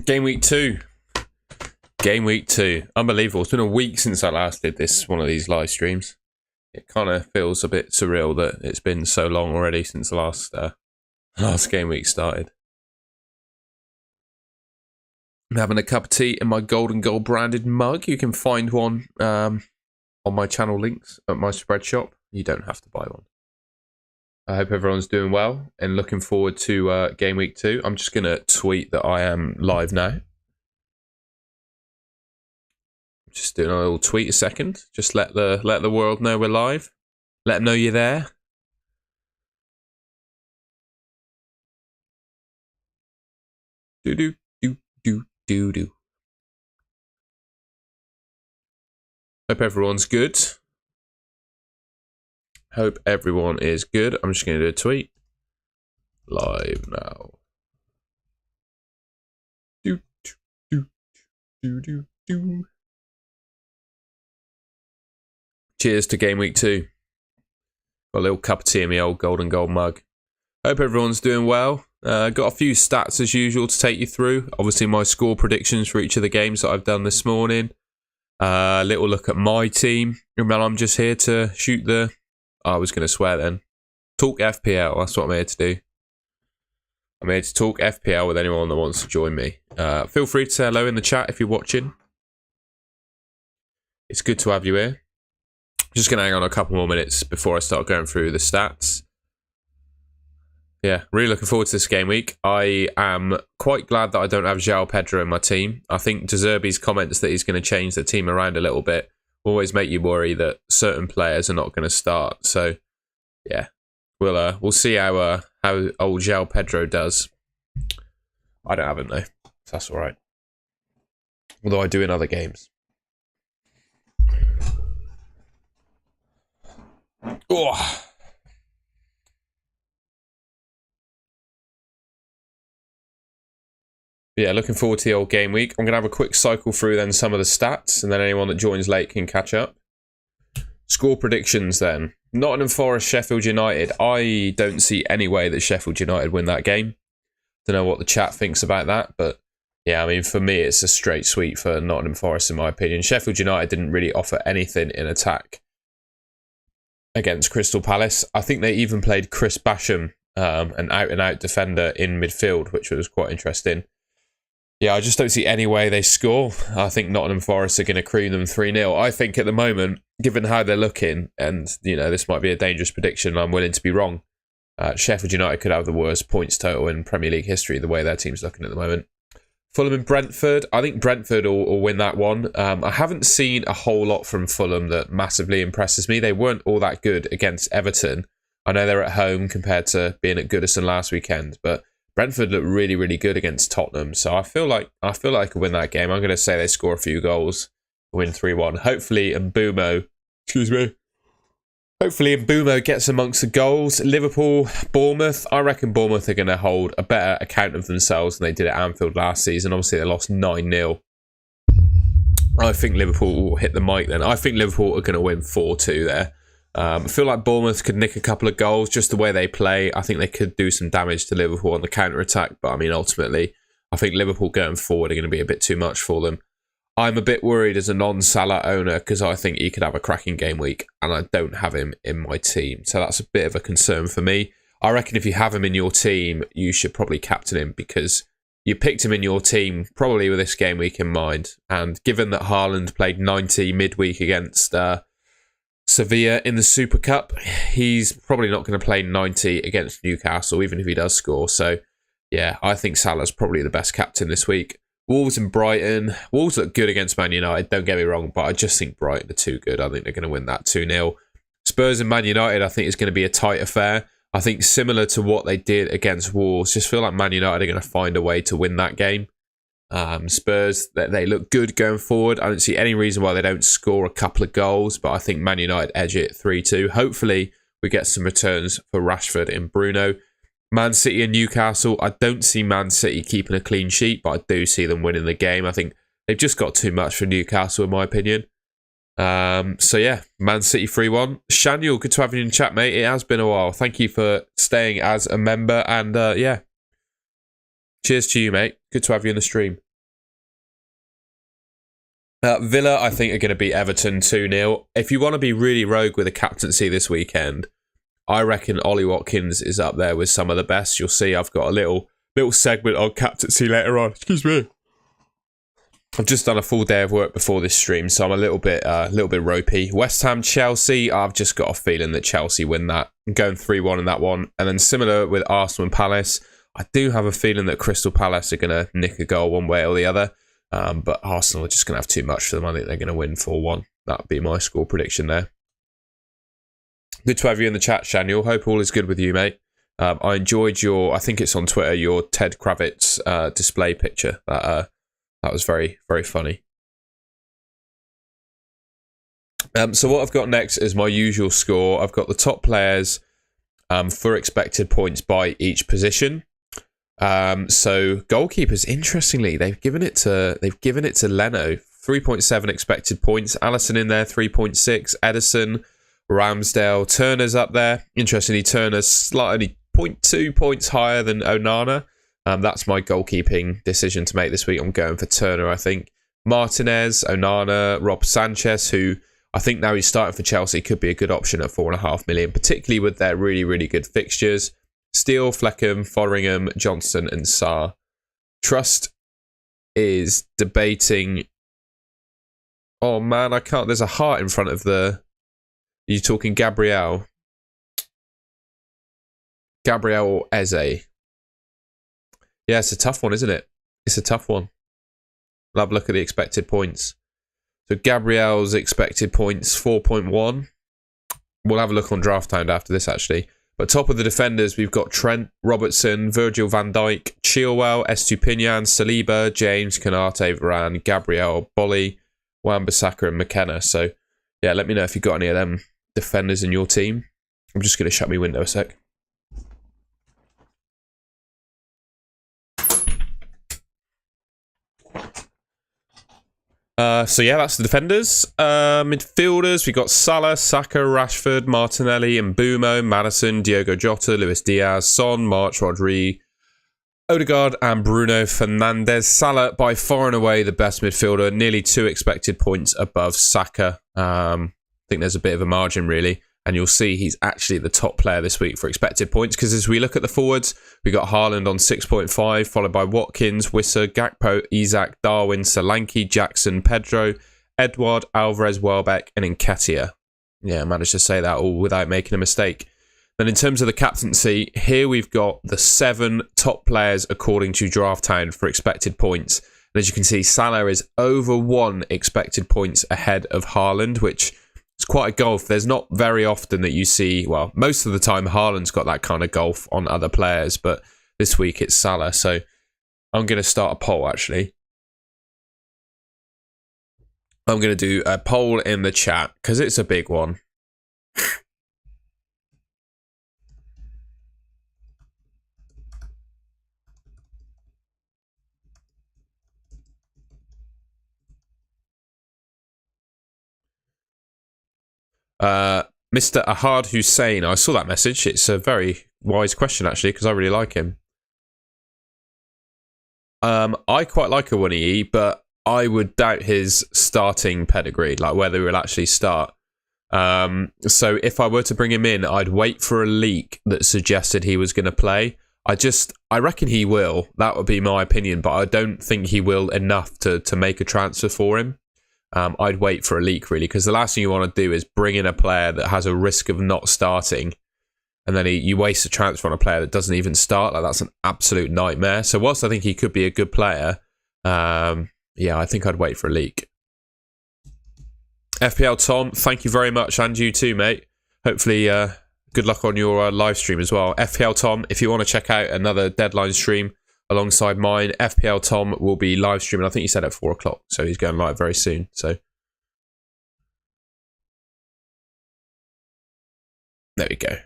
Game week 2. Game week 2. Unbelievable. It's been a week since I last did one of these live streams. It kind of feels a bit surreal that it's been so long already since the last game week started. I'm having a cup of tea in my golden gold branded mug. You can find one on my channel links at my spread shop. You don't have to buy one. I hope everyone's doing well and looking forward to game week 2. I'm just going to tweet that I am live now. Just doing a little tweet a second. Just let the world know we're live. Let them know you're there. Do. Hope everyone's good. Hope everyone is good. I'm just going to do a tweet. Live now. Do. Cheers to game week 2. Got a little cup of tea in my old golden gold mug. Hope everyone's doing well. Got a few stats as usual to take you through. Obviously my score predictions for each of the games that I've done this morning. A little look at my team. Remember, I'm just here to shoot the... I was going to swear then. Talk FPL. That's what I'm here to do. I'm here to talk FPL with anyone that wants to join me. Feel free to say hello in the chat if you're watching. It's good to have you here. Just going to hang on a couple more minutes before I start going through the stats. Yeah, really looking forward to this game week. I am quite glad that I don't have João Pedro in my team. I think De Zerbi's comments that he's going to change the team around a little bit always make you worry that certain players are not going to start. So, yeah, we'll see how old João Pedro does. I don't have him though, so that's all right. Although I do in other games. Oh. Yeah, looking forward to the old game week. I'm going to have a quick cycle through then some of the stats, and then anyone that joins late can catch up. Score predictions then. Nottingham Forest, Sheffield United. I don't see any way that Sheffield United win that game. Don't know what the chat thinks about that, but yeah, I mean, for me, it's a straight sweep for Nottingham Forest in my opinion. Sheffield United didn't really offer anything in attack against Crystal Palace. I think they even played Chris Basham, an out-and-out defender in midfield, which was quite interesting. Yeah, I just don't see any way they score. I think Nottingham Forest are going to cream them 3-0. I think at the moment, given how they're looking, and you know this might be a dangerous prediction, I'm willing to be wrong. Sheffield United could have the worst points total in Premier League history, the way their team's looking at the moment. Fulham and Brentford. I think Brentford will win that one. I haven't seen a whole lot from Fulham that massively impresses me. They weren't all that good against Everton. I know they're at home compared to being at Goodison last weekend, but Brentford looked really, really good against Tottenham. So I feel like I could win that game. I'm going to say they score a few goals, win 3-1. Hopefully Mbeumo gets amongst the goals. Liverpool, Bournemouth. I reckon Bournemouth are going to hold a better account of themselves than they did at Anfield last season. Obviously, they lost 9-0. I think Liverpool will hit the mic then. I think Liverpool are going to win 4-2 there. I feel like Bournemouth could nick a couple of goals just the way they play. I think they could do some damage to Liverpool on the counter-attack. But I mean, ultimately, I think Liverpool going forward are going to be a bit too much for them. I'm a bit worried as a non-Salah owner because I think he could have a cracking game week and I don't have him in my team. So that's a bit of a concern for me. I reckon if you have him in your team, you should probably captain him because you picked him in your team probably with this game week in mind. And given that Haaland played 90 midweek against Sevilla in the Super Cup, he's probably not going to play 90 against Newcastle, even if he does score. So, yeah, I think Salah's probably the best captain this week. Wolves and Brighton. Wolves look good against Man United, don't get me wrong, but I just think Brighton are too good. I think they're going to win that 2-0. Spurs and Man United, I think is going to be a tight affair. I think similar to what they did against Wolves, just feel like Man United are going to find a way to win that game. Spurs, they look good going forward. I don't see any reason why they don't score a couple of goals, but I think Man United edge it 3-2. Hopefully, we get some returns for Rashford and Bruno. Man City and Newcastle, I don't see Man City keeping a clean sheet, but I do see them winning the game. I think they've just got too much for Newcastle, in my opinion. So yeah, Man City 3-1. Shaniel, good to have you in the chat, mate. It has been a while. Thank you for staying as a member, and yeah. Cheers to you, mate. Good to have you in the stream. Villa, I think, are going to beat Everton 2-0. If you want to be really rogue with a captaincy this weekend, I reckon Ollie Watkins is up there with some of the best. You'll see I've got a little segment on captaincy later on. Excuse me. I've just done a full day of work before this stream, so I'm a little bit ropey. West Ham, Chelsea, I've just got a feeling that Chelsea win that. I'm going 3-1 in that one. And then similar with Arsenal and Palace, I do have a feeling that Crystal Palace are going to nick a goal one way or the other. But Arsenal are just going to have too much for them. I think they're going to win 4-1. That would be my score prediction there. Good to have you in the chat, Shaniel. Hope all is good with you, mate. I enjoyed I think it's on Twitter, your Ted Kravitz display picture. That was very, very funny. So what I've got next is my usual score. I've got the top players for expected points by each position. So goalkeepers, interestingly, they've given it to Leno, 3.7 expected points. Alisson in there, 3.6. Edison, Ramsdale, Turner's up there. Interestingly, Turner's slightly 0.2 points higher than Onana. That's my goalkeeping decision to make this week. I'm going for Turner, I think. Martinez, Onana, Rob Sanchez, who I think now he's starting for Chelsea, could be a good option at 4.5 million, particularly with their really, really good fixtures. Steele, Fleckham, Fotheringham, Johnson and Sarr. Trust is debating... Oh man, I can't... There's a heart in front of the... Are you talking Gabriel? Gabriel or Eze? Yeah, it's a tough one, isn't it? It's a tough one. I'll have a look at the expected points. So Gabriel's expected points, 4.1. We'll have a look on Drafthound after this, actually. But top of the defenders, we've got Trent, Robertson, Virgil van Dijk, Chilwell, Estupinian, Saliba, James, Konate, Varane, Gabriel, Bolly, Wan-Bissaka and McKenna. So, yeah, let me know if you've got any of them defenders in your team. I'm just going to shut my window a sec. So yeah, that's the defenders. Midfielders, we got Salah, Saka, Rashford, Martinelli, Mbeumo, Maddison, Diogo Jota, Luis Diaz, Son, March, Rodri, Odegaard and Bruno Fernandes. Salah, by far and away the best midfielder, nearly 2 expected points above Saka. I think there's a bit of a margin really. And you'll see he's actually the top player this week for expected points, because as we look at the forwards, we got Haaland on 6.5, followed by Watkins, Wissa, Gakpo, Isak, Darwin, Solanke, Jackson, Pedro, Edouard, Alvarez, Welbeck, and Nketiah. Yeah, I managed to say that all without making a mistake. Then in terms of the captaincy, here we've got the 7 top players according to Drafthound for expected points. And as you can see, Salah is over 1 expected points ahead of Haaland, which... It's quite a gulf. There's not very often that you see, well, most of the time Haaland's got that kind of gulf on other players, but this week it's Salah. So I'm going to start a poll, actually. I'm going to do a poll in the chat because it's a big one. Mr. Ahad Hussein, I saw that message. It's a very wise question, actually, because I really like him. I quite like Awoniyi, but I would doubt his starting pedigree, like whether he will actually start. So if I were to bring him in, I'd wait for a leak that suggested he was going to play. I reckon he will. That would be my opinion, but I don't think he will enough to make a transfer for him. I'd wait for a leak, really, because the last thing you want to do is bring in a player that has a risk of not starting, and then you waste a transfer on a player that doesn't even start. Like, that's an absolute nightmare. So whilst I think he could be a good player, yeah, I think I'd wait for a leak. FPL Tom, thank you very much, and you too, mate. Hopefully, good luck on your live stream as well. FPL Tom, if you want to check out another deadline stream alongside mine, FPL Tom will be live streaming. I think he said at 4 o'clock, so he's going live very soon. So there we go.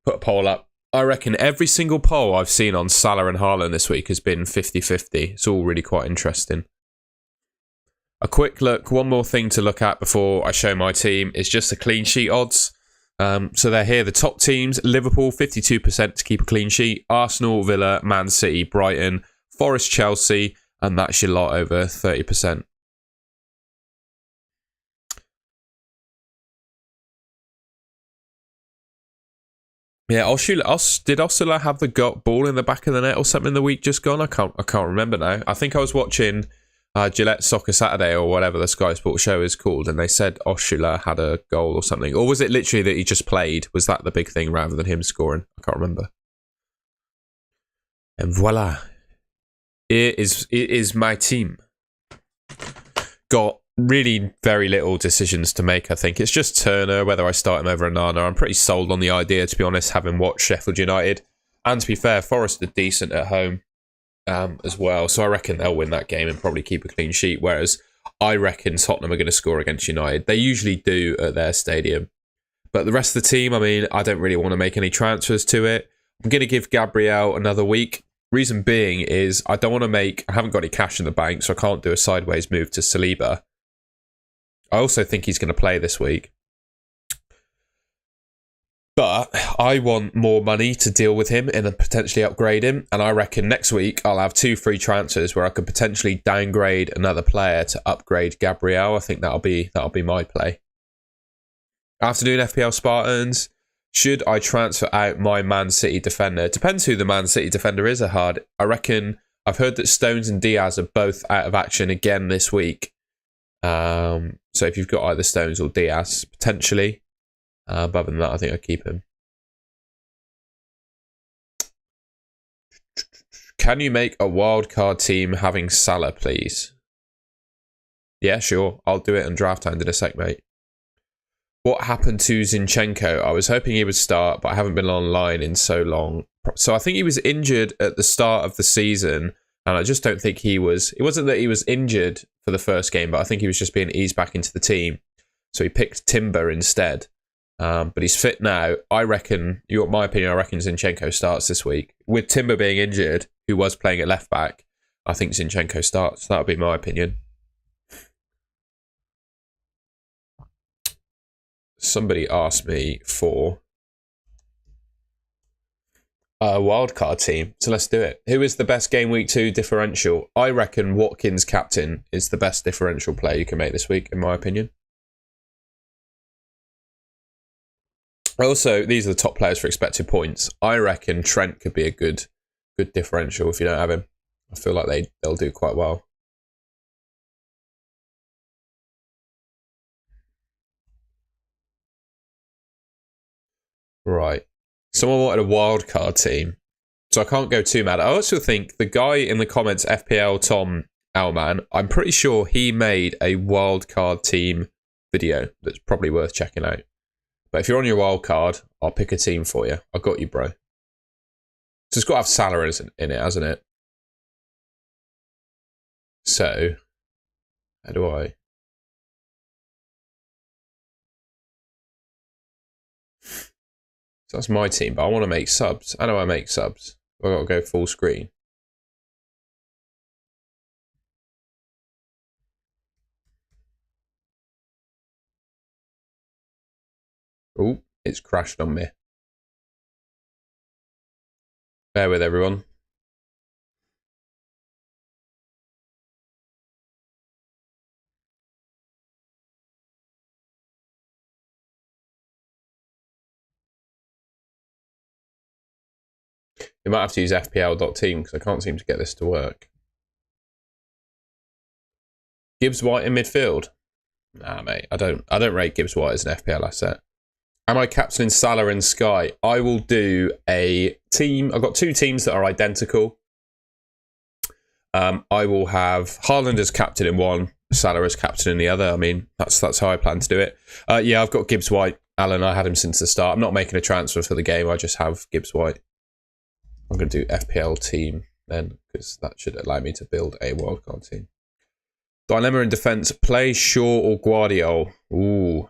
Put a poll up. I reckon every single poll I've seen on Salah and Haaland this week has been 50-50. It's all really quite interesting. A quick look, one more thing to look at before I show my team is just the clean sheet odds. So they're here, the top teams: Liverpool 52% to keep a clean sheet, Arsenal, Villa, Man City, Brighton, Forest, Chelsea, and that's your lot over 30%. Yeah, did Osula have the ball in the back of the net or something in the week just gone? I can't remember now. I think I was watching Gillette Soccer Saturday or whatever the Sky Sports show is called, and they said Osula had a goal or something. Or was it literally that he just played? Was that the big thing rather than him scoring? I can't remember. And voila. It is my team. Got really very little decisions to make, I think. It's just Turner, whether I start him over Onana. I'm pretty sold on the idea, to be honest, having watched Sheffield United. And to be fair, Forest are decent at home as well. So I reckon they'll win that game and probably keep a clean sheet. Whereas I reckon Tottenham are going to score against United. They usually do at their stadium. But the rest of the team, I mean, I don't really want to make any transfers to it. I'm going to give Gabriel another week. Reason being is I haven't got any cash in the bank, so I can't do a sideways move to Saliba. I also think he's going to play this week. But I want more money to deal with him and potentially upgrade him. And I reckon next week I'll have 2 free transfers where I could potentially downgrade another player to upgrade Gabriel. I think that'll be my play. Afternoon FPL Spartans. Should I transfer out my Man City defender? It depends who the Man City defender is, Ahad. I reckon I've heard that Stones and Diaz are both out of action again this week. So if you've got either Stones or Diaz, potentially. But other than that, I think I'd keep him. Can you make a wildcard team having Salah, please? Yeah, sure. I'll do it on draft hand in a sec, mate. What happened to Zinchenko? I was hoping he would start, but I haven't been online in so long. So I think he was injured at the start of the season, and I just don't think he was... It wasn't that he was injured for the first game, but I think he was just being eased back into the team. So he picked Timber instead. But he's fit now. I reckon, my opinion, I reckon Zinchenko starts this week. With Timber being injured, who was playing at left back, I think Zinchenko starts. That would be my opinion. Somebody asked me for a wildcard team, so let's do it. Who is the best game week 2 differential? I reckon Watkins captain is the best differential player you can make this week, in my opinion. Also, these are the top players for expected points. I reckon Trent could be a good differential if you don't have him. I feel like they'll do quite well. Right. Someone wanted a wildcard team, so I can't go too mad. I also think the guy in the comments, FPL Tom Alman, I'm pretty sure he made a wildcard team video that's probably worth checking out. But if you're on your wildcard, I'll pick a team for you. I got you, bro. So it's got to have Salah in it, hasn't it? So, how do I... So that's my team, but I want to make subs. How do I make subs? I've got to go full screen. Oh, it's crashed on me. Bear with everyone. You might have to use fpl.team because I can't seem to get this to work. Gibbs White in midfield. Nah, mate, I don't rate Gibbs White as an FPL asset. Am I captaining Salah and Sky? I will do a team. I've got 2 teams that are identical. I will have Haaland as captain in one, Salah as captain in the other. I mean, that's how I plan to do it. Yeah, I've got Gibbs White. Alan, I had him since the start. I'm not making a transfer for the game. I just have Gibbs White. I'm going to do FPL team then, because that should allow me to build a wildcard team. Dilemma in defence. Play Shaw or Guardiola? Ooh.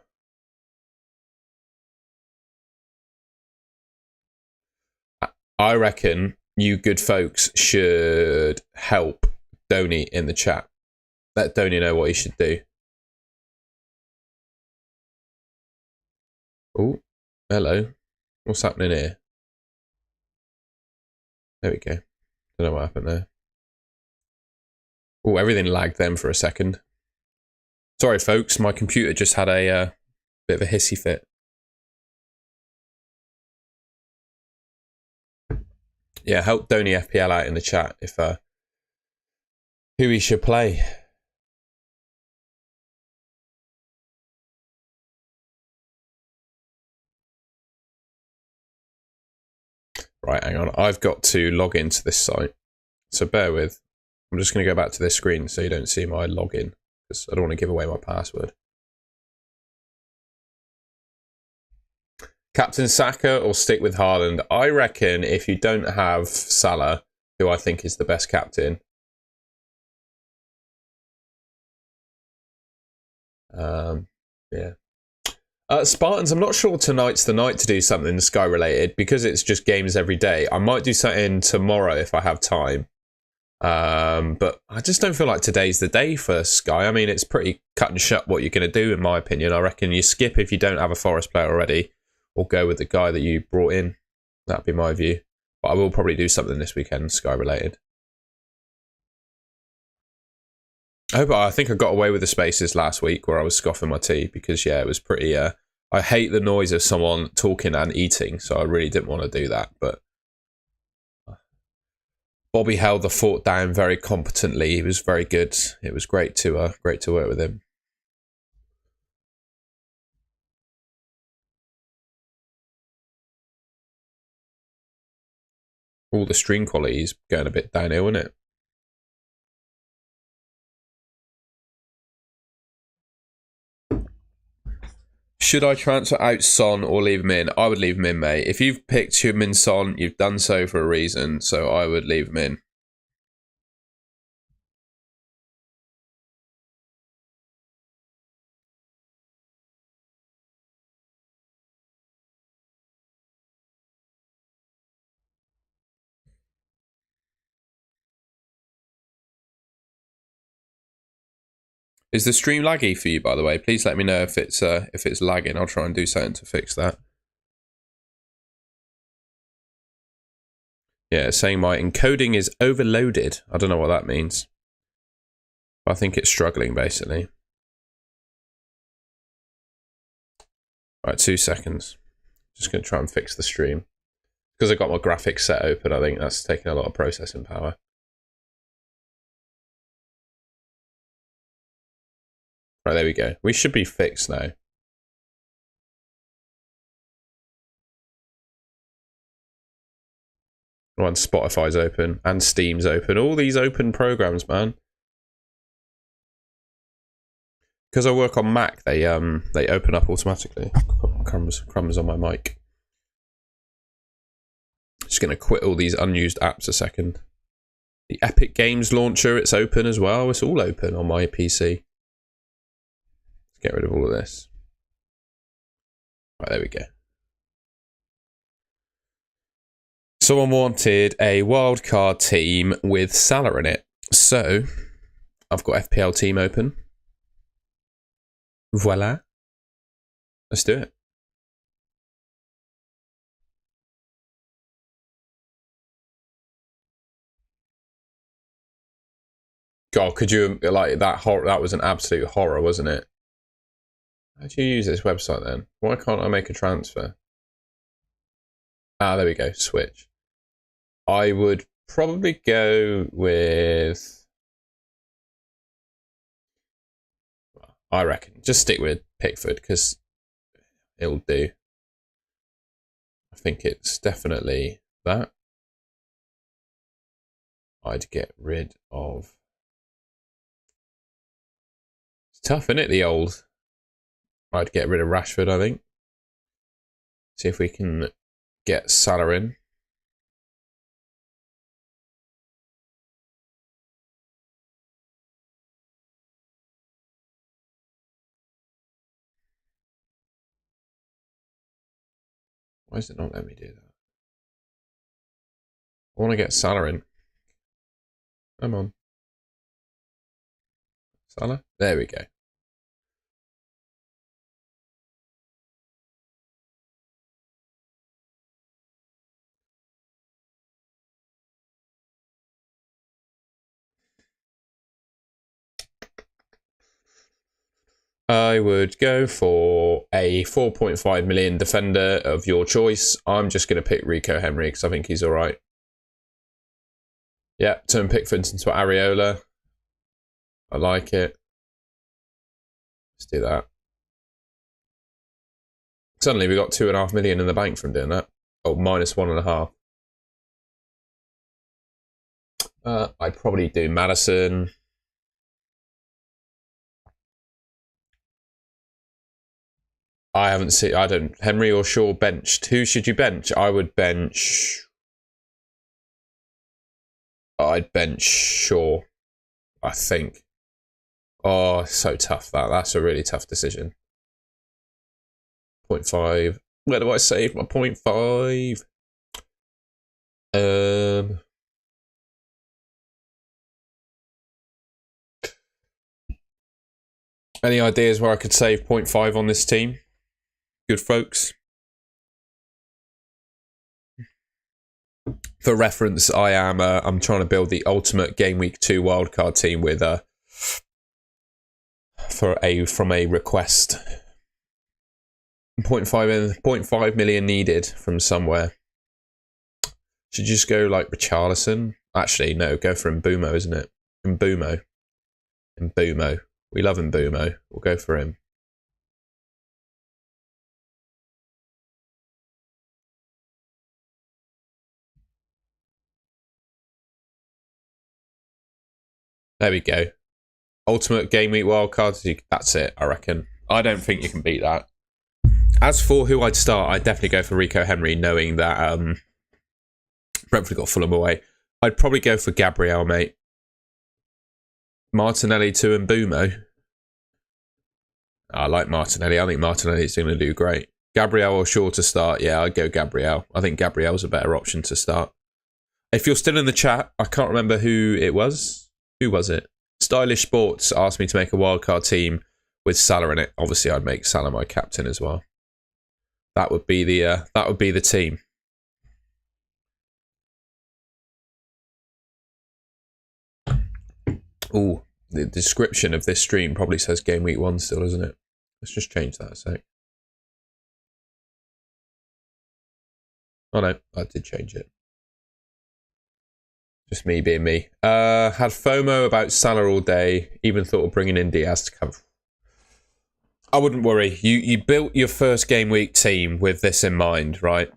I reckon you good folks should help Donny in the chat. Let Donny know what he should do. Oh, hello. What's happening here? There we go. Don't know what happened there. Oh, everything lagged then for a second. Sorry, folks. My computer just had a bit of a hissy fit. Yeah, help Donny FPL out in the chat if who he should play. Right, hang on. I've got to log into this site. So bear with. I'm just going to go back to this screen so you don't see my login, because I don't want to give away my password. Captain Saka or stick with Haaland? I reckon if you don't have Salah, who I think is the best captain, yeah. Spartans, I'm not sure tonight's the night to do something Sky related because it's just games every day. I might do something tomorrow if I have time. But I just don't feel like today's the day for Sky. I mean, it's pretty cut and shut what you're going to do, in my opinion. I reckon you skip if you don't have a Forest player already, or go with the guy that you brought in. That'd be my view. But I will probably do something this weekend, Sky related. I think I got away with the spaces last week where I was scoffing my tea because, yeah, it was pretty... I hate the noise of someone talking and eating, so I really didn't want to do that. But Bobby held the fort down very competently. He was very good. It was great to work with him. All the stream quality is going a bit downhill, isn't it? Should I transfer out Son or leave him in? I would leave him in, mate. If you've picked Heung-min Son, you've done so for a reason, so I would leave him in. Is the stream laggy for you, by the way? Please let me know if it's lagging. I'll try and do something to fix that. Yeah, saying my encoding is overloaded. I don't know what that means. I think it's struggling, basically. Right, 2 seconds. Just going to try and fix the stream. Because I've got my graphics set open, I think that's taking a lot of processing power. Right, there we go. We should be fixed now. One, Spotify's open and Steam's open. All these open programs, man. Because I work on Mac, they open up automatically. Crumbs on my mic. Just going to quit all these unused apps a second. The Epic Games launcher, it's open as well. It's all open on my PC. Let's get rid of all of this. Right, there we go. Someone wanted a wildcard team with Salah in it. So, I've got FPL team open. Voila. Let's do it. God, could you, like, that was an absolute horror, wasn't it? How do you use this website then? Why can't I make a transfer? Ah, there we go, switch. I would probably go with... I reckon, just stick with Pickford, because it'll do. I think it's definitely that. I'd get rid of... It's tough, isn't it, the old... I'd get rid of Rashford, I think. See if we can get Salah in. Why is it not letting me do that? I want to get Salah in. Come on. Salah? There we go. I would go for a 4.5 million defender of your choice. I'm just going to pick Rico Henry because I think he's all right. Yeah, turn Pickford into Areola. I like it. Let's do that. Suddenly we got 2.5 million in the bank from doing that. Oh, minus 1.5. I'd probably do Madison. I haven't seen. I don't. Henry or Shaw benched. Who should you bench? I would bench. I'd bench Shaw. I think. Oh, so tough that. That's a really tough decision. 0.5. Where do I save my 0.5? Any ideas where I could save 0.5 on this team? Good folks. For reference, I'm trying to build the ultimate Game Week 2 wildcard team with from a request. 0.5 million needed from somewhere. Should just go like Richarlison? Actually, no, go for Mbumo, isn't it? Mbumo. We love Mbumo. We'll go for him. There we go. Ultimate Game Week wildcards. That's it, I reckon. I don't think you can beat that. As for who I'd start, I'd definitely go for Rico Henry, knowing that Brentford got Fulham away. I'd probably go for Gabriel, mate. Martinelli to Mbumo. I like Martinelli. I think Martinelli's going to do great. Gabriel or Shaw to start? Yeah, I'd go Gabriel. I think Gabriel's a better option to start. If you're still in the chat, I can't remember who it was. Who was it? Stylish Sports asked me to make a wildcard team with Salah in it. Obviously, I'd make Salah my captain as well. That would be the team. Ooh, the description of this stream probably says Game Week 1 still, doesn't it? Let's just change that a sec. Oh no, I did change it. Just me being me. Had FOMO about Salah all day. Even thought of bringing in Diaz to cover. I wouldn't worry. You built your first Game Week team with this in mind, right?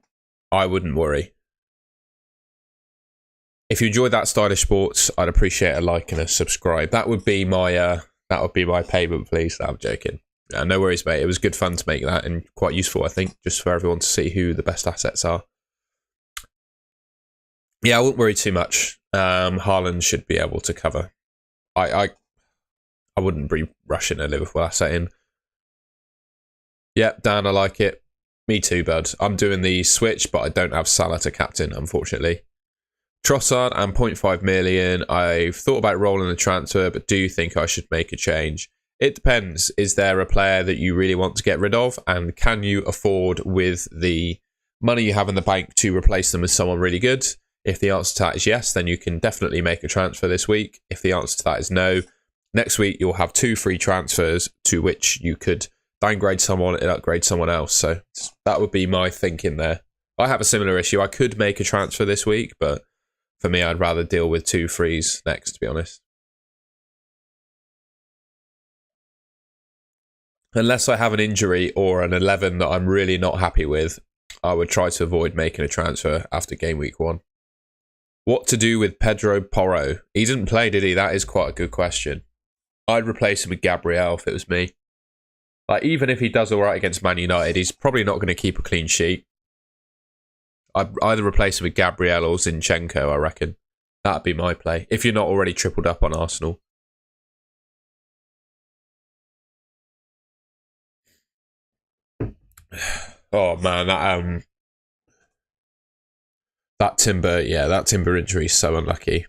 I wouldn't worry. If you enjoyed that, Stylish Sports, I'd appreciate a like and a subscribe. That would be my payment, please. I'm joking. No worries, mate. It was good fun to make that and quite useful, I think, just for everyone to see who the best assets are. Yeah, I wouldn't worry too much. Haaland should be able to cover. I wouldn't be rushing a Liverpool asset in. Yep, Dan, I like it. Me too, bud. I'm doing the switch, but I don't have Salah to captain, unfortunately. Trossard and 0.5 million. I've thought about rolling the transfer, but do think I should make a change. It depends. Is there a player that you really want to get rid of? And can you afford, with the money you have in the bank, to replace them with someone really good? If the answer to that is yes, then you can definitely make a transfer this week. If the answer to that is no, next week you'll have 2 free transfers to which you could downgrade someone and upgrade someone else. So that would be my thinking there. I have a similar issue. I could make a transfer this week, but for me, I'd rather deal with 2 frees next, to be honest. Unless I have an injury or an 11 that I'm really not happy with, I would try to avoid making a transfer after Game Week 1. What to do with Pedro Porro? He didn't play, did he? That is quite a good question. I'd replace him with Gabriel if it was me. Like, even if he does all right against Man United, he's probably not going to keep a clean sheet. I'd either replace him with Gabriel or Zinchenko, I reckon. That'd be my play, if you're not already tripled up on Arsenal. Oh, man, that Timber injury is so unlucky.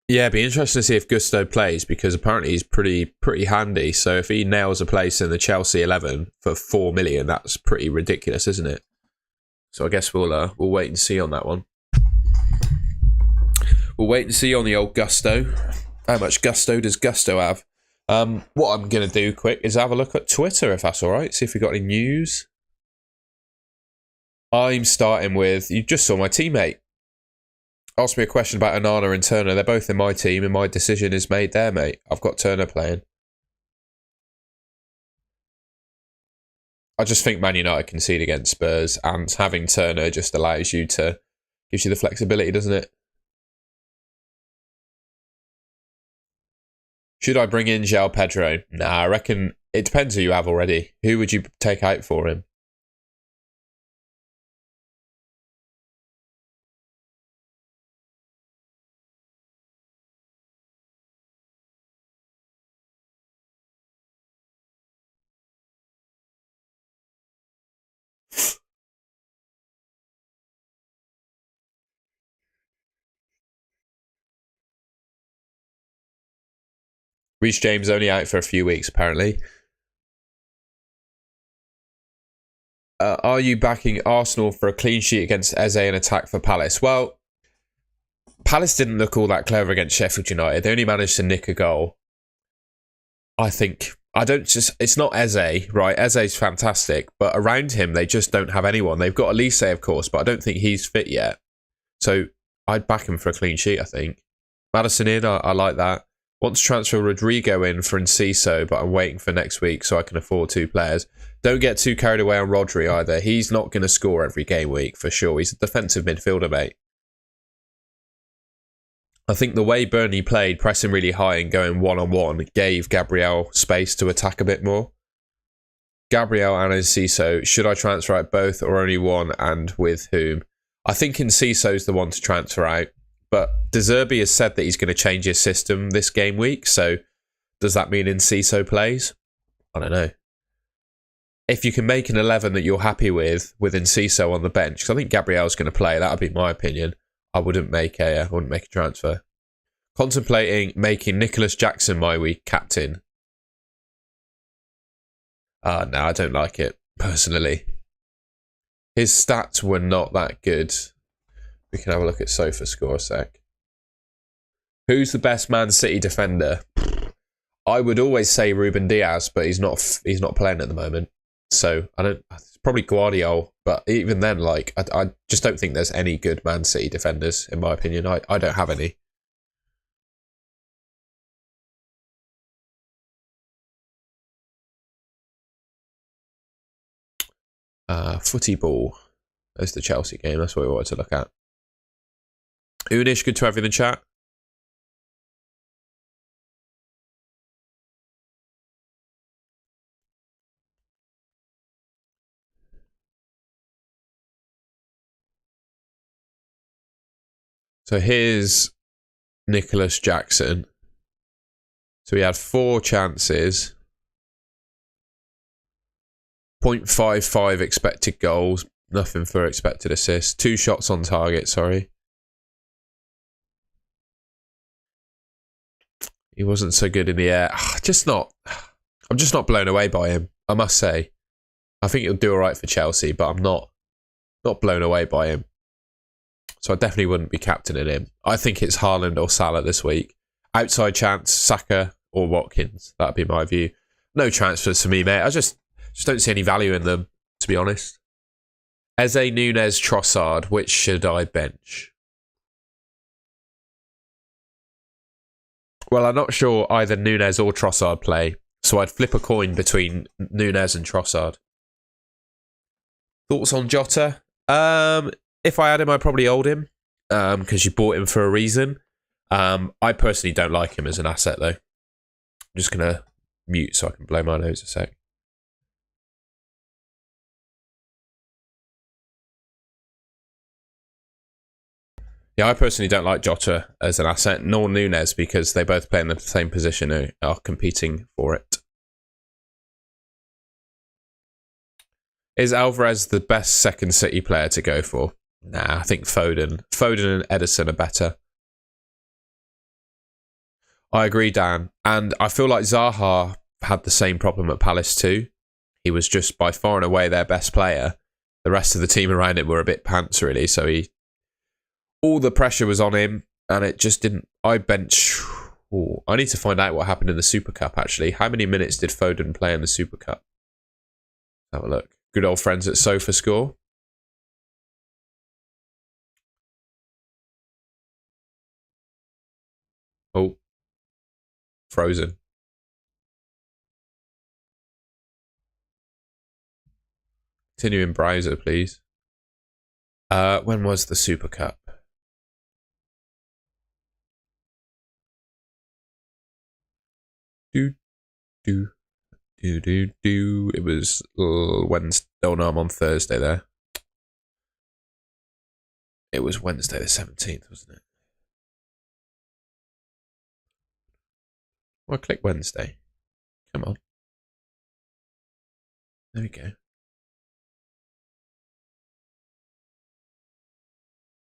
Yeah, it'd be interesting to see if Gusto plays, because apparently he's pretty handy. So if he nails a place in the Chelsea 11 for 4 million, that's pretty ridiculous, isn't it? So I guess we'll wait and see on that one. We'll wait and see on the old Gusto. How much gusto does Gusto have? What I'm going to do quick is have a look at Twitter, if that's all right. See if we got any news. I'm starting with, you just saw my teammate. Ask me a question about Onana and Turner. They're both in my team, and my decision is made there, mate. I've got Turner playing. I just think Man United concede against Spurs, and having Turner just gives you the flexibility, doesn't it? Should I bring in João Pedro? Nah, I reckon it depends who you have already. Who would you take out for him? Reece James only out for a few weeks, apparently. Are you backing Arsenal for a clean sheet against Eze and attack for Palace? Well, Palace didn't look all that clever against Sheffield United. They only managed to nick a goal. It's not Eze, right? Eze's fantastic, but around him, they just don't have anyone. They've got Elise, of course, but I don't think he's fit yet. So I'd back him for a clean sheet, I think. Maddison in, I like that. Want to transfer Rodrigo in for Enciso, but I'm waiting for next week so I can afford 2 players. Don't get too carried away on Rodri either. He's not going to score every game week for sure. He's a defensive midfielder, mate. I think the way Burnley played, pressing really high and going one-on-one, gave Gabriel space to attack a bit more. Gabriel and Enciso, should I transfer out both or only one, and with whom? I think Enciso's the one to transfer out, but De Zerbi has said that he's going to change his system this game week, so does that mean Enciso plays? I don't know. If you can make an 11 that you're happy with Enciso on the bench, because I think Gabriel's going to play, that would be my opinion. I wouldn't make a transfer. Contemplating making Nicholas Jackson my week captain. No, I don't like it, personally. His stats were not that good. We can have a look at SofaScore a sec. Who's the best Man City defender? I would always say Ruben Diaz, but he's not playing at the moment. So it's probably Guardiola, but even then, I just don't think there's any good Man City defenders, in my opinion. I don't have any. Footy ball. There's the Chelsea game. That's what we wanted to look at. Unish, good to have you in the chat. So here's Nicholas Jackson. So he had 4 chances. 0.55 expected goals. Nothing for expected assists. 2 shots on target, sorry. He wasn't so good in the air. I'm just not blown away by him, I must say. I think he'll do all right for Chelsea, but I'm not blown away by him. So I definitely wouldn't be captaining him. I think it's Haaland or Salah this week. Outside chance, Saka or Watkins. That'd be my view. No transfers for me, mate. I just don't see any value in them, to be honest. Eze, Nunez, Trossard. Which should I bench? Well, I'm not sure either Nunez or Trossard play, so I'd flip a coin between Nunez and Trossard. Thoughts on Jota? If I had him, I'd probably hold him, because you bought him for a reason. I personally don't like him as an asset, though. I'm just going to mute so I can blow my nose a sec. Yeah, I personally don't like Jota as an asset, nor Nunez, because they both play in the same position and are competing for it. Is Alvarez the best second City player to go for? Nah, I think Foden. Foden and Edison are better. I agree, Dan. And I feel like Zaha had the same problem at Palace too. He was just by far and away their best player. The rest of the team around him were a bit pants, really, so all the pressure was on him, and it just didn't. I need to find out what happened in the Super Cup, actually. How many minutes did Foden play in the Super Cup? Have a look. Good old friends at SofaScore. Oh, frozen. Continue in browser, please. When was the Super Cup? Do. It was Wednesday. Oh no, I'm on Thursday there. It was Wednesday the 17th, wasn't it? Well, click Wednesday. Come on. There we go.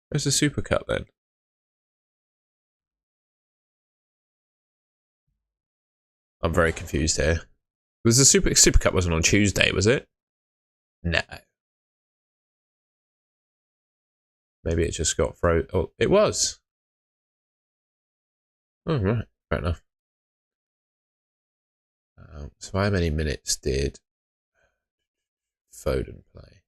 Where's the Super Cup then? I'm very confused here. Was the Super Cup wasn't on Tuesday, was it? No. Maybe it just got frozen. Oh, it was. Oh, right. Fair enough. So how many minutes did Foden play?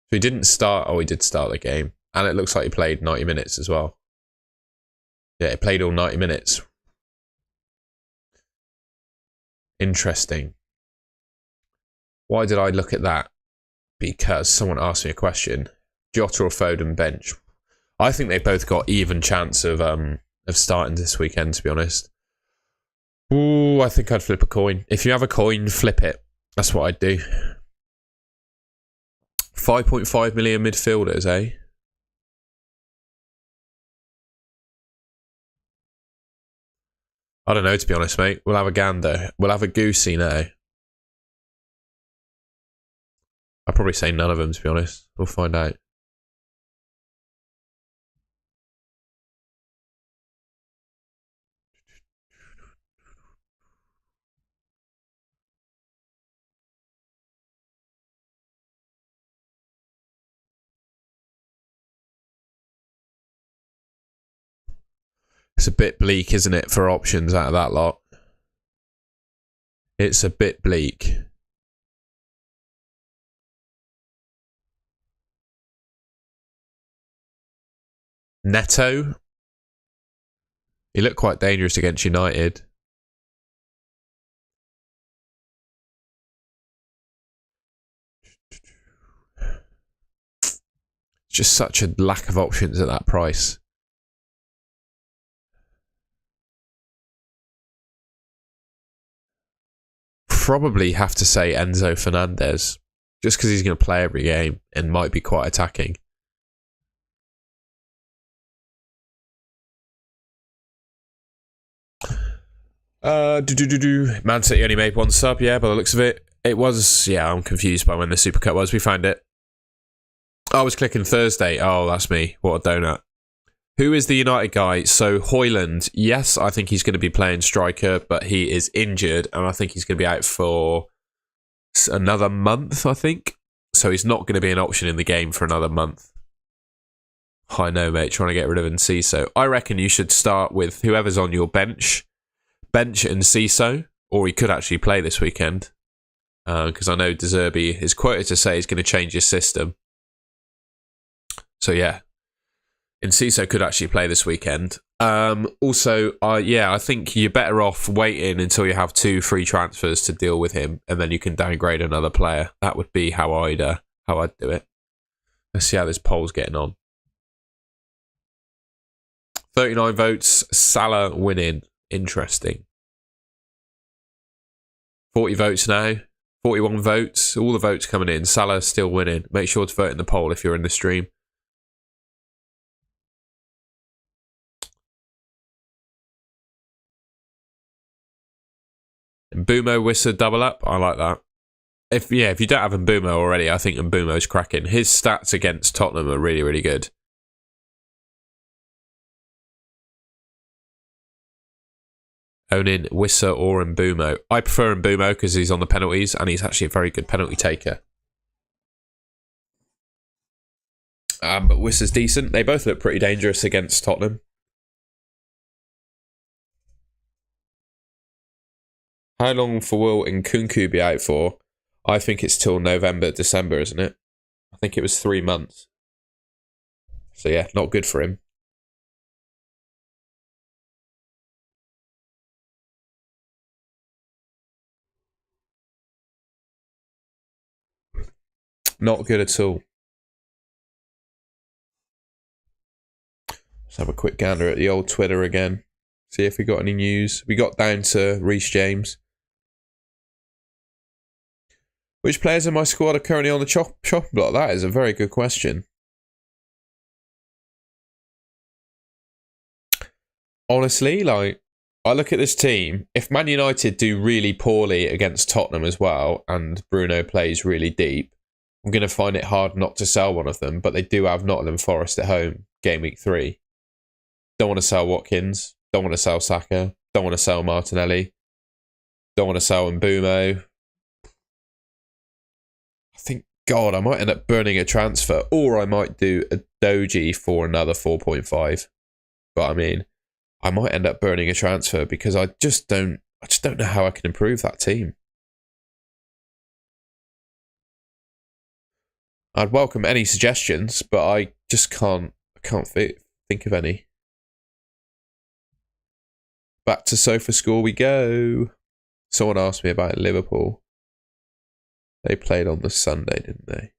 So he didn't start. Oh, he did start the game. And it looks like he played 90 minutes as well. Yeah, he played all 90 minutes. Interesting. Why did I look at that? Because someone asked me a question. Jota or Foden bench? I think they both got even chance of starting this weekend, to be honest. Ooh, I think I'd flip a coin. If you have a coin, flip it. That's what I'd do. 5.5 million midfielders, eh? I don't know, to be honest, mate. We'll have a gander. We'll have a goosey now. I'd probably say none of them, to be honest. We'll find out. It's a bit bleak, isn't it, for options out of that lot? It's a bit bleak. Neto? He looked quite dangerous against United. It's just such a lack of options at that price. Probably have to say Enzo Fernandez, just because he's going to play every game and might be quite attacking. Man City only made one sub, yeah, by the looks of it. It was, yeah, I'm confused by when the Super Cup was. We found it. I was clicking Thursday. Oh, that's me. What a donut. Who is the United guy? So, Højlund. Yes, I think he's going to be playing striker, but he is injured, and I think he's going to be out for another month, I think. So, he's not going to be an option in the game for another month. I know, mate. Trying to get rid of Enciso. I reckon you should start with whoever's on your bench. Bench Enciso, or he could actually play this weekend. Because I know De Zerbi is quoted to say he's going to change his system. So, yeah. Enciso could actually play this weekend. Also, I think you're better off waiting until you have 2 free transfers to deal with him, and then you can downgrade another player. That would be how I'd do it. Let's see how this poll's getting on. 39 votes, Salah winning. Interesting. 40 votes now. 41 votes. All the votes coming in. Salah still winning. Make sure to vote in the poll if you're in the stream. Mbumo Wissa double up. I like that. If you don't have Mbumo already, I think Mbumo's cracking. His stats against Tottenham are really, really good. Owning Wissa or Mbumo. I prefer Mbumo because he's on the penalties and he's actually a very good penalty taker. But Wissa's decent. They both look pretty dangerous against Tottenham. How long will Nkunku be out for? I think it's till November, December, isn't it? I think it was 3 months. So yeah, not good for him. Not good at all. Let's have a quick gander at the old Twitter again. See if we got any news. We got down to Reece James. Which players in my squad are currently on the chopping block? That is a very good question. Honestly, like, I look at this team. If Man United do really poorly against Tottenham as well, and Bruno plays really deep, I'm going to find it hard not to sell one of them. But they do have Nottingham Forest at home, game week 3. Don't want to sell Watkins. Don't want to sell Saka. Don't want to sell Martinelli. Don't want to sell Mbumo. I think, God, I might end up burning a transfer, or I might do a Doji for another 4.5. But I mean, I might end up burning a transfer because I just don't know how I can improve that team. I'd welcome any suggestions, but I just can't think of any. Back to sofa score we go. Someone asked me about Liverpool. They played on the Sunday, didn't they?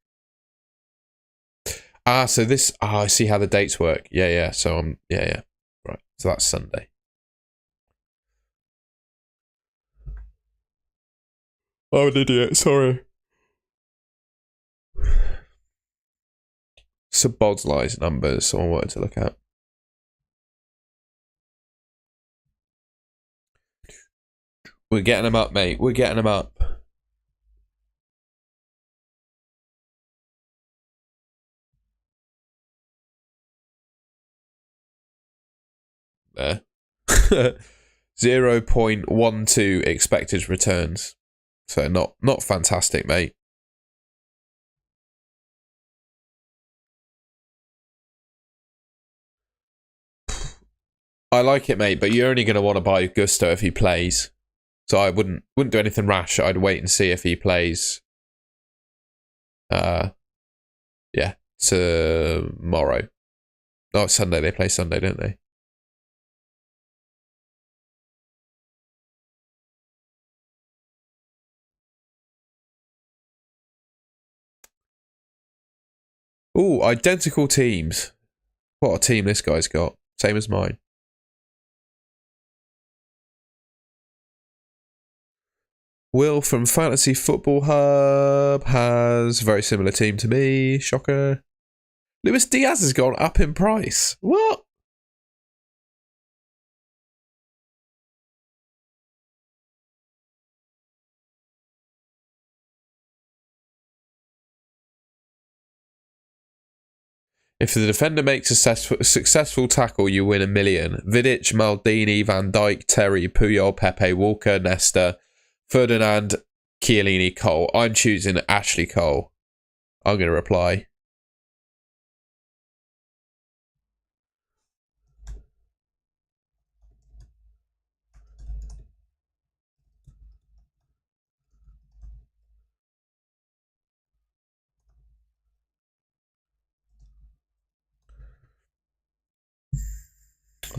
So this... I see how the dates work. Yeah. So yeah. Right. So that's Sunday. I'm an idiot. Sorry. Subod's numbers. Someone wanted to look at. We're getting them up, mate. We're getting them up. There. 0.12 expected returns. So not fantastic, mate. I like it, mate, but you're only going to want to buy Gusto if he plays. So I wouldn't do anything rash. I'd wait and see if he plays. Yeah, tomorrow. Oh, it's Sunday. They play Sunday, don't they? Ooh, identical teams. What a team this guy's got. Same as mine. Will from Fantasy Football Hub has a very similar team to me. Shocker. Luis Diaz has gone up in price. What? If the defender makes a successful tackle, you win $1 million. Vidic, Maldini, Van Dijk, Terry, Puyol, Pepe, Walker, Nesta, Ferdinand, Chiellini, Cole. I'm choosing Ashley Cole. I'm going to reply.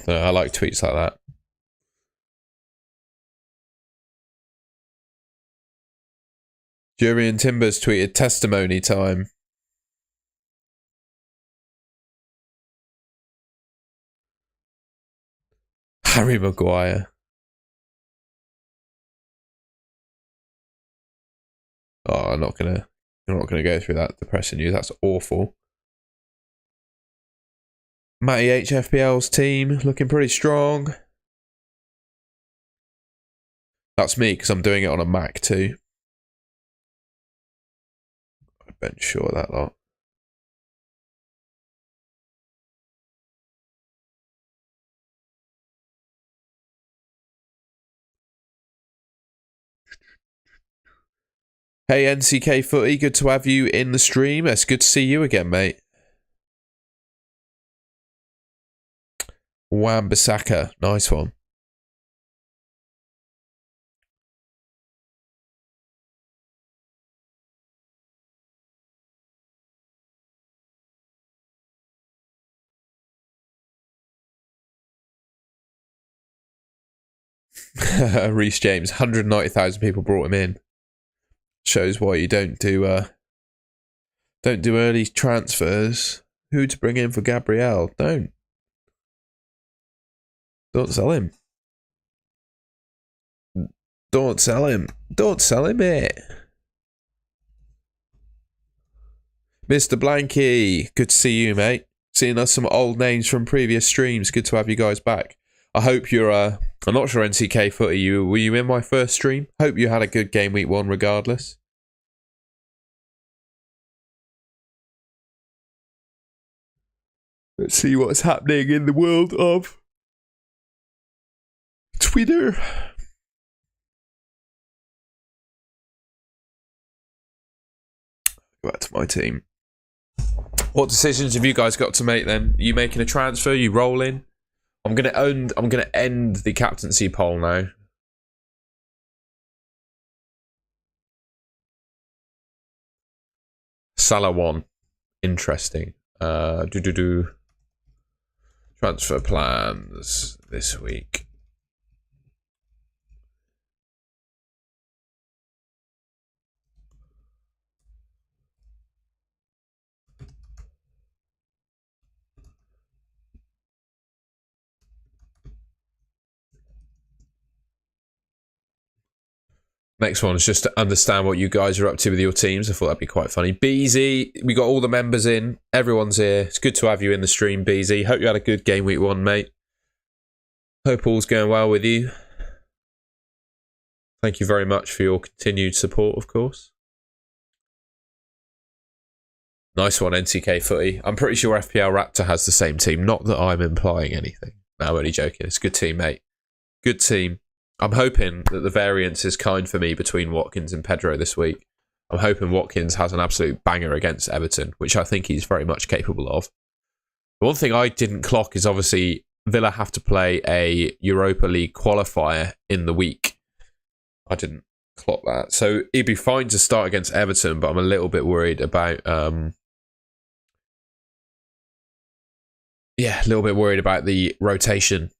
I like tweets like that. Jurian Timbers tweeted testimony time. Harry Maguire. Oh, I'm not gonna go through that depressing news. That's awful. Matty H FPL's team looking pretty strong. That's me because I'm doing it on a Mac too. I bench sure that lot. Hey NCK Footy, good to have you in the stream. It's good to see you again, mate. Wan-Bissaka, nice one. Reece James, 190,000 people brought him in. Shows why you don't do Don't do early transfers. Who to bring in for Gabriel? Don't sell him. Don't sell him. Don't sell him, mate. Mr. Blanky, good to see you, mate. Seeing us some old names from previous streams. Good to have you guys back. I hope you're, I'm not sure NCK Footy, were you in my first stream? Hope you had a good game week 1 regardless. Let's see what's happening in the world of Twitter. Go back to my team. What decisions have you guys got to make then? Are you making a transfer? Are you rolling? I'm gonna end the captaincy poll now. Salah 1. Interesting. Transfer plans this week. Next one is just to understand what you guys are up to with your teams. I thought that'd be quite funny. Beezy, we got all the members in. Everyone's here. It's good to have you in the stream, Beezy. Hope you had a good game week 1, mate. Hope all's going well with you. Thank you very much for your continued support, of course. Nice one, NCK Footy. I'm pretty sure FPL Raptor has the same team. Not that I'm implying anything. No, I'm only joking. It's a good team, mate. Good team. I'm hoping that the variance is kind for me between Watkins and Pedro this week. I'm hoping Watkins has an absolute banger against Everton, which I think he's very much capable of. The one thing I didn't clock is obviously Villa have to play a Europa League qualifier in the week. I didn't clock that. So it'd be fine to start against Everton, but I'm a little bit worried about... a little bit worried about the rotation.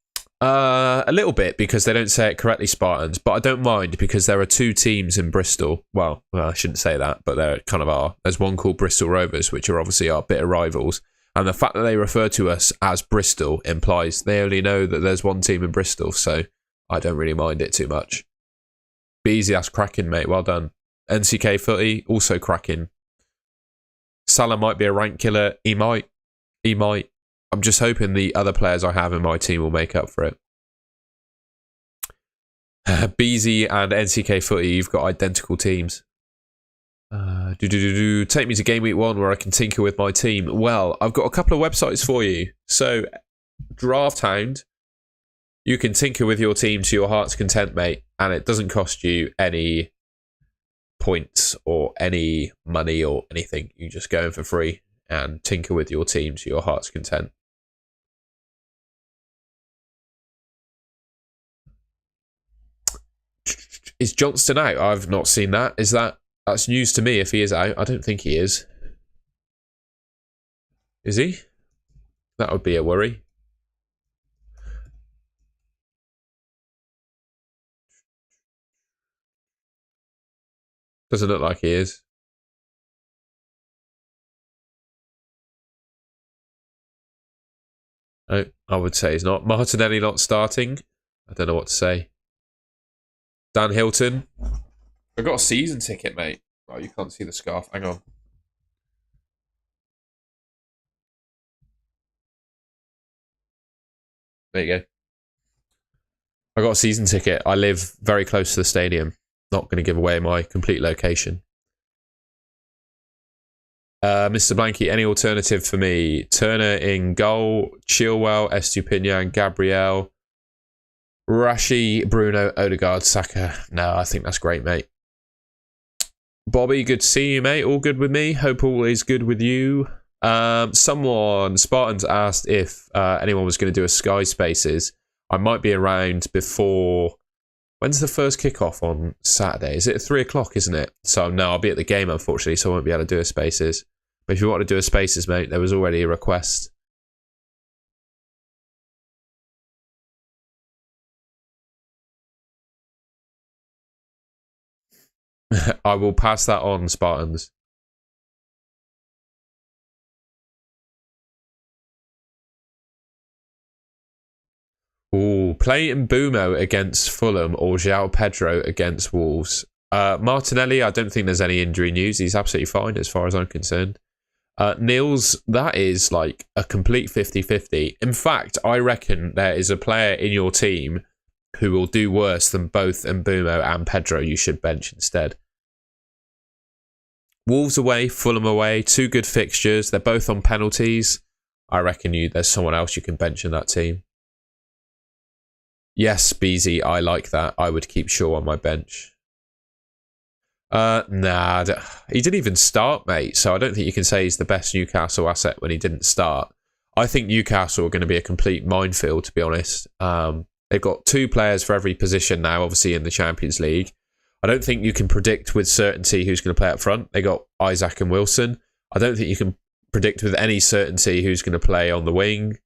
A little bit, because they don't say it correctly, Spartans, but I don't mind because there are 2 teams in Bristol. Well, I shouldn't say that, but there kind of are. There's one called Bristol Rovers, which are obviously our bitter rivals. And the fact that they refer to us as Bristol implies they only know that there's one team in Bristol, so I don't really mind it too much. Beezy, that's cracking, mate. Well done. NCK Footy, also cracking. Salah might be a rank killer. He might. I'm just hoping the other players I have in my team will make up for it. Beezy and NCK Footy, you've got identical teams. Take me to game week 1 where I can tinker with my team. Well, I've got a couple of websites for you. So, Draft Hound, you can tinker with your team to your heart's content, mate, and it doesn't cost you any points or any money or anything. You just go in for free and tinker with your team to your heart's content. Is Johnston out? I've not seen that. That's news to me if he is out? I don't think he is. Is he? That would be a worry. Doesn't look like he is. No, I would say he's not. Martinelli not starting. I don't know what to say. Dan Hilton. I've got a season ticket, mate. Oh, you can't see the scarf. Hang on. There you go. I got a season ticket. I live very close to the stadium. Not going to give away my complete location. Mr. Blanky, any alternative for me? Turner in goal, Chilwell, Estupinian, Gabriel, Rashi, Bruno, Odegaard, Saka. No, I think that's great, mate. Bobby, good to see you, mate. All good with me. Hope all is good with you. Spartans asked if anyone was going to do a Sky Spaces. I might be around before... When's the first kickoff on Saturday? Is it at 3 o'clock, isn't it? So no, I'll be at the game, unfortunately, so I won't be able to do a Spaces. But if you want to do a Spaces, mate, there was already a request. I will pass that on, Spartans. play Mbumo against Fulham or João Pedro against Wolves. Martinelli, I don't think there's any injury news. He's absolutely fine as far as I'm concerned. Niels, that is like a complete 50-50. In fact, I reckon there is a player in your team who will do worse than both Mbumo and Pedro you should bench instead. Wolves away, Fulham away, 2 good fixtures. They're both on penalties. I reckon there's someone else you can bench in that team. Yes, Beezy, I like that. I would keep Shaw on my bench. Nah, he didn't even start, mate. So I don't think you can say he's the best Newcastle asset when he didn't start. I think Newcastle are going to be a complete minefield, to be honest. They've got 2 players for every position now, obviously, in the Champions League. I don't think you can predict with certainty who's going to play up front. They got Isaac and Wilson. I don't think you can predict with any certainty who's going to play on the wing.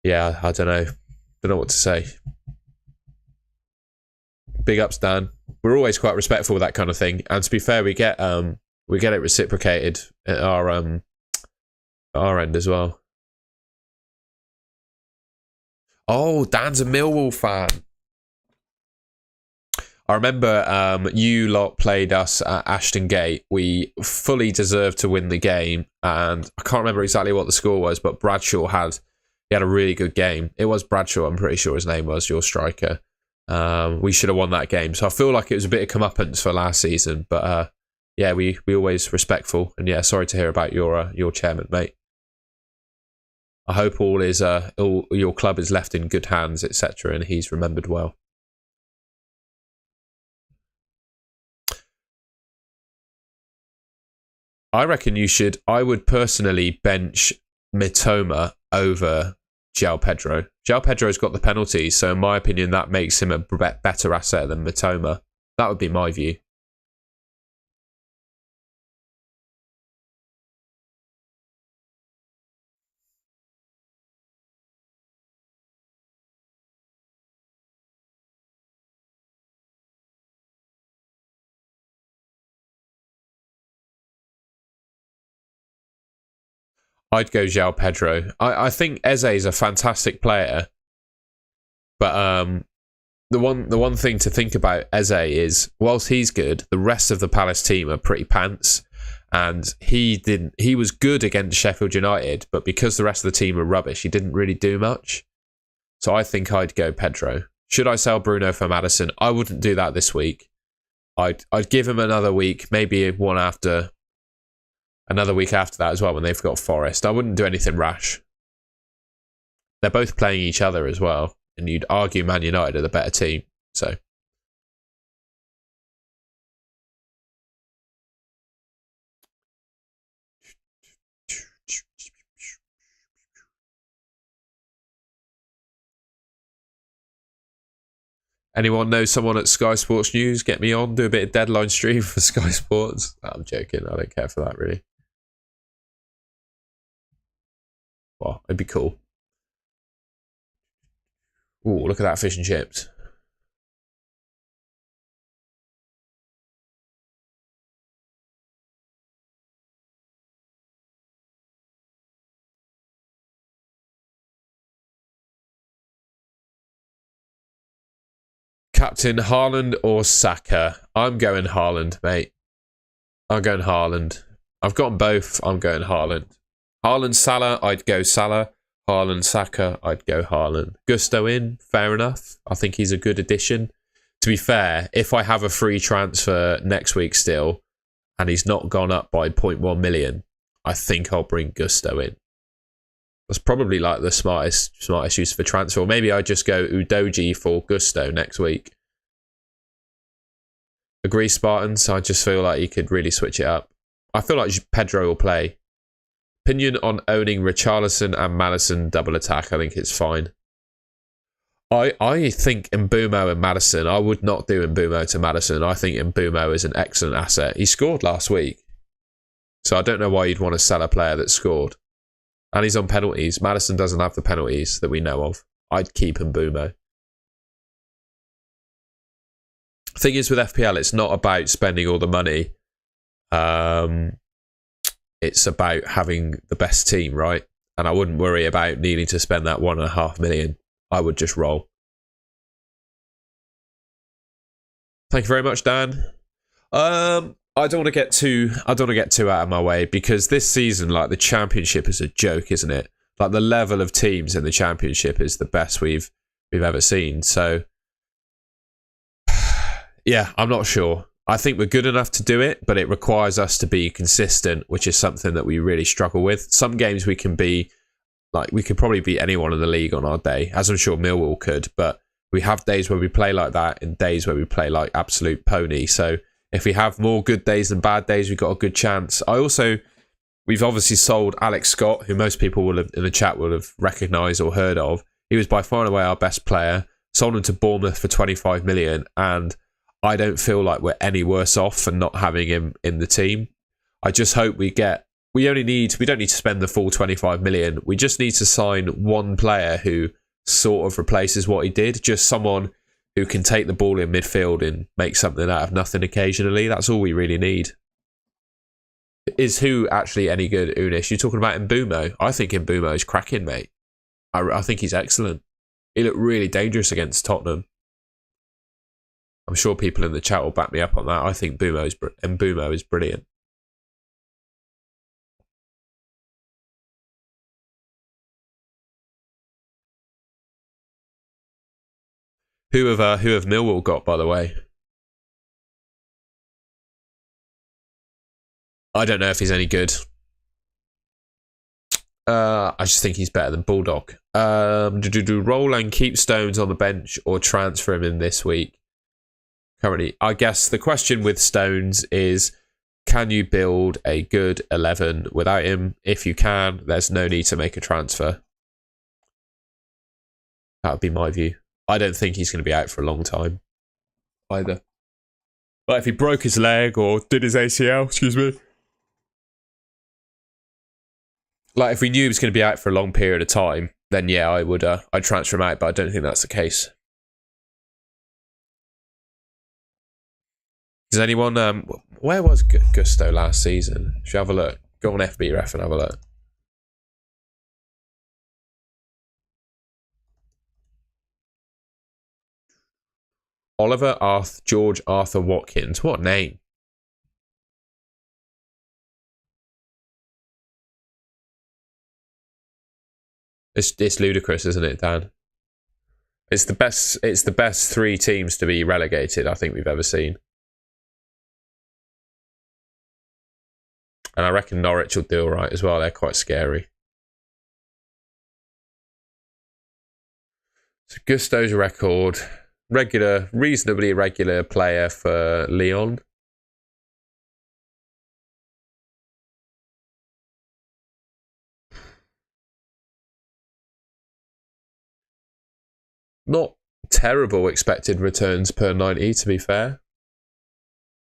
Yeah, I don't know. Don't know what to say. Big ups, Dan. We're always quite respectful of that kind of thing, and to be fair, we get it reciprocated at our end as well. Oh, Dan's a Millwall fan. I remember you lot played us at Ashton Gate. We fully deserved to win the game, and I can't remember exactly what the score was, but Bradshaw had a really good game. It was Bradshaw, I'm pretty sure his name was, your striker. We should have won that game. So I feel like it was a bit of comeuppance for last season, but yeah, we always respectful. And yeah, sorry to hear about your chairman, mate. I hope all your club is left in good hands, etc., and he's remembered well. I reckon I would personally bench Mitoma over João Pedro. João Pedro's got the penalties, so in my opinion, that makes him a better asset than Mitoma. That would be my view. I'd go João Pedro. I think Eze is a fantastic player, but the one thing to think about Eze is, whilst he's good, the rest of the Palace team are pretty pants, and he was good against Sheffield United, but because the rest of the team are rubbish, he didn't really do much. So I think I'd go Pedro. Should I sell Bruno for Maddison? I wouldn't do that this week. I'd give him another week, maybe another week after that as well, when they've got Forest. I wouldn't do anything rash. They're both playing each other as well, and you'd argue Man United are the better team. So anyone know someone at Sky Sports News? Get me on, do a bit of deadline stream for Sky Sports. I'm joking, I don't care for that really. Well, it'd be cool. Ooh, look at that fish and chips. Captain Haaland or Saka? I'm going Haaland, mate. I'm going Haaland. I've got them both. I'm going Haaland. Haaland, Salah, I'd go Salah. Haaland, Saka, I'd go Haaland. Gusto in, fair enough. I think he's a good addition. To be fair, if I have a free transfer next week still, and he's not gone up by 0.1 million, I think I'll bring Gusto in. That's probably like the smartest use for transfer. Or maybe I just go Udoji for Gusto next week. Agree, Spartans. I just feel like you could really switch it up. I feel like Pedro will play. Opinion on owning Richarlison and Maddison double attack. I think it's fine. I think Mbumo and Maddison, I would not do Mbumo to Maddison. I think Mbumo is an excellent asset. He scored last week. So I don't know why you'd want to sell a player that scored. And he's on penalties. Maddison doesn't have the penalties that we know of. I'd keep Mbumo. Thing is with FPL, it's not about spending all the money. It's about having the best team, right? And I wouldn't worry about needing to spend that 1.5 million. I would just roll. Thank you very much, Dan. I don't want to get too out of my way, because this season, like, the championship is a joke, isn't it? Like, the level of teams in the championship is the best we've ever seen. So yeah, I'm not sure. I think we're good enough to do it, but it requires us to be consistent, which is something that we really struggle with. Some games we can be, like, we could probably beat anyone in the league on our day, as I'm sure Millwall could, but we have days where we play like that and days where we play like absolute pony. So if we have more good days than bad days, we've got a good chance. We've obviously sold Alex Scott, who most people will have, in the chat will have recognised or heard of. He was by far and away our best player. Sold him to Bournemouth for 25 million, and I don't feel like we're any worse off for not having him in the team. I just hope we don't need to spend the full 25 million. We just need to sign one player who sort of replaces what he did. Just someone who can take the ball in midfield and make something out of nothing occasionally. That's all we really need. Is who actually any good, Unish? You're talking about Mbumo. I think Mbumo is cracking, mate. I think he's excellent. He looked really dangerous against Tottenham. I'm sure people in the chat will back me up on that. I think Mbumo is brilliant. Who have Millwall got, by the way? I don't know if he's any good. I just think he's better than Bulldog. Do roll and keep Stones on the bench or transfer him in this week? Currently, I guess the question with Stones is, can you build a good 11 without him? If you can, there's no need to make a transfer. That would be my view. I don't think he's going to be out for a long time either. But if he broke his leg or did his ACL, excuse me. Like, if we knew he was going to be out for a long period of time, then yeah, I'd transfer him out, but I don't think that's the case. Does anyone, where was Gusto last season? Should we have a look? Go on FBref and have a look. George Arthur Watkins. What name? It's ludicrous, isn't it, Dan? It's the best three teams to be relegated I think we've ever seen. And I reckon Norwich will do all right as well. They're quite scary. So Gusto's record, reasonably regular player for Lyon. Not terrible expected returns per 90, to be fair.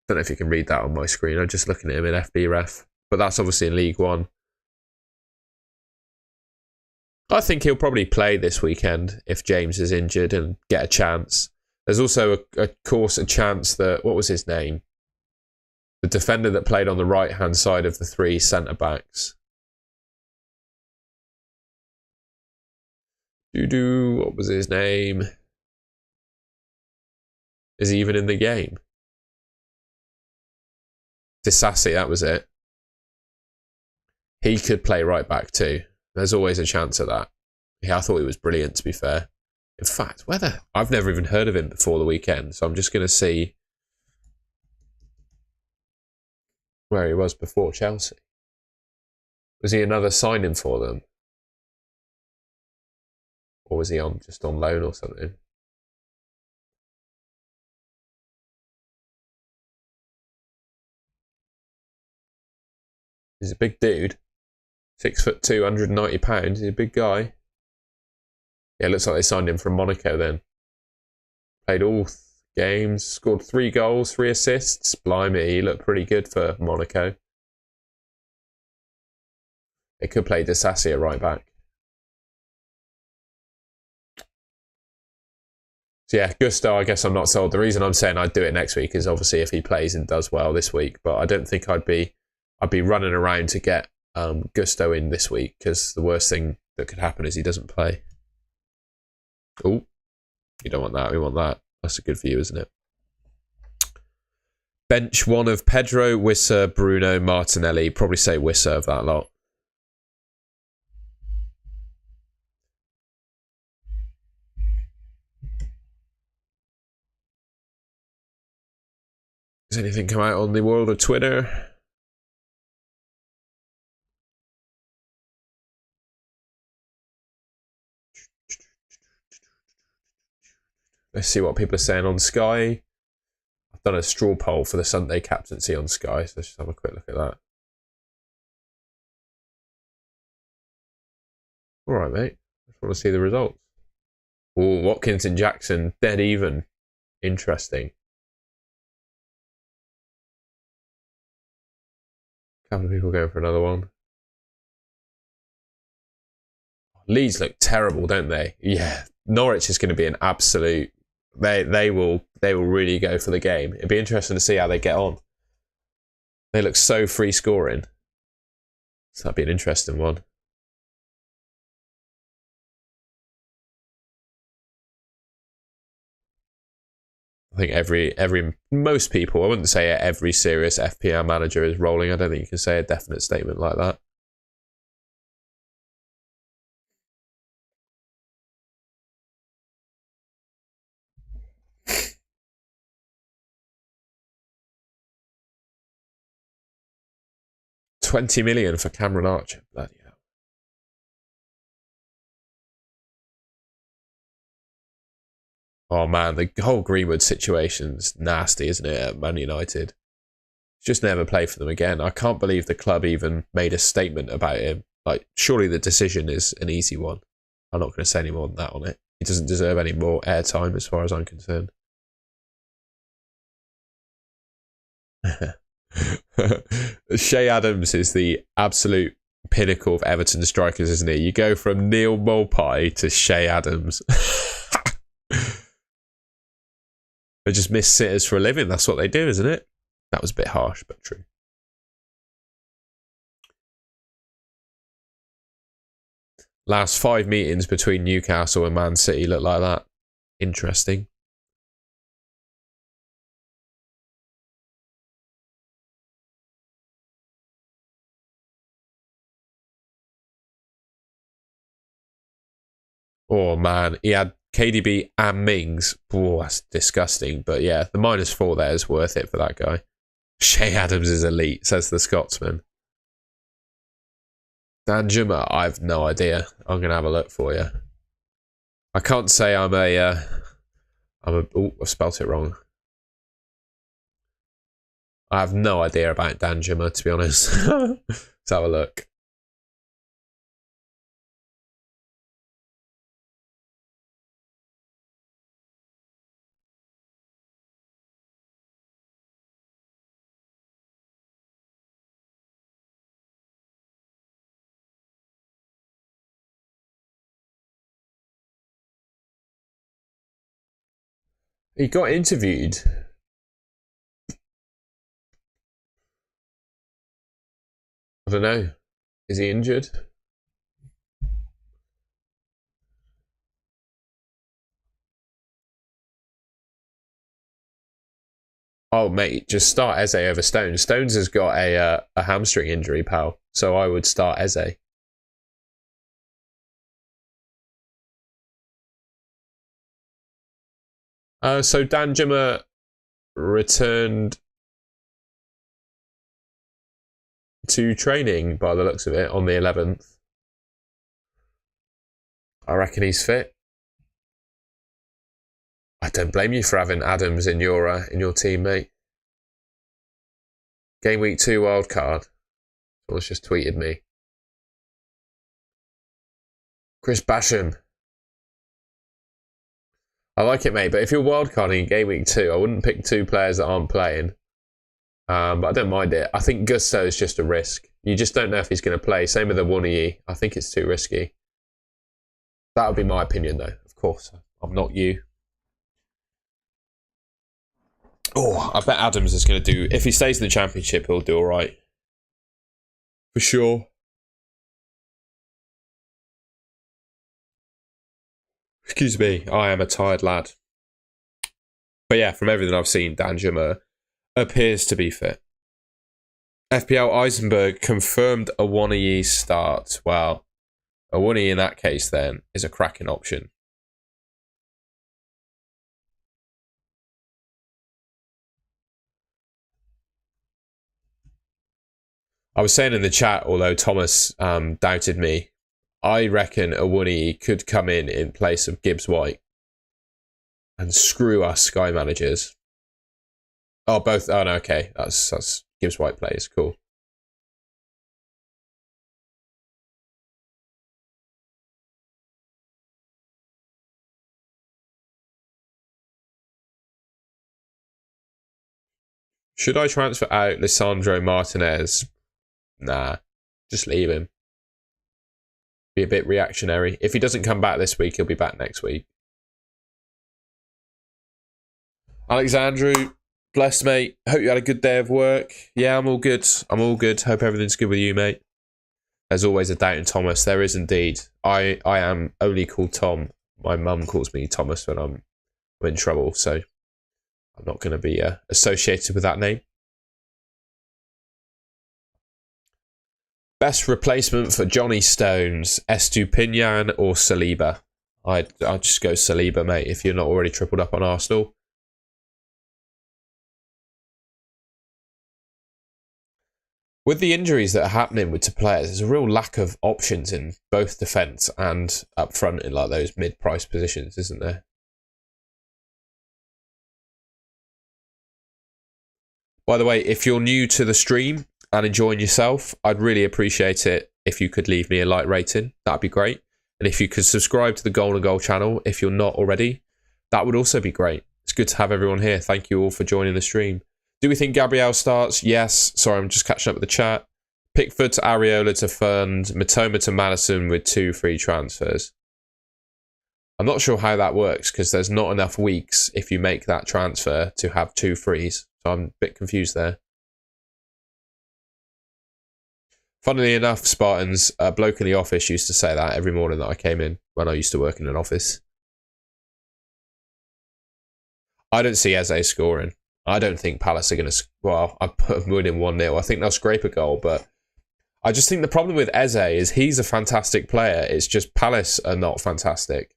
Don't know if you can read that on my screen. I'm just looking at him in FBref. But that's obviously in League One. I think he'll probably play this weekend if James is injured and get a chance. There's also, a chance that, what was his name? The defender that played on the right-hand side of the three centre-backs. What was his name? Is he even in the game? Disassi, that was it. He could play right back too. There's always a chance of that. Yeah, I thought he was brilliant, to be fair. In fact, I've never even heard of him before the weekend, so I'm just going to see where he was before Chelsea. Was he another signing for them? Or was he just on loan or something? He's a big dude. 6'2", 190 pounds. He's a big guy. Yeah, it looks like they signed him from Monaco then. Played all games, scored 3 goals, 3 assists. Blimey, he looked pretty good for Monaco. They could play Disassi at right back. So yeah, Gusto, I guess I'm not sold. The reason I'm saying I'd do it next week is obviously if he plays and does well this week. But I don't think I'd be running around to get Gusto in this week, because the worst thing that could happen is he doesn't play. Oh, you don't want that. We want that. That's good for you, isn't it? Bench one of Pedro, Wissa, Bruno, Martinelli. Probably say Wissa of that lot. Has anything come out on the world of Twitter? Let's see what people are saying on Sky. I've done a straw poll for the Sunday captaincy on Sky, so let's just have a quick look at that. All right, mate. I just want to see the results. Oh, Watkins and Jackson, dead even. Interesting. A couple of people going for another one. Leeds look terrible, don't they? Yeah. Norwich is going to be an absolute... They will really go for the game. It'd be interesting to see how they get on. They look so free scoring. So that'd be an interesting one. I think most people, I wouldn't say every serious FPL manager is rolling. I don't think you can say a definite statement like that. $20 million for Cameron Archer. Bloody hell. Oh man, the whole Greenwood situation's nasty, isn't it, at Man United? Just never play for them again. I can't believe the club even made a statement about him. Like, surely the decision is an easy one. I'm not going to say any more than that on it. He doesn't deserve any more airtime as far as I'm concerned. Shea Adams is the absolute pinnacle of Everton strikers, isn't he? You go from Neil Maupay to Shea Adams. They just miss sitters for a living. That's what they do, isn't it? That was a bit harsh, but true. Last 5 meetings between Newcastle and Man City look like that. Interesting. Oh man, he had KDB and Mings. Oh, that's disgusting. But yeah, the -4 there is worth it for that guy. Shea Adams is elite, says the Scotsman. Dan Juma, I've no idea. I'm going to have a look for you. I can't say I spelt it wrong. I have no idea about Dan Juma, to be honest. Let's have a look. He got interviewed. I don't know. Is he injured? Oh, mate, just start Eze over Stones. Stones has got a hamstring injury, pal. So I would start Eze. So Dan Juma returned to training by the looks of it on the 11th. I reckon he's fit. I don't blame you for having Adams in your team, mate. Game week 2 wildcard. Someone's just tweeted me. Chris Basham. I like it, mate, but if you're wildcarding in game week 2, I wouldn't pick 2 players that aren't playing. But I don't mind it. I think Gusto is just a risk. You just don't know if he's going to play. Same with the Awoniyi. I think it's too risky. That would be my opinion, though. Of course, I'm not you. Oh, I bet Adams is going to do... If he stays in the Championship, he'll do all right. For sure. Excuse me, I am a tired lad. But yeah, from everything I've seen, Dan Juma, appears to be fit. FPL Eisenberg confirmed a Awoniyi start. Well, Awoniyi in that case then is a cracking option. I was saying in the chat, although Thomas doubted me, I reckon Awoniyi could come in place of Gibbs White and screw us Sky managers. Oh, both. Oh, no, okay. That's Gibbs White plays. Cool. Should I transfer out Lisandro Martinez? Nah, just leave him. Be a bit reactionary. If he doesn't come back this week, he'll be back next week. Alexandru, bless, mate. Hope you had a good day of work. Yeah, I'm all good. I'm all good. Hope everything's good with you, mate. There's always a doubt in Thomas. There is indeed. I am only called Tom. My mum calls me Thomas when I'm in trouble, so I'm not going to be associated with that name. Best replacement for Johnny Stones, Estupinian or Saliba? I'll just go Saliba, mate, if you're not already tripled up on Arsenal. With the injuries that are happening to players, there's a real lack of options in both defence and up front in like those mid-price positions, isn't there? By the way, if you're new to the stream and enjoying yourself, I'd really appreciate it if you could leave me a like rating. That'd be great. And if you could subscribe to the Goal and Goal channel if you're not already, that would also be great. It's good to have everyone here. Thank you all for joining the stream. Do we think Gabriel starts? Yes. Sorry, I'm just catching up with the chat. Pickford to Areola to fund. Matoma to Madison with 2 free transfers. I'm not sure how that works because there's not enough weeks if you make that transfer to have 2 frees. So I'm a bit confused there. Funnily enough, Spartans, a bloke in the office used to say that every morning that I came in when I used to work in an office. I don't see Eze scoring. I don't think Palace are going to... Well, I put them winning 1-0. I think they'll scrape a goal, but I just think the problem with Eze is he's a fantastic player. It's just Palace are not fantastic.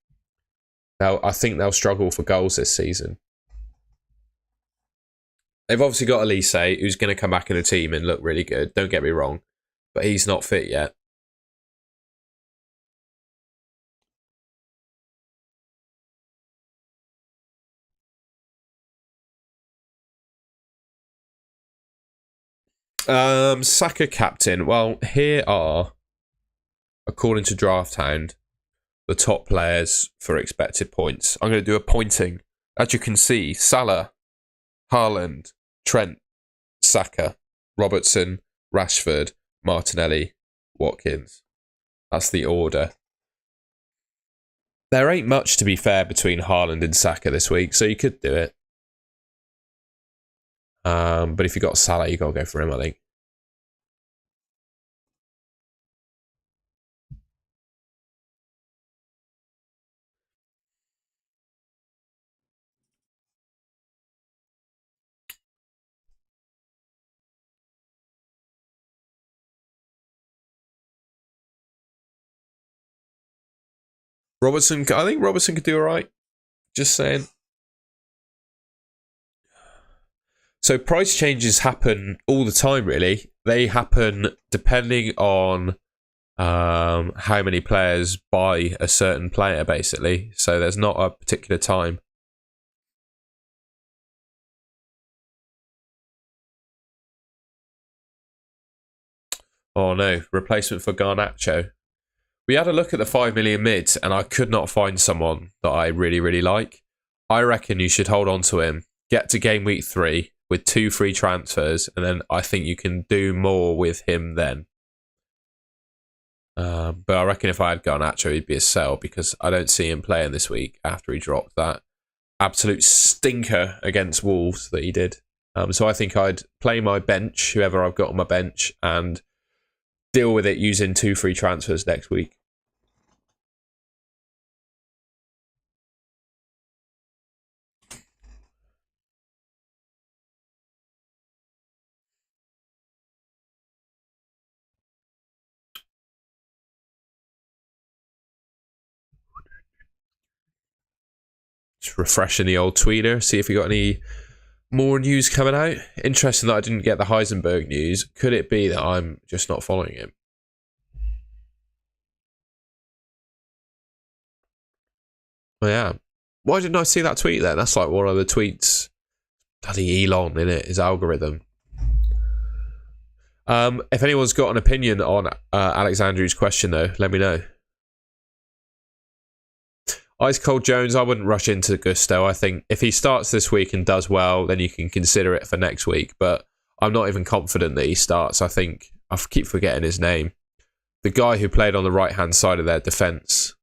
Now, I think they'll struggle for goals this season. They've obviously got Elise, who's going to come back in the team and look really good. Don't get me wrong. But he's not fit yet. Saka captain. Well, here are, according to Draft Hound, the top players for expected points. I'm going to do a pointing. As you can see, Salah, Haaland, Trent, Saka, Robertson, Rashford, Martinelli, Watkins. That's the order. There ain't much, to be fair, between Haaland and Saka this week, so you could do it. But if you got Salah, you got to go for him, I think. I think Robertson could do all right. Just saying. So price changes happen all the time, really. They happen depending on how many players buy a certain player, basically. So there's not a particular time. Oh no, replacement for Garnacho. We had a look at the 5 million mids and I could not find someone that I really, really like. I reckon you should hold on to him, get to game week 3 with 2 free transfers, and then I think you can do more with him then. But I reckon if I had Garnacho, he'd be a sell because I don't see him playing this week after he dropped that absolute stinker against Wolves that he did. So I think I'd play my bench, whoever I've got on my bench, and deal with it using 2 free transfers next week. Just refreshing the old tweeter, see if we got any more news coming out. Interesting that I didn't get the Heisenberg news. Could it be that I'm just not following him? I am. Why didn't I see that tweet then? That's like one of the tweets. Bloody Elon, innit? His algorithm. If anyone's got an opinion on Alex Andrews' question, though, let me know. Ice Cold Jones, I wouldn't rush into Gusto. I think if he starts this week and does well, then you can consider it for next week. But I'm not even confident that he starts. I think I keep forgetting his name. The guy who played on the right-hand side of their defence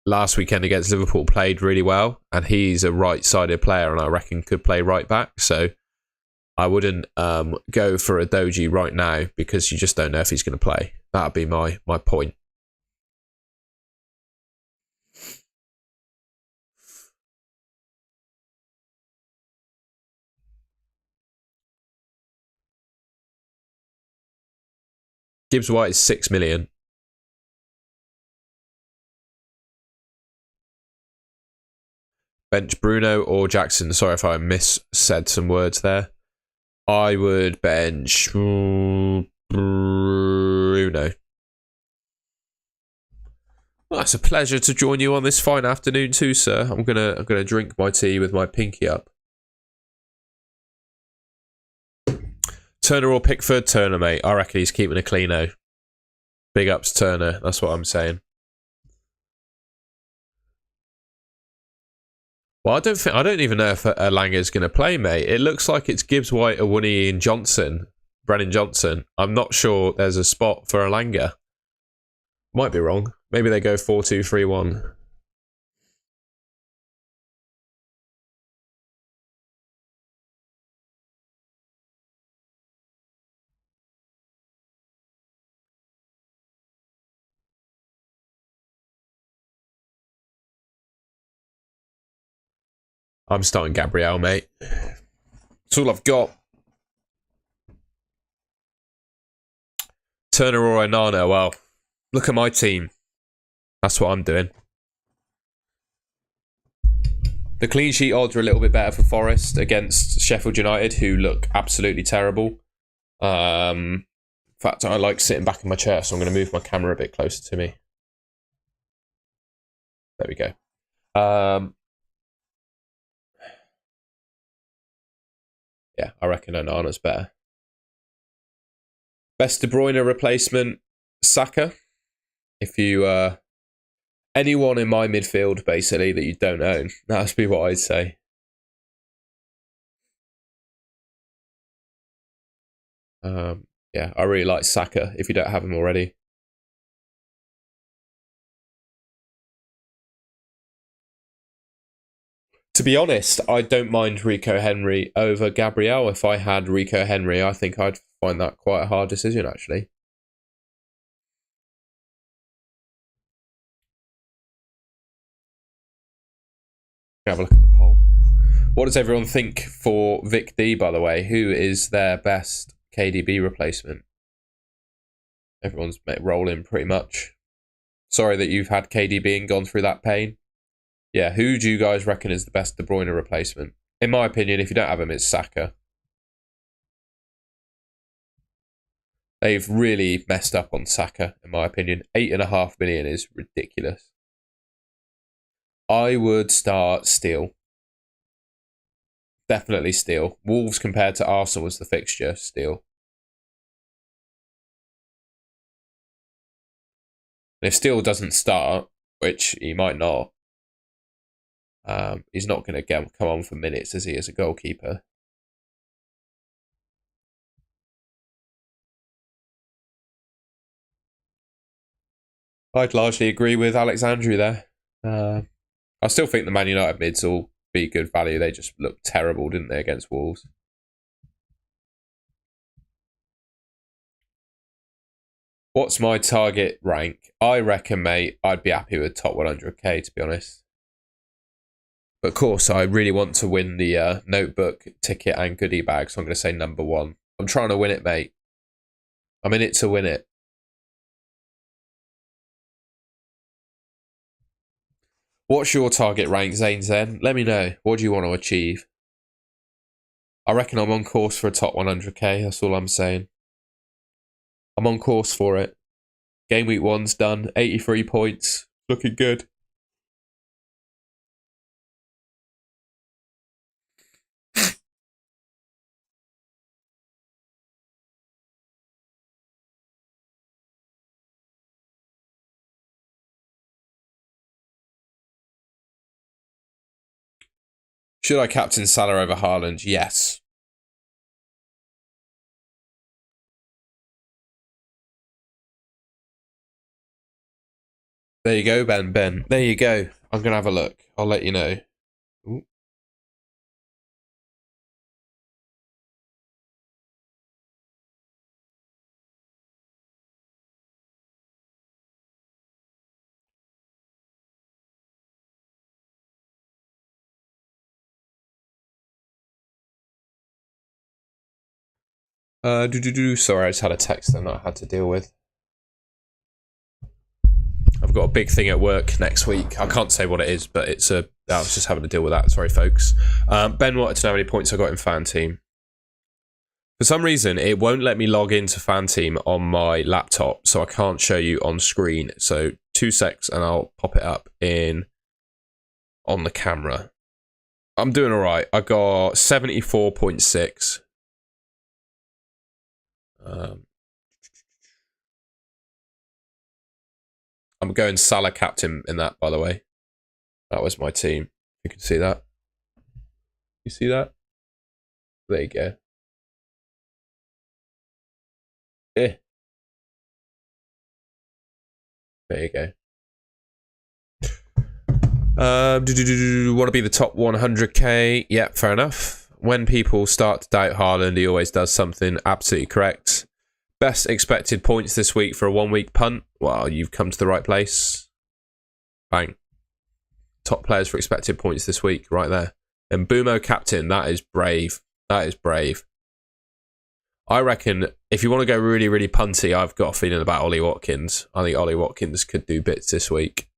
last weekend against Liverpool played really well. And he's a right-sided player and I reckon could play right back. So I wouldn't go for a Doji right now because you just don't know if he's going to play. That would be my point. Gibbs White is 6 million. Bench Bruno or Jackson. Sorry if I said some words there. I would bench Bruno. Well, it's a pleasure to join you on this fine afternoon too, sir. I'm gonna drink my tea with my pinky up. Turner or Pickford? Turner, mate. I reckon he's keeping a cleano. Big ups, Turner. That's what I'm saying. Well, I don't even know if Alanga's going to play, mate. It looks like it's Gibbs, White, Awuni, and Johnson, Brennan Johnson. I'm not sure there's a spot for Alanga. Might be wrong. Maybe they go 4-2-3-1. I'm starting Gabriel, mate. That's all I've got. Turner or Onana? Well, look at my team. That's what I'm doing. The clean sheet odds are a little bit better for Forest against Sheffield United, who look absolutely terrible. In fact, I like sitting back in my chair, so I'm going to move my camera a bit closer to me. There we go. Yeah, I reckon Onana's better. Best De Bruyne replacement, Saka. If you anyone in my midfield basically that you don't own, that'd be what I'd say. Yeah, I really like Saka if you don't have him already. To be honest, I don't mind Rico Henry over Gabriel. If I had Rico Henry, I think I'd find that quite a hard decision, actually. Have a look at the poll. What does everyone think for Vic D, by the way? Who is their best KDB replacement? Everyone's rolling pretty much. Sorry that you've had KDB and gone through that pain. Yeah, who do you guys reckon is the best De Bruyne replacement? In my opinion, if you don't have him, it's Saka. They've really messed up on Saka, in my opinion. 8.5 million is ridiculous. I would start Steele. Definitely Steele. Wolves compared to Arsenal was the fixture, Steele. And if Steele doesn't start, which he might not, he's not going to come on for minutes, is he, as a goalkeeper? I'd largely agree with Alex Andrew there. I still think the Man United mids will be good value. They just looked terrible, didn't they, against Wolves? What's my target rank? I reckon, mate, I'd be happy with top 100k, to be honest. But of course, I really want to win the notebook, ticket and goodie bag, so I'm going to say number 1. I'm trying to win it, mate. I'm in it to win it. What's your target rank, Zanes, then? Let me know. What do you want to achieve? I reckon I'm on course for a top 100k. That's all I'm saying. I'm on course for it. Game week 1's done. 83 points. Looking good. Should I captain Salah over Haaland? Yes. There you go, Ben. There you go. I'm going to have a look. I'll let you know. Ooh. Sorry, I just had a text that I had to deal with. I've got a big thing at work next week. I can't say what it is, but it's a. I was just having to deal with that. Sorry, folks. Ben wanted to know how many points I got in Fan Team. For some reason, it won't let me log into Fan Team on my laptop, so I can't show you on screen. So 2 secs, and I'll pop it up on the camera. I'm doing all right. I got 74.6. I'm going Salah captain in that, by the way. That was my team. You can see that. You see that? There you go. Yeah. There you go. Want to be the top 100k? Yeah, fair enough. When people start to doubt Haaland, he always does something absolutely correct. Best expected points this week for a 1 week punt. Well, you've come to the right place. Bang. Top players for expected points this week, right there. And Bumo captain, that is brave. That is brave. I reckon if you want to go really, really punty, I've got a feeling about Ollie Watkins. I think Ollie Watkins could do bits this week.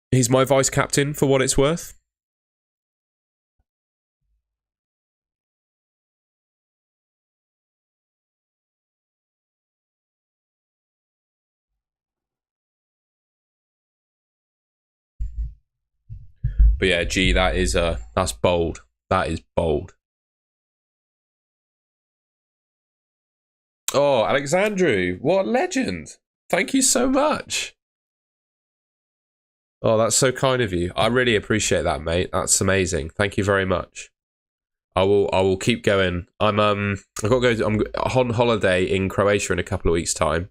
He's my vice captain for what it's worth. But yeah, G, that's bold. That is bold. Oh, Alexandru, what a legend. Thank you so much. Oh, that's so kind of you. I really appreciate that, mate. That's amazing. Thank you very much. I will keep going. I'm on holiday in Croatia in a couple of weeks' time.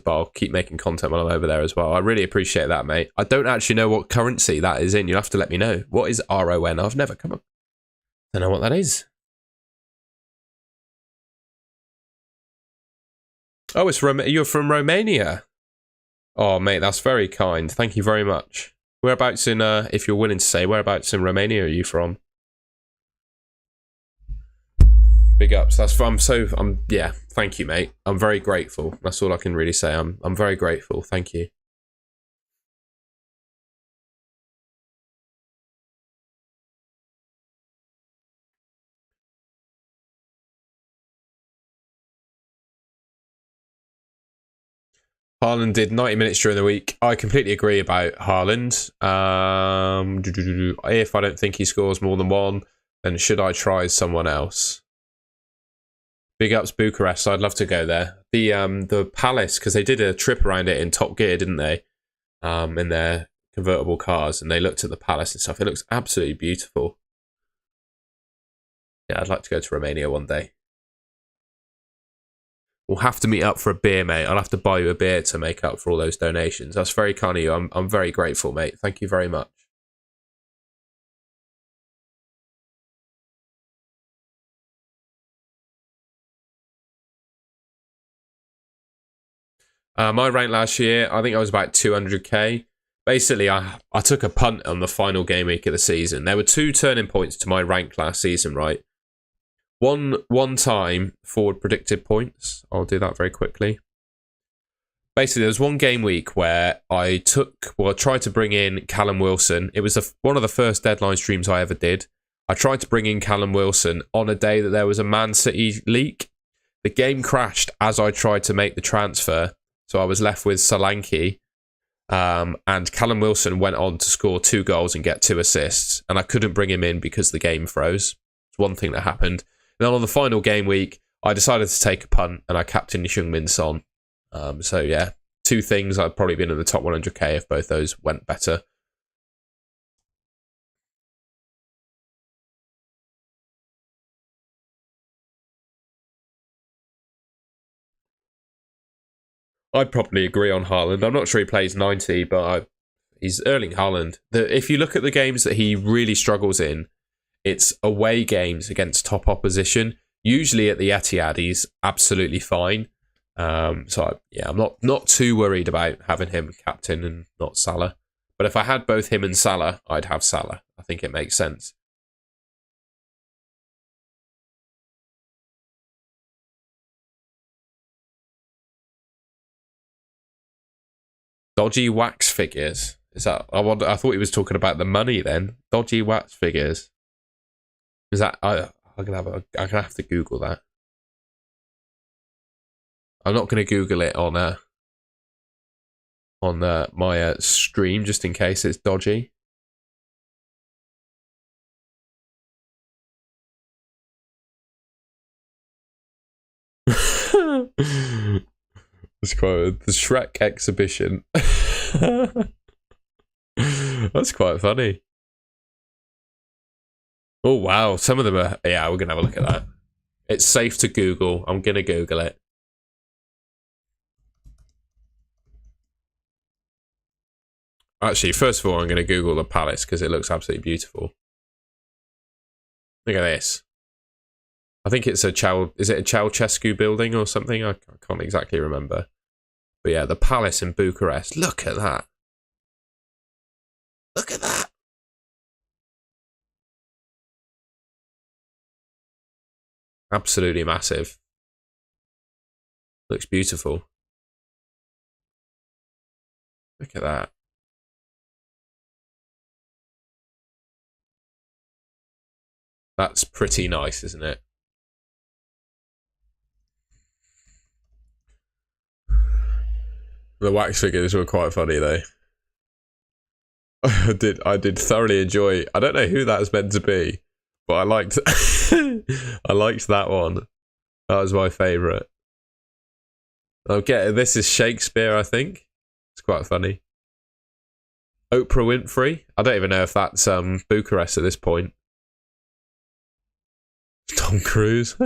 But I'll keep making content while I'm over there as well. I really appreciate that, mate. I don't actually know what currency that is in. You'll have to let me know. What is RON? I've never come up. I don't know what that is. Oh, you're from Romania. Oh, mate, that's very kind. Thank you very much. Whereabouts in, if you're willing to say, whereabouts in Romania are you from? Big ups. Yeah, thank you, mate. I'm very grateful. That's all I can really say. I'm very grateful. Thank you. Haaland did 90 minutes during the week. I completely agree about Haaland. If I don't think he scores more than one, then should I try someone else? Big ups Bucharest. I'd love to go there. The Palace, because they did a trip around it in Top Gear, didn't they? In their convertible cars, and they looked at the Palace and stuff. It looks absolutely beautiful. Yeah, I'd like to go to Romania one day. We'll have to meet up for a beer, mate. I'll have to buy you a beer to make up for all those donations. That's very kind of you. I'm very grateful, mate. Thank you very much. My rank last year, I think I was about 200k. Basically, I took a punt on the final game week of the season. There were 2 turning points to my rank last season, right? One time forward predicted points. I'll do that very quickly. Basically, there was one game week where I tried to bring in Callum Wilson. It was one of the first deadline streams I ever did. I tried to bring in Callum Wilson on a day that there was a Man City leak. The game crashed as I tried to make the transfer, so I was left with Solanke. And Callum Wilson went on to score 2 goals and get 2 assists, and I couldn't bring him in because the game froze. It's one thing that happened. And then on the final game week, I decided to take a punt, and I captained Heung-min Son. So yeah, 2 things. I'd probably been in the top 100k if both those went better. I'd probably agree on Haaland. I'm not sure he plays 90, but he's Erling Haaland. If you look at the games that he really struggles in, it's away games against top opposition. Usually at the Etihad, he's absolutely fine. I'm not too worried about having him captain and not Salah. But if I had both him and Salah, I'd have Salah. I think it makes sense. Dodgy wax figures. Is that? I thought he was talking about the money then. Dodgy wax figures. Is that? I'm gonna have to Google that. I'm not gonna Google it on my stream just in case it's dodgy. It's quite the Shrek exhibition. That's quite funny. Oh wow, some of them are. Yeah, we're gonna have a look at that. It's safe to Google. I'm gonna Google it. Actually, first of all, I'm gonna Google the palace because it looks absolutely beautiful. Look at this. I think it's is it a Ceausescu building or something? I can't exactly remember. But yeah, the palace in Bucharest. Look at that. Look at that. Absolutely massive. Looks beautiful. Look at that. That's pretty nice, isn't it? The wax figures were quite funny though. I did thoroughly enjoy. I don't know who that's meant to be, but I liked I liked that one. That was my favourite. Okay, this is Shakespeare, I think. It's quite funny. Oprah Winfrey. I don't even know if that's Bucharest at this point. Tom Cruise.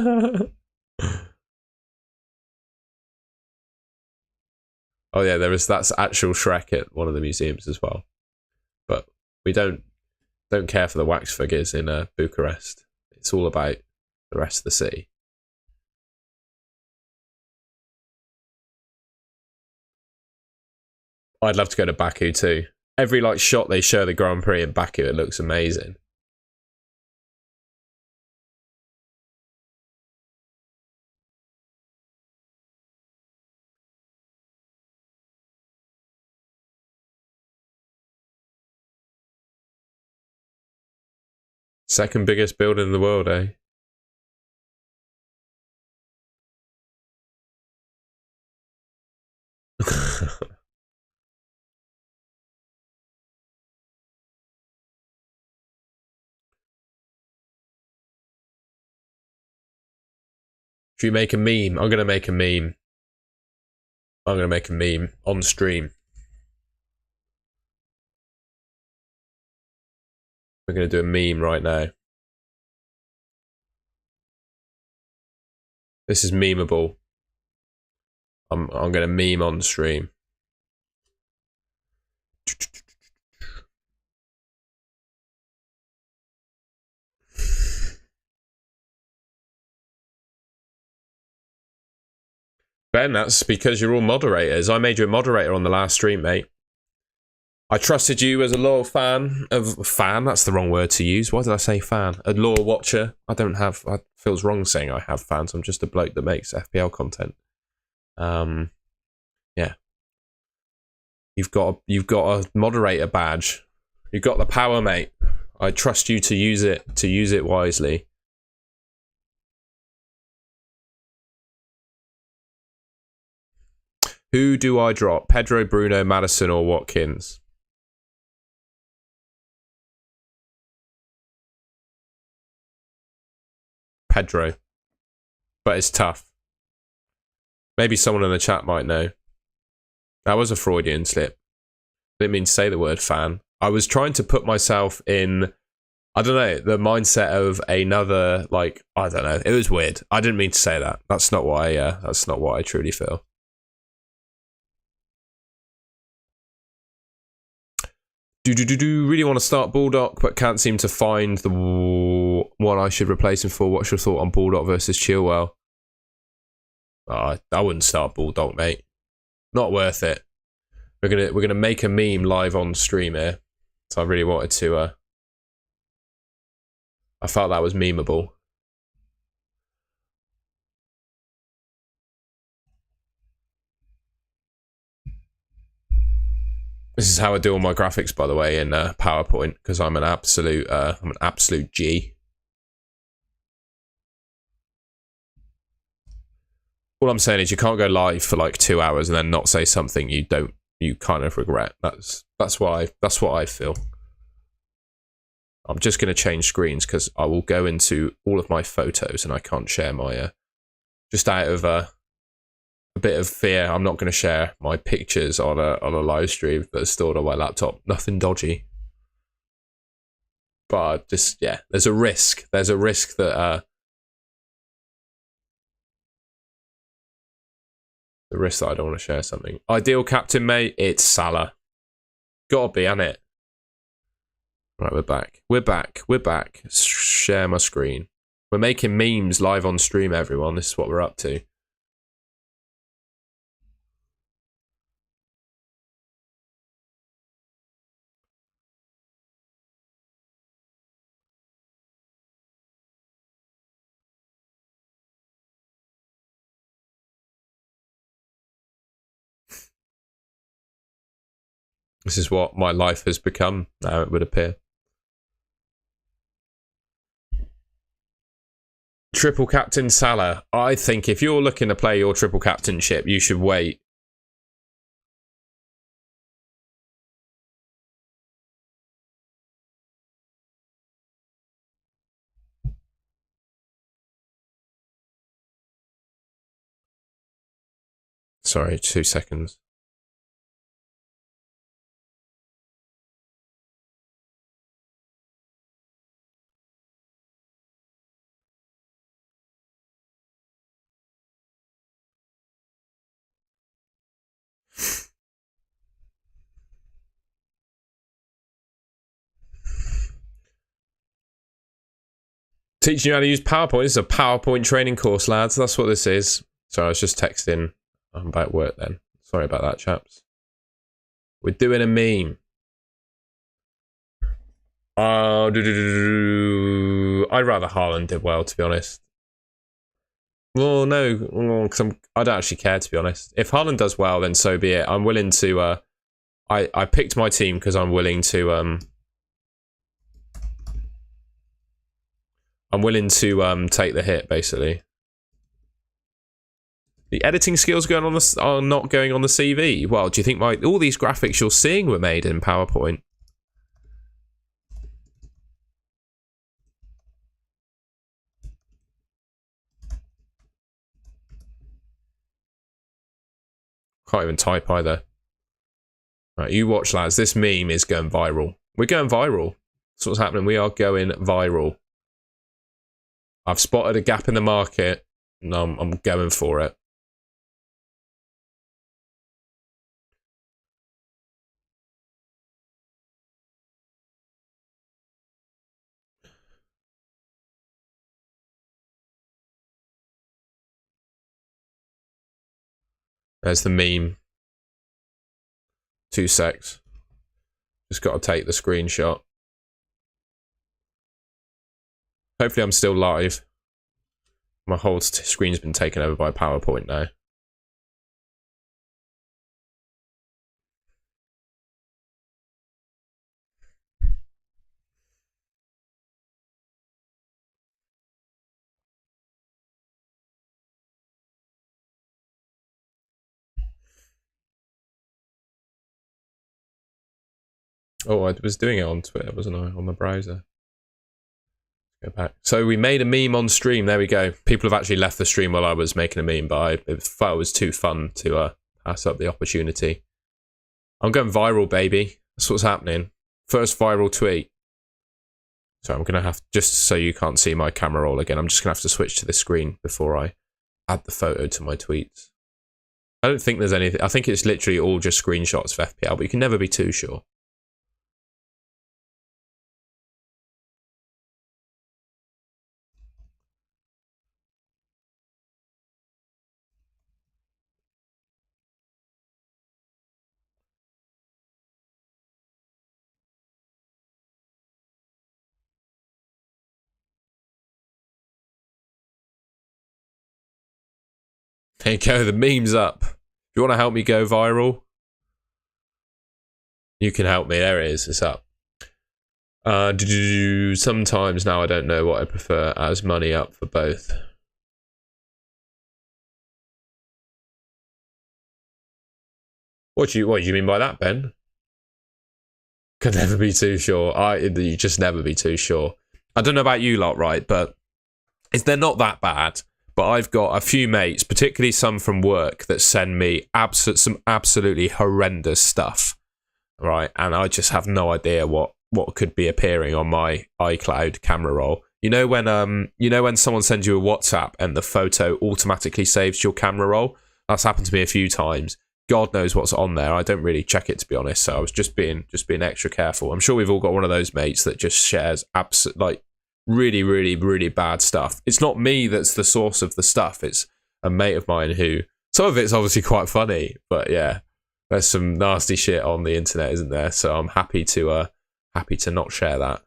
Oh yeah, that's actual Shrek at one of the museums as well. But we don't care for the wax figures in Bucharest. It's all about the rest of the city. I'd love to go to Baku too. Every shot they show the Grand Prix in Baku, it looks amazing. Second biggest building in the world, eh? Should we make a meme? I'm going to make a meme. I'm going to make a meme on stream. We're going to do a meme right now. This is memeable. I'm going to meme on stream. Ben, that's because you're all moderators. I made you a moderator on the last stream, mate. I trusted you as a loyal fan. That's the wrong word to use. Why did I say fan? A loyal watcher. It feels wrong saying I have fans. I'm just a bloke that makes FPL content. Yeah. You've got a moderator badge. You've got the power, mate. I trust you to use it wisely. Who do I drop? Pedro, Bruno, Maddison, or Watkins? Pedro. But it's tough. Maybe someone in the chat might know. That was a Freudian slip. Didn't mean to say the word fan. I was trying to put myself in, I don't know, the mindset of another, like, I don't know. It was weird. I didn't mean to say that. That's not what I truly feel. Really want to start Bulldog, but can't seem to find the one I should replace him for. What's your thought on Bulldog versus Chilwell? I wouldn't start Bulldog, mate. Not worth it. We're gonna make a meme live on stream here. So I really wanted to. I felt that was memeable. This is how I do all my graphics, by the way, in PowerPoint, because I'm an absolute G. All I'm saying is you can't go live for like 2 hours and then not say something you kind of regret. That's what I feel. I'm just going to change screens because I will go into all of my photos and I can't share my just out of a bit of fear. I'm not going to share my pictures on a live stream that's stored on my laptop. Nothing dodgy, but just, yeah, there's a risk. There's a risk that the risk that I don't want to share something. Ideal captain, mate. It's Salah. Gotta be, ain't it? Right, we're back. We're back. Share my screen. We're making memes live on stream, everyone. This is what we're up to. This is what my life has become now, it would appear. Triple captain Salah. I think if you're looking to play your triple captainship, you should wait. Sorry, 2 seconds. Teaching you how to use PowerPoint. This is a PowerPoint training course, lads. That's what this is. Sorry, I was just texting. I'm about work then. Sorry about that, chaps. We're doing a meme. I'd rather Haaland did well, to be honest. Well, no, because I don't actually care, to be honest. If Haaland does well, then so be it. I'm willing to. I picked my team because I'm willing to. I'm willing to take the hit, basically. The editing skills going on are not going on the CV. Well, do you think all these graphics you're seeing were made in PowerPoint? Can't even type either. Right, you watch, lads. This meme is going viral. We're going viral. That's what's happening. We are going viral. I've spotted a gap in the market, and I'm going for it. There's the meme. 2 secs. Just got to take the screenshot. Hopefully I'm still live. My whole screen's been taken over by PowerPoint now. Oh, I was doing it on Twitter, wasn't I? On the browser. Go back. So we made a meme on stream. There we go. People have actually left the stream while I was making a meme, but I thought it was too fun to pass up the opportunity. I'm going viral, baby. That's what's happening. First viral tweet. So I'm going to have, just so you can't see my camera roll again, I'm just going to have to switch to this screen before I add the photo to my tweets. I don't think there's anything. I think it's literally all just screenshots of FPL, but you can never be too sure. There you go, the meme's up. If you want to help me go viral, you can help me. There it is, it's up. Sometimes now I don't know what I prefer as money up for both. What do you mean by that, Ben? Could never be too sure. You just never be too sure. I don't know about you lot, right? But they're not that bad. But I've got a few mates, particularly some from work, that send me some absolutely horrendous stuff, right? And I just have no idea what could be appearing on my iCloud camera roll. You know when someone sends you a WhatsApp and the photo automatically saves your camera roll? That's happened to me a few times. God knows what's on there. I don't really check it, to be honest. So I was just being extra careful. I'm sure we've all got one of those mates that just shares really, really, really bad stuff. It's not me that's the source of the stuff. It's a mate of mine who, some of it's obviously quite funny, but yeah, there's some nasty shit on the internet, isn't there? So I'm happy to not share that.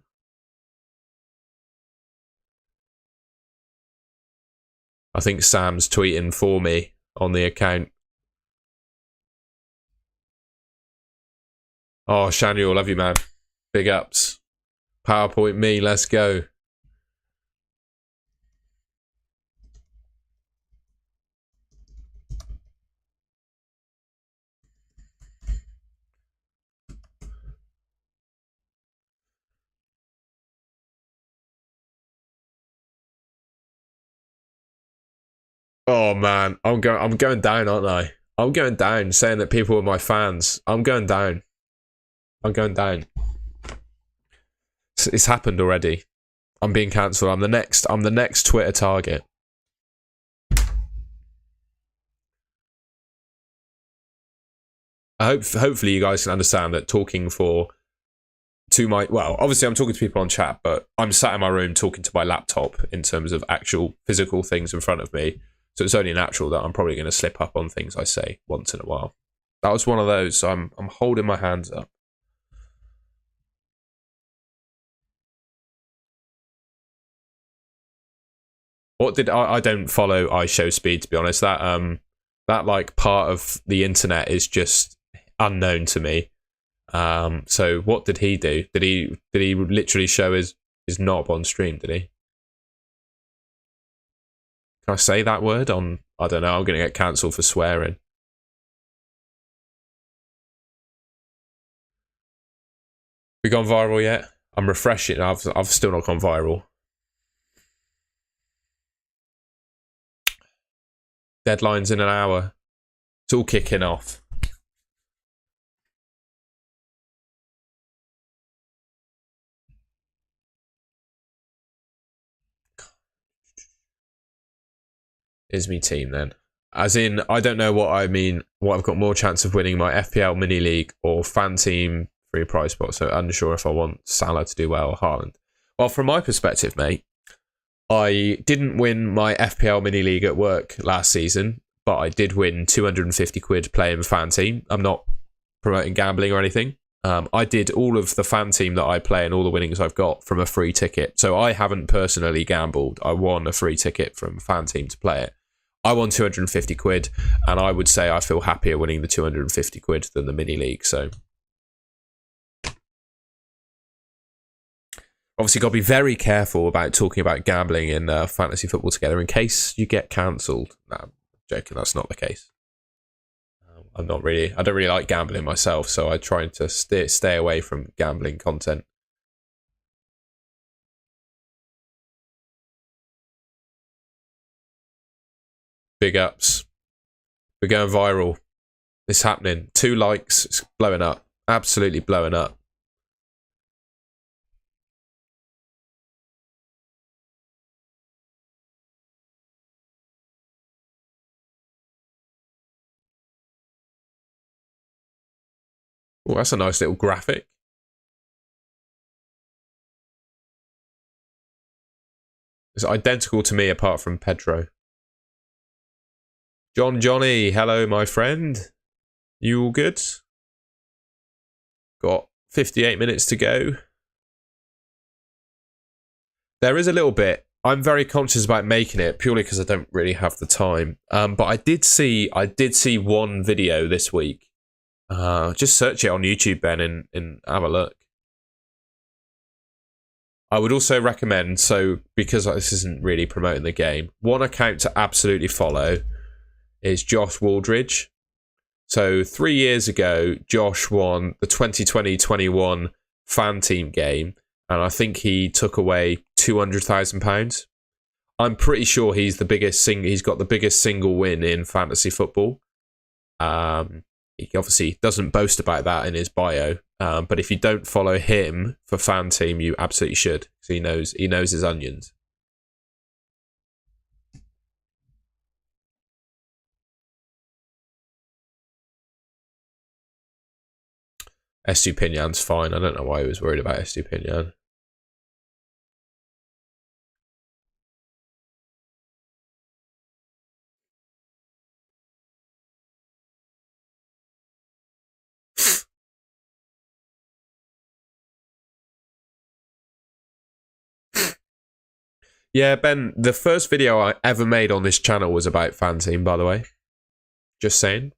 I think Sam's tweeting for me on the account. Oh, Shaniel, love you, man. Big ups. PowerPoint me, let's go. Oh man, I'm going down, aren't I? I'm going down, saying that people are my fans. I'm going down. I'm going down. It's happened already. I'm being cancelled. I'm the next Twitter target. Hopefully you guys can understand that talking obviously I'm talking to people on chat, but I'm sat in my room talking to my laptop in terms of actual physical things in front of me. So it's only natural that I'm probably going to slip up on things I say once in a while. That was one of those, so I'm holding my hands up. I don't follow iShowSpeed, to be honest. That like part of the internet is just unknown to me. So what did he do? Did he literally show his knob on stream, did he? Can I say that word on? I don't know. I'm going to get cancelled for swearing. We gone viral yet? I'm refreshing. I've still not gone viral. Deadline's in an hour. It's all kicking off. Is me team then? As in, I don't know what I mean. What I've got more chance of winning, my FPL mini league or fan team free prize spot. So unsure if I want Salah to do well or Haaland. Well, from my perspective, mate, I didn't win my FPL mini league at work last season, but I did win 250 quid playing fan team. I'm not promoting gambling or anything. I did all of the fan team that I play and all the winnings I've got from a free ticket. So I haven't personally gambled. I won a free ticket from fan team to play it. I won 250 quid, and I would say I feel happier winning the 250 quid than the mini league. So obviously got to be very careful about talking about gambling in fantasy football together in case you get cancelled. No, I'm joking, that's not the case. I'm not really. I don't really like gambling myself, so I try to stay away from gambling content. Big ups. We're going viral. It's happening. 2 likes. It's blowing up. Absolutely blowing up. Oh, that's a nice little graphic. It's identical to me apart from Pedro. Johnny, hello, my friend. You all good? Got 58 minutes to go. There is a little bit. I'm very conscious about making it purely because I don't really have the time. But I did see one video this week. Just search it on YouTube, Ben, and have a look. I would also recommend, so because this isn't really promoting the game, one account to absolutely follow is Josh Waldridge. So 3 years ago, Josh won the 2020-21 fan team game, and I think he took away £200,000. I'm pretty sure he's got the biggest single win in fantasy football. He obviously doesn't boast about that in his bio, but if you don't follow him for fan team, you absolutely should, because he knows his onions. Estupinan's fine. I don't know why he was worried about Estupinan. Yeah, Ben, the first video I ever made on this channel was about fan team, by the way. Just saying.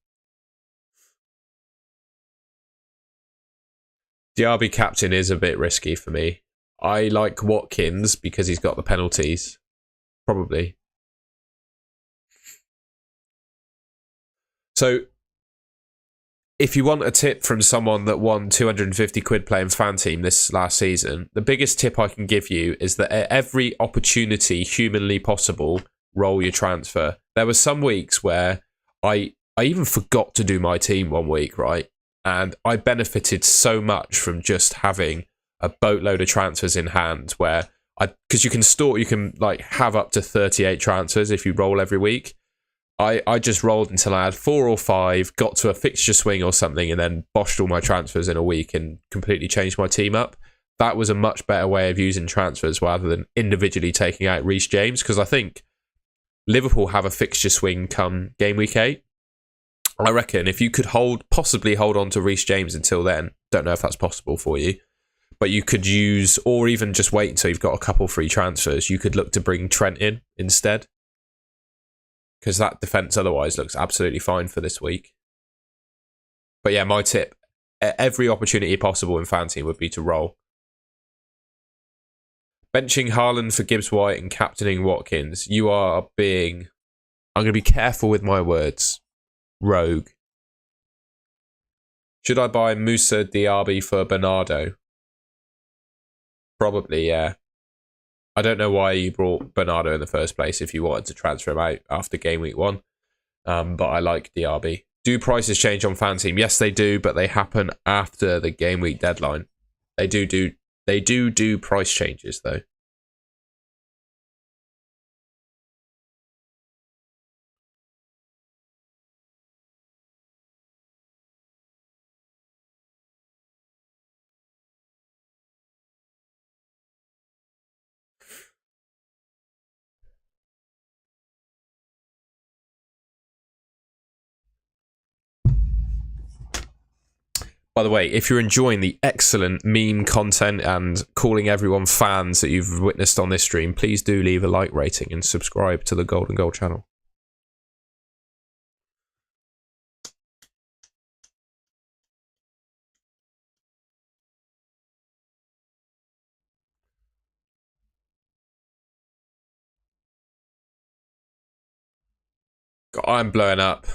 DRB captain is a bit risky for me. I like Watkins because he's got the penalties. Probably. So, if you want a tip from someone that won 250 quid playing fan team this last season, the biggest tip I can give you is that at every opportunity humanly possible, roll your transfer. There were some weeks where I even forgot to do my team one week, right? And I benefited so much from just having a boatload of transfers in hand because you can like have up to 38 transfers if you roll every week. I just rolled until I had 4 or 5, got to a fixture swing or something, and then boshed all my transfers in a week and completely changed my team up. That was a much better way of using transfers rather than individually taking out Reece James, because I think Liverpool have a fixture swing come game week 8. I reckon if you could possibly hold on to Reece James until then, don't know if that's possible for you, but you could use, or even just wait until you've got a couple free transfers, you could look to bring Trent in instead. Because that defence otherwise looks absolutely fine for this week. But yeah, my tip, every opportunity possible in fantasy would be to roll. Benching Haaland for Gibbs White and captaining Watkins. You are being... I'm going to be careful with my words. Rogue. Should I buy Musa Diaby for Bernardo? Probably, yeah. I don't know why you brought Bernardo in the first place if you wanted to transfer him out after game week 1. But I like Diaby. Do prices change on fan team? Yes, they do, but they happen after the game week deadline. They do price changes though. By the way, if you're enjoying the excellent meme content and calling everyone fans that you've witnessed on this stream, please do leave a like rating and subscribe to the Golden Goal channel. God, I'm blowing up.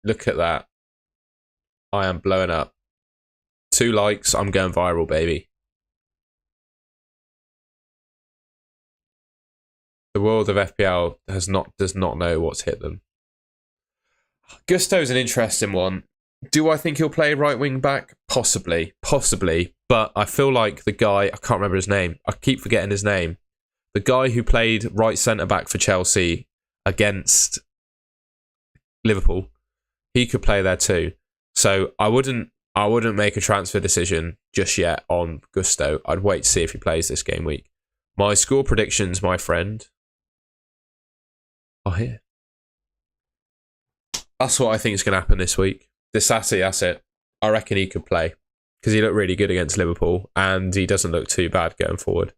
Look at that. I am blowing up. 2 likes, I'm going viral, baby. The world of FPL does not know what's hit them. Gusto's an interesting one. Do I think he'll play right wing back? Possibly. But I feel like the guy, I can't remember his name. I keep forgetting his name. The guy who played right centre back for Chelsea against Liverpool, he could play there too. So I wouldn't make a transfer decision just yet on Gusto. I'd wait to see if he plays this game week. My score predictions, my friend, are here. That's what I think is going to happen this week. Disassi, that's it. I reckon he could play because he looked really good against Liverpool and he doesn't look too bad going forward.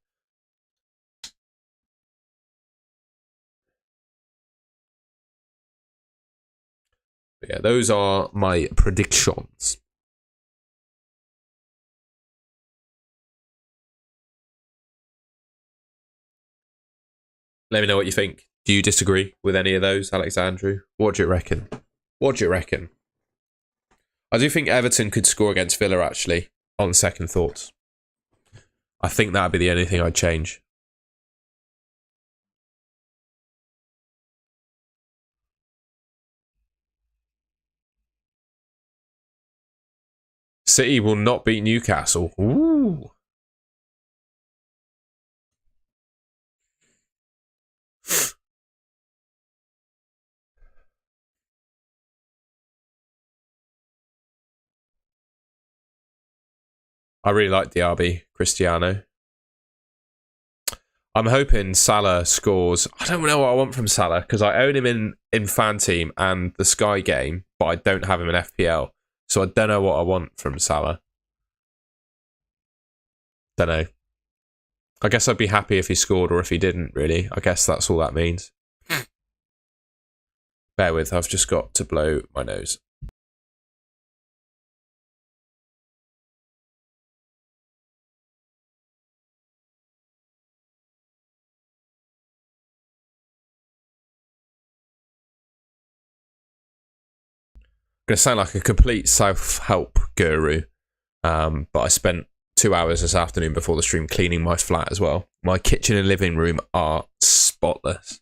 But yeah, those are my predictions. Let me know what you think. Do you disagree with any of those, Alexandru? What do you reckon? I do think Everton could score against Villa, actually, on second thoughts. I think that would be the only thing I'd change. City will not beat Newcastle. Ooh. I really like Diaby, Cristiano. I'm hoping Salah scores. I don't know what I want from Salah because I own him in Fan Team and the Sky game, but I don't have him in FPL. So I don't know what I want from Salah. Don't know. I guess I'd be happy if he scored or if he didn't, really. I guess that's all that means. Bear with, I've just got to blow my nose. I'm going to sound like a complete self-help guru, but I spent 2 hours this afternoon before the stream cleaning my flat as well. My kitchen and living room are spotless.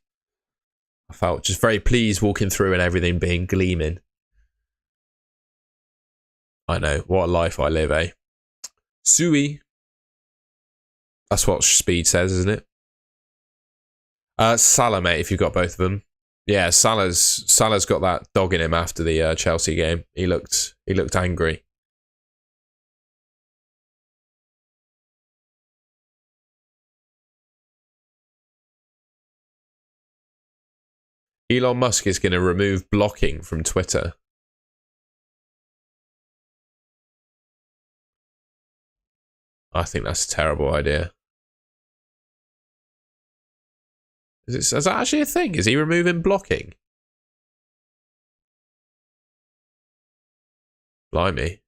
I felt just very pleased walking through and everything being gleaming. I know, what a life I live, eh? Sui. That's what Speed says, isn't it? Salah, mate, if you've got both of them. Yeah, Salah's got that dog in him after the Chelsea game. He looked angry. Elon Musk is going to remove blocking from Twitter. I think that's a terrible idea. Is that actually a thing? Is he removing blocking? Blimey.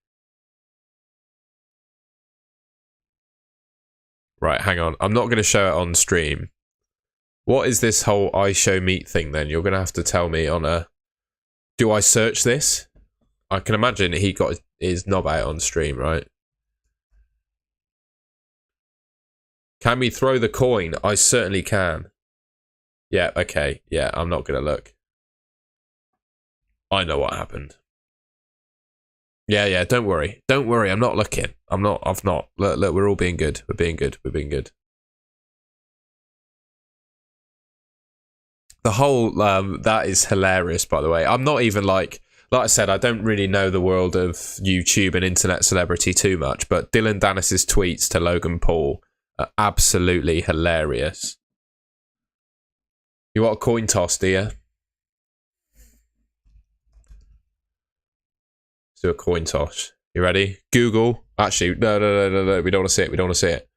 Right, hang on. I'm not going to show it on stream. What is this whole I show meat thing then? You're going to have to tell me on a... Do I search this? I can imagine he got his knob out on stream, right? Can we throw the coin? I certainly can. Yeah, okay. Yeah, I'm not going to look. I know what happened. Yeah, don't worry. Don't worry, I'm not looking. I've not. Look, we're all being good. We're being good. The whole, that is hilarious, by the way. I'm not even like I said, I don't really know the world of YouTube and internet celebrity too much, but Dylan Dennis's tweets to Logan Paul are absolutely hilarious. You want a coin toss, do you? Let's do a coin toss. You ready? Google. Actually, no. We don't want to see it.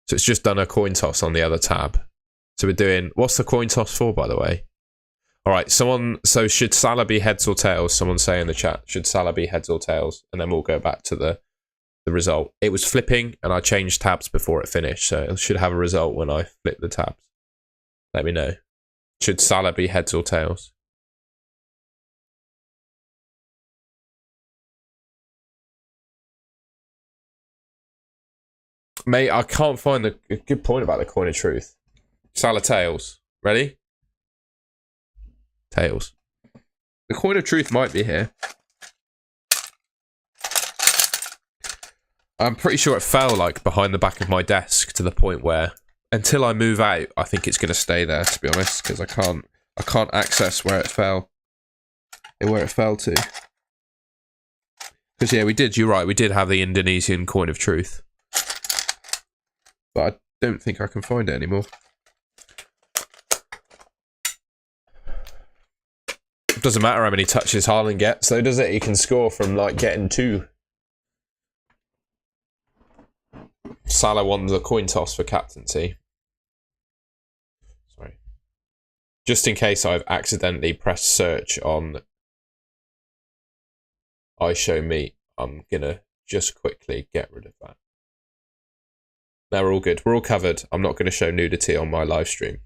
So it's just done a coin toss on the other tab. So we're doing... What's the coin toss for, by the way? All right, so should Salah be heads or tails? Someone say in the chat, should Salah be heads or tails? And then we'll go back to the result. It was flipping, and I changed tabs before it finished, so it should have a result when I flip the tabs. Let me know. Should Salah be heads or tails? Mate, I can't find a good point about the coin of truth. Salah tails. Ready? Tails. The coin of truth might be here. I'm pretty sure it fell like behind the back of my desk to the point where until I move out, I think it's going to stay there, to be honest, because I can't access where it fell. Where it fell to. Because yeah, you're right, we did have the Indonesian coin of truth. But I don't think I can find it anymore. It doesn't matter how many touches Haaland gets, though, does it? He can score from like getting 2. Salah won the coin toss for captaincy. Sorry. Just in case I've accidentally pressed search on I Show Me, I'm gonna just quickly get rid of that. Now we're all good. We're all covered. I'm not going to show nudity on my live stream.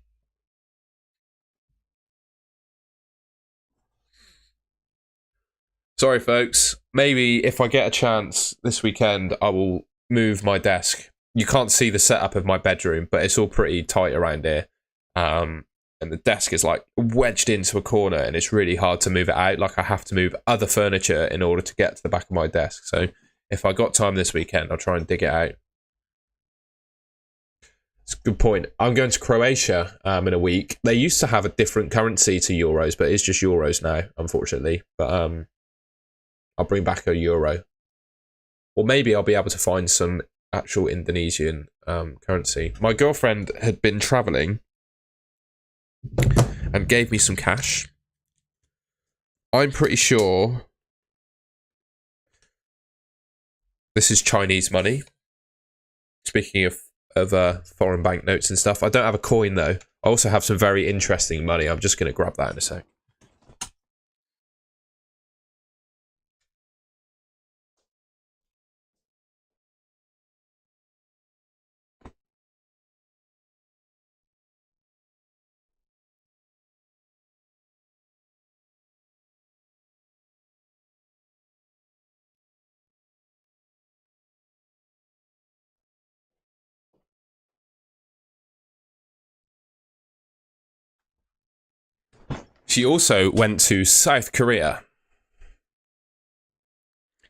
Sorry, folks. Maybe if I get a chance this weekend, I will move my desk. You can't see the setup of my bedroom, but it's all pretty tight around here. And the desk is like wedged into a corner and it's really hard to move it out. Like I have to move other furniture in order to get to the back of my desk. So if I got time this weekend, I'll try and dig it out. It's a good point. I'm going to Croatia in a week. They used to have a different currency to euros, but it's just euros now, unfortunately. But I'll bring back a euro. Or maybe I'll be able to find some actual Indonesian currency. My girlfriend had been traveling and gave me some cash. I'm pretty sure this is Chinese money. Speaking of foreign banknotes and stuff. I don't have a coin though. I also have some very interesting money. I'm just going to grab that in a sec. She also went to South Korea,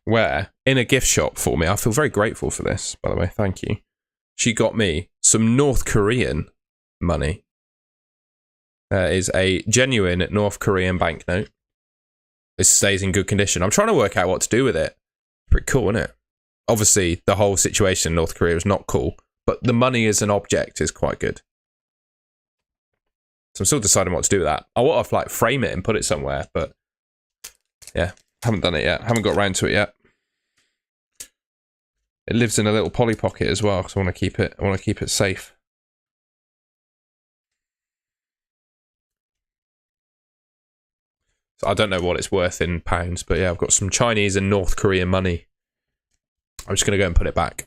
where, in a gift shop for me, I feel very grateful for this, by the way, thank you. She got me some North Korean money. There is a genuine North Korean banknote. This stays in good condition. I'm trying to work out what to do with it. Pretty cool, isn't it? Obviously, the whole situation in North Korea is not cool, but the money as an object is quite good. So I'm still deciding what to do with that. I want to like frame it and put it somewhere, but yeah, haven't done it yet. Haven't got around to it yet. It lives in a little Polly Pocket as well, because I want to keep it. I want to keep it safe. So I don't know what it's worth in pounds, but yeah, I've got some Chinese and North Korean money. I'm just going to go and put it back.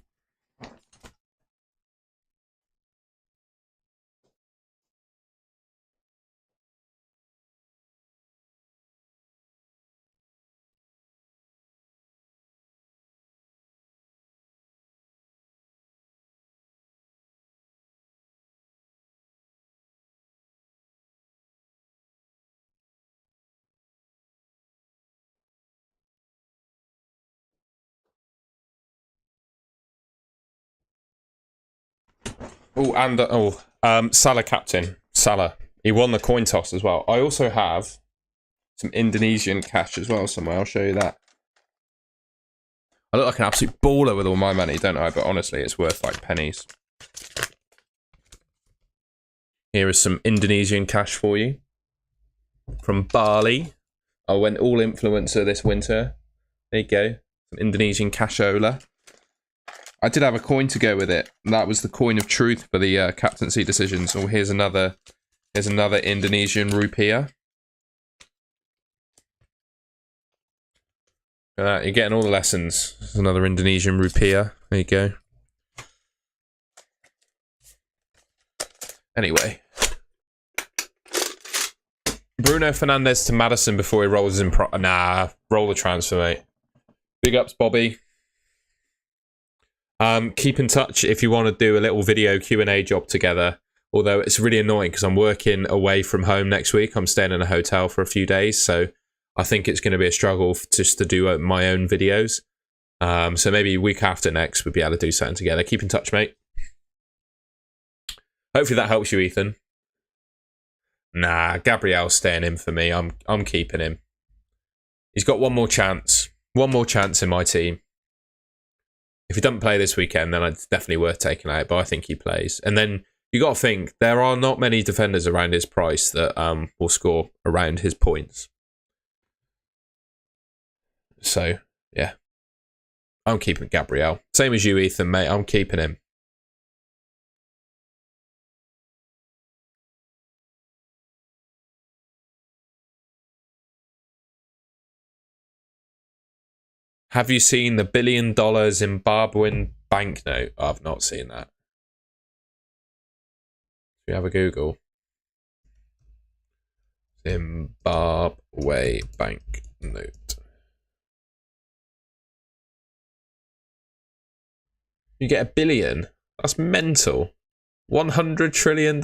Oh, and Salah captain. Salah. He won the coin toss as well. I also have some Indonesian cash as well somewhere. I'll show you that. I look like an absolute baller with all my money, don't I? But honestly, it's worth like pennies. Here is some Indonesian cash for you. From Bali. I went all influencer this winter. There you go. Some Indonesian cashola. I did have a coin to go with it. And that was the coin of truth for the captaincy decisions. Oh, here's another Indonesian rupiah. You're getting all the lessons. There's another Indonesian rupiah. There you go. Anyway. Bruno Fernandes to Maddison before he rolls in roll the transfer, mate. Big ups, Bobby. Keep in touch if you want to do a little video Q&A job together. Although it's really annoying because I'm working away from home next week. I'm staying in a hotel for a few days, so I think it's going to be a struggle just to do my own videos. So maybe week after next we'll be able to do something together. Keep in touch, mate. Hopefully that helps you, Ethan. Nah, Gabriel's staying in for me. I'm keeping him. He's got one more chance. One more chance in my team. If he doesn't play this weekend, then it's definitely worth taking out. But I think he plays. And then you got to think there are not many defenders around his price that will score around his points. So yeah, I'm keeping Gabriel. Same as you, Ethan, mate. I'm keeping him. Have you seen the $1 billion Zimbabwean banknote? I've not seen that. Should we have a Google? Zimbabwe banknote. You get $1 billion? That's mental. $100 trillion.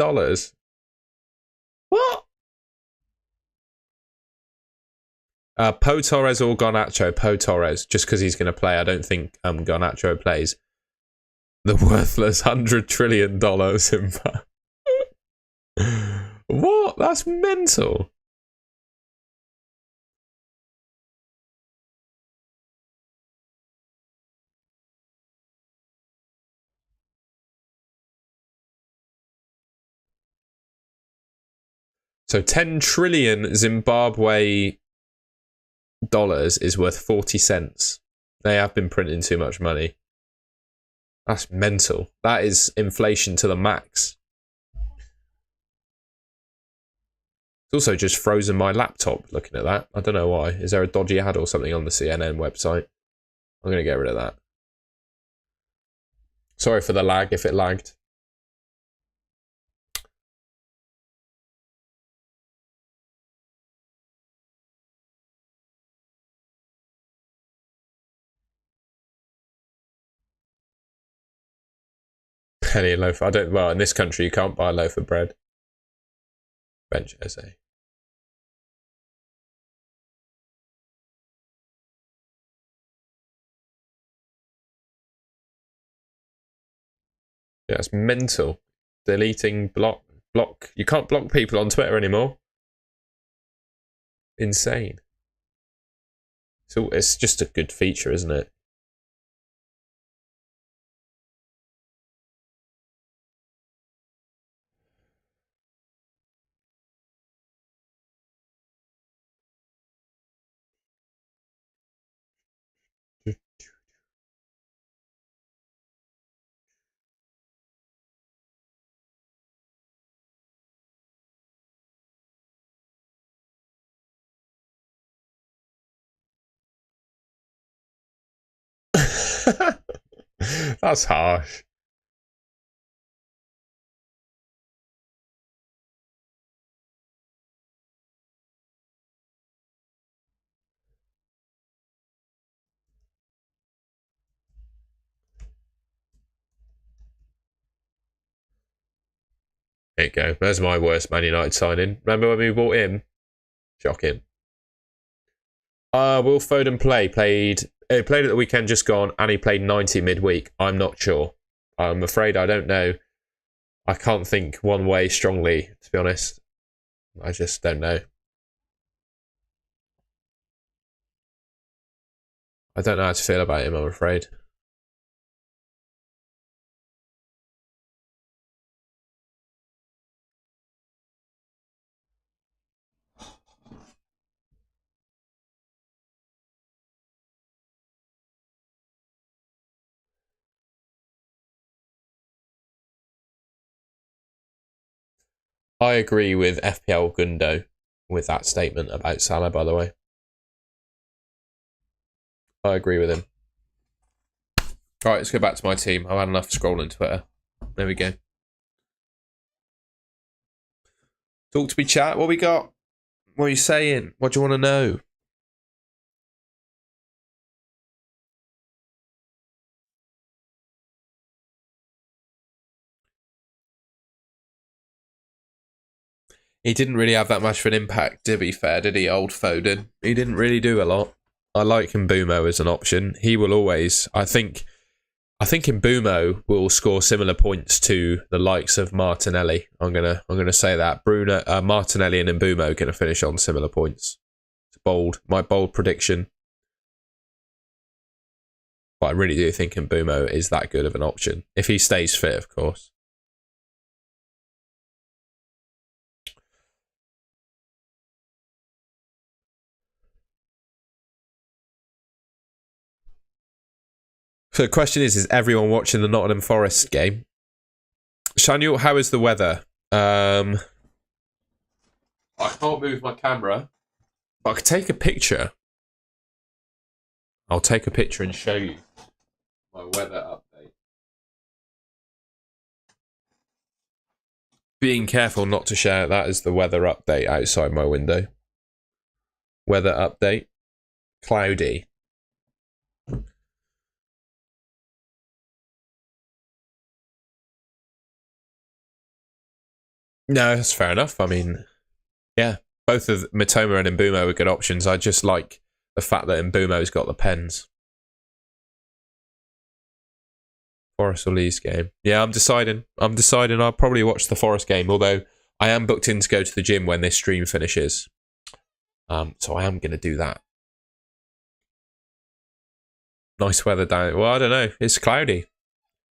What? Po Torres or Garnacho? Po Torres, just because he's going to play. I don't think Garnacho plays. The worthless $100 trillion Zimbabwe. What? That's mental. So 10 trillion Zimbabwe dollars is worth 40 cents. They have been printing too much money. That's mental. That is inflation to the max. It's also just frozen my laptop looking at that. I don't know why. Is there a dodgy ad or something on the CNN website? I'm going to get rid of that. Sorry for the lag if it lagged. Penny a loaf. I don't. Well, in this country, you can't buy a loaf of bread. Bench essay. Yeah, it's mental. Deleting block. You can't block people on Twitter anymore. Insane. So it's just a good feature, isn't it? That's harsh. There you go. There's my worst Man United signing. Remember when we bought him? Shocking. Will Foden played at the weekend just gone, and he played 90 midweek. I'm not sure. I'm afraid I don't know. I can't think one way strongly, to be honest. I just don't know. I don't know how to feel about him, I'm afraid. I agree with FPL Gundo with that statement about Salah, by the way. I agree with him. All right, let's go back to my team. I've had enough scrolling Twitter. There we go. Talk to me, chat. What we got? What are you saying? What do you want to know? He didn't really have that much of an impact, to be fair, did he, old Foden? He didn't really do a lot. I like Mbumo as an option. He will always, I think Mbumo will score similar points to the likes of Martinelli. I'm gonna say that Martinelli and Mbumo are gonna finish on similar points. It's bold, my bold prediction. But I really do think Mbumo is that good of an option if he stays fit, of course. So the question is everyone watching the Nottingham Forest game? Shaniel, how is the weather? I can't move my camera, but I could take a picture. I'll take a picture and show you my weather update. Being careful not to share that as the weather update outside my window. Weather update. Cloudy. No, that's fair enough. I mean, yeah, both of Mitoma and Mbumo are good options. I just like the fact that Mbumo's got the pens. Forest or Leeds game. Yeah, I'm deciding. I'll probably watch the Forest game, although I am booked in to go to the gym when this stream finishes. So I am going to do that. Nice weather down. Well, I don't know. It's cloudy.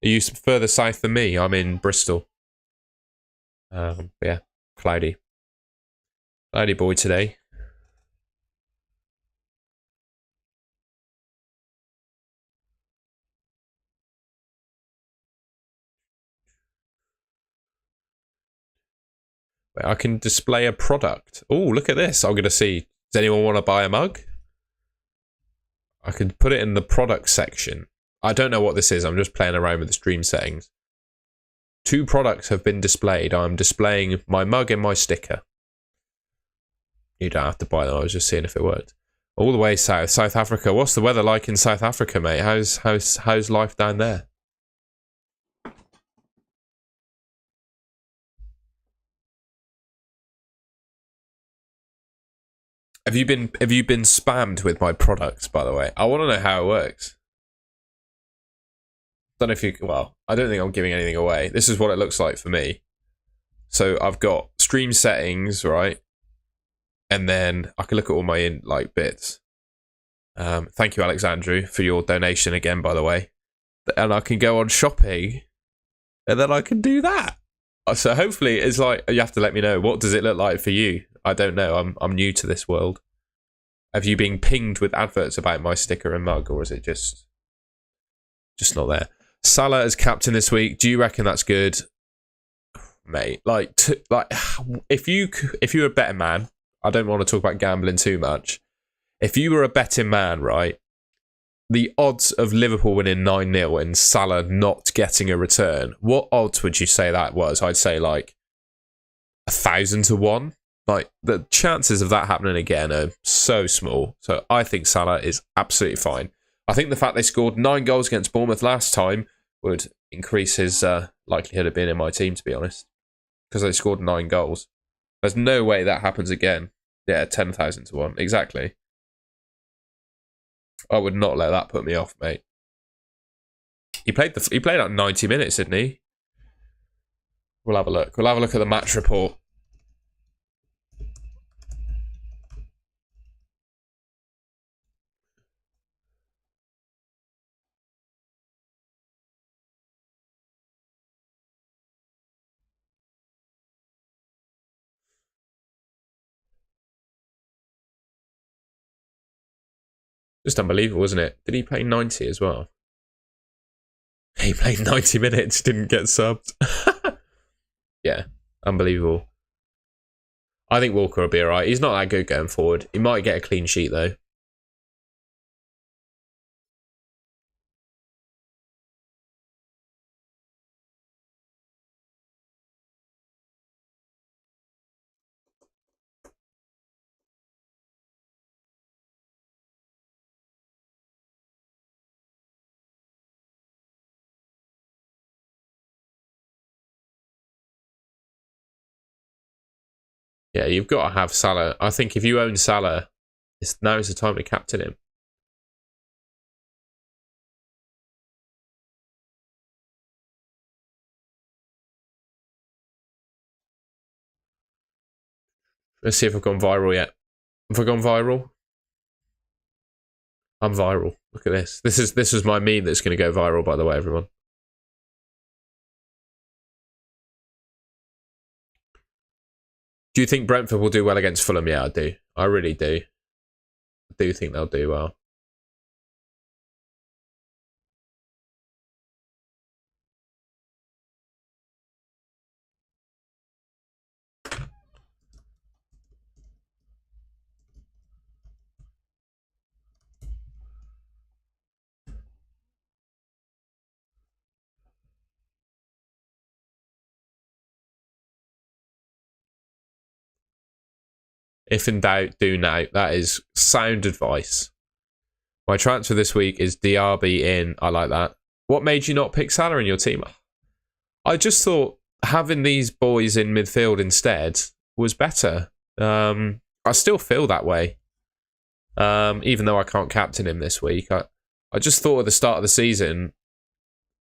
Are you further south than me? I'm in Bristol. Yeah, cloudy. Cloudy boy today. I can display a product. Oh, look at this. I'm going to see. Does anyone want to buy a mug? I can put it in the product section. I don't know what this is. I'm just playing around with the stream settings. 2 products have been displayed. I'm displaying my mug and my sticker. You don't have to buy them. I was just seeing if it worked. All the way south, South Africa. What's the weather like in South Africa, mate? How's life down there? Have you been spammed with my products, by the way? I want to know how it works. Don't know if you. Well, I don't think I'm giving anything away. This is what it looks like for me. So I've got stream settings, right? And then I can look at all my bits. Thank you, Alexandru, for your donation again, by the way. And I can go on shopping, and then I can do that. So hopefully, it's like you have to let me know. What does it look like for you? I don't know. I'm new to this world. Have you been pinged with adverts about my sticker and mug, or is it just not there? Salah as captain this week. Do you reckon that's good, mate? If you're a betting man, I don't want to talk about gambling too much. If you were a betting man, right, the odds of Liverpool winning 9-0 and Salah not getting a return, what odds would you say that was? I'd say 1,000 to 1. Like, the chances of that happening again are so small. So I think Salah is absolutely fine. I think the fact they scored 9 goals against Bournemouth last time would increase his likelihood of being in my team, to be honest, because they scored 9 goals. There's no way that happens again. Yeah, 10,000 to 1. Exactly. I would not let that put me off, mate. He played out 90 minutes, didn't he? We'll have a look. We'll have a look at the match report. Just unbelievable, wasn't it? Did he play 90 as well? He played 90 minutes, didn't get subbed. Yeah, unbelievable. I think Walker will be alright. He's not that good going forward. He might get a clean sheet, though. Yeah, you've got to have Salah. I think if you own Salah, now's the time to captain him. Let's see if I've gone viral yet. Have I gone viral? I'm viral. Look at this. This was my meme that's going to go viral, by the way, everyone. Do you think Brentford will do well against Fulham? Yeah, I do. I really do. I do think they'll do well. If in doubt, do now. That is sound advice. My transfer this week is DRB in. I like that. What made you not pick Salah in your team? I just thought having these boys in midfield instead was better. I still feel that way. Even though I can't captain him this week. I just thought at the start of the season,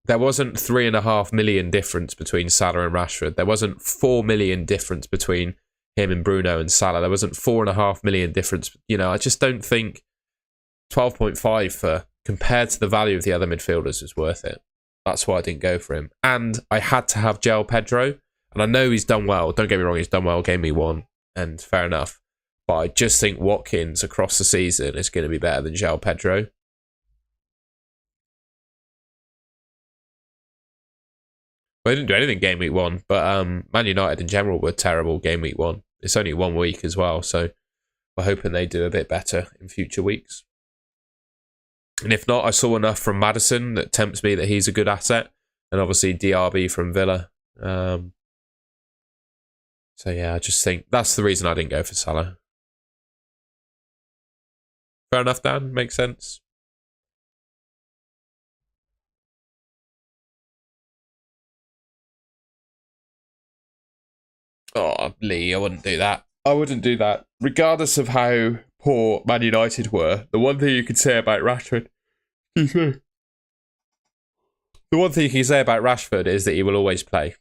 there wasn't 3.5 million difference between Salah and Rashford. There wasn't 4 million difference between him and Bruno and Salah. There wasn't 4.5 million difference. You know, I just don't think 12.5 for compared to the value of the other midfielders is worth it. That's why I didn't go for him. And I had to have João Pedro. And I know he's done well. Don't get me wrong, he's done well. Game week 1. And fair enough. But I just think Watkins across the season is going to be better than João Pedro. Well, they didn't do anything game week 1. But Man United in general were terrible game week 1. It's only 1 week as well. So we're hoping they do a bit better in future weeks. And if not, I saw enough from Maddison that tempts me that he's a good asset. And obviously DRB from Villa. So yeah, I just think that's the reason I didn't go for Salah. Fair enough, Dan. Makes sense. Oh, Lee, I wouldn't do that. I wouldn't do that. Regardless of how poor Man United were, the one thing you could say about Rashford... The one thing you can say about Rashford is that he will always play.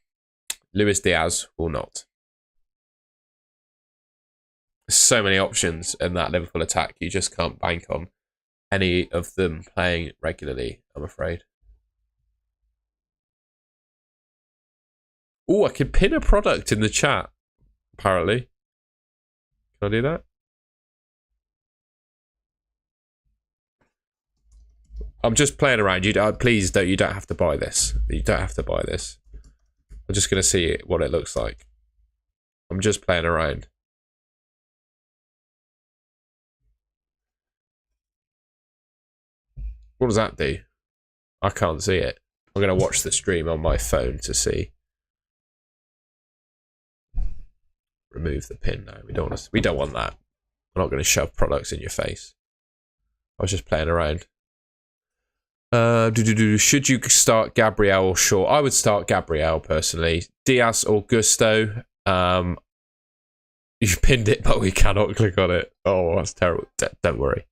Luis Diaz will not. So many options in that Liverpool attack. You just can't bank on any of them playing regularly, I'm afraid. Oh, I can pin a product in the chat, apparently. Can I do that? I'm just playing around. Please don't. You don't have to buy this. You don't have to buy this. I'm just going to see what it looks like. I'm just playing around. What does that do? I can't see it. I'm going to watch the stream on my phone to see. Remove the pin. No, we don't want that. We're not going to shove products in your face. I was just playing around. Should you start Gabriel or Shaw? I would start Gabriel personally. Diaz or Gusto. You've pinned it, but we cannot click on it. Oh, that's terrible. Don't worry.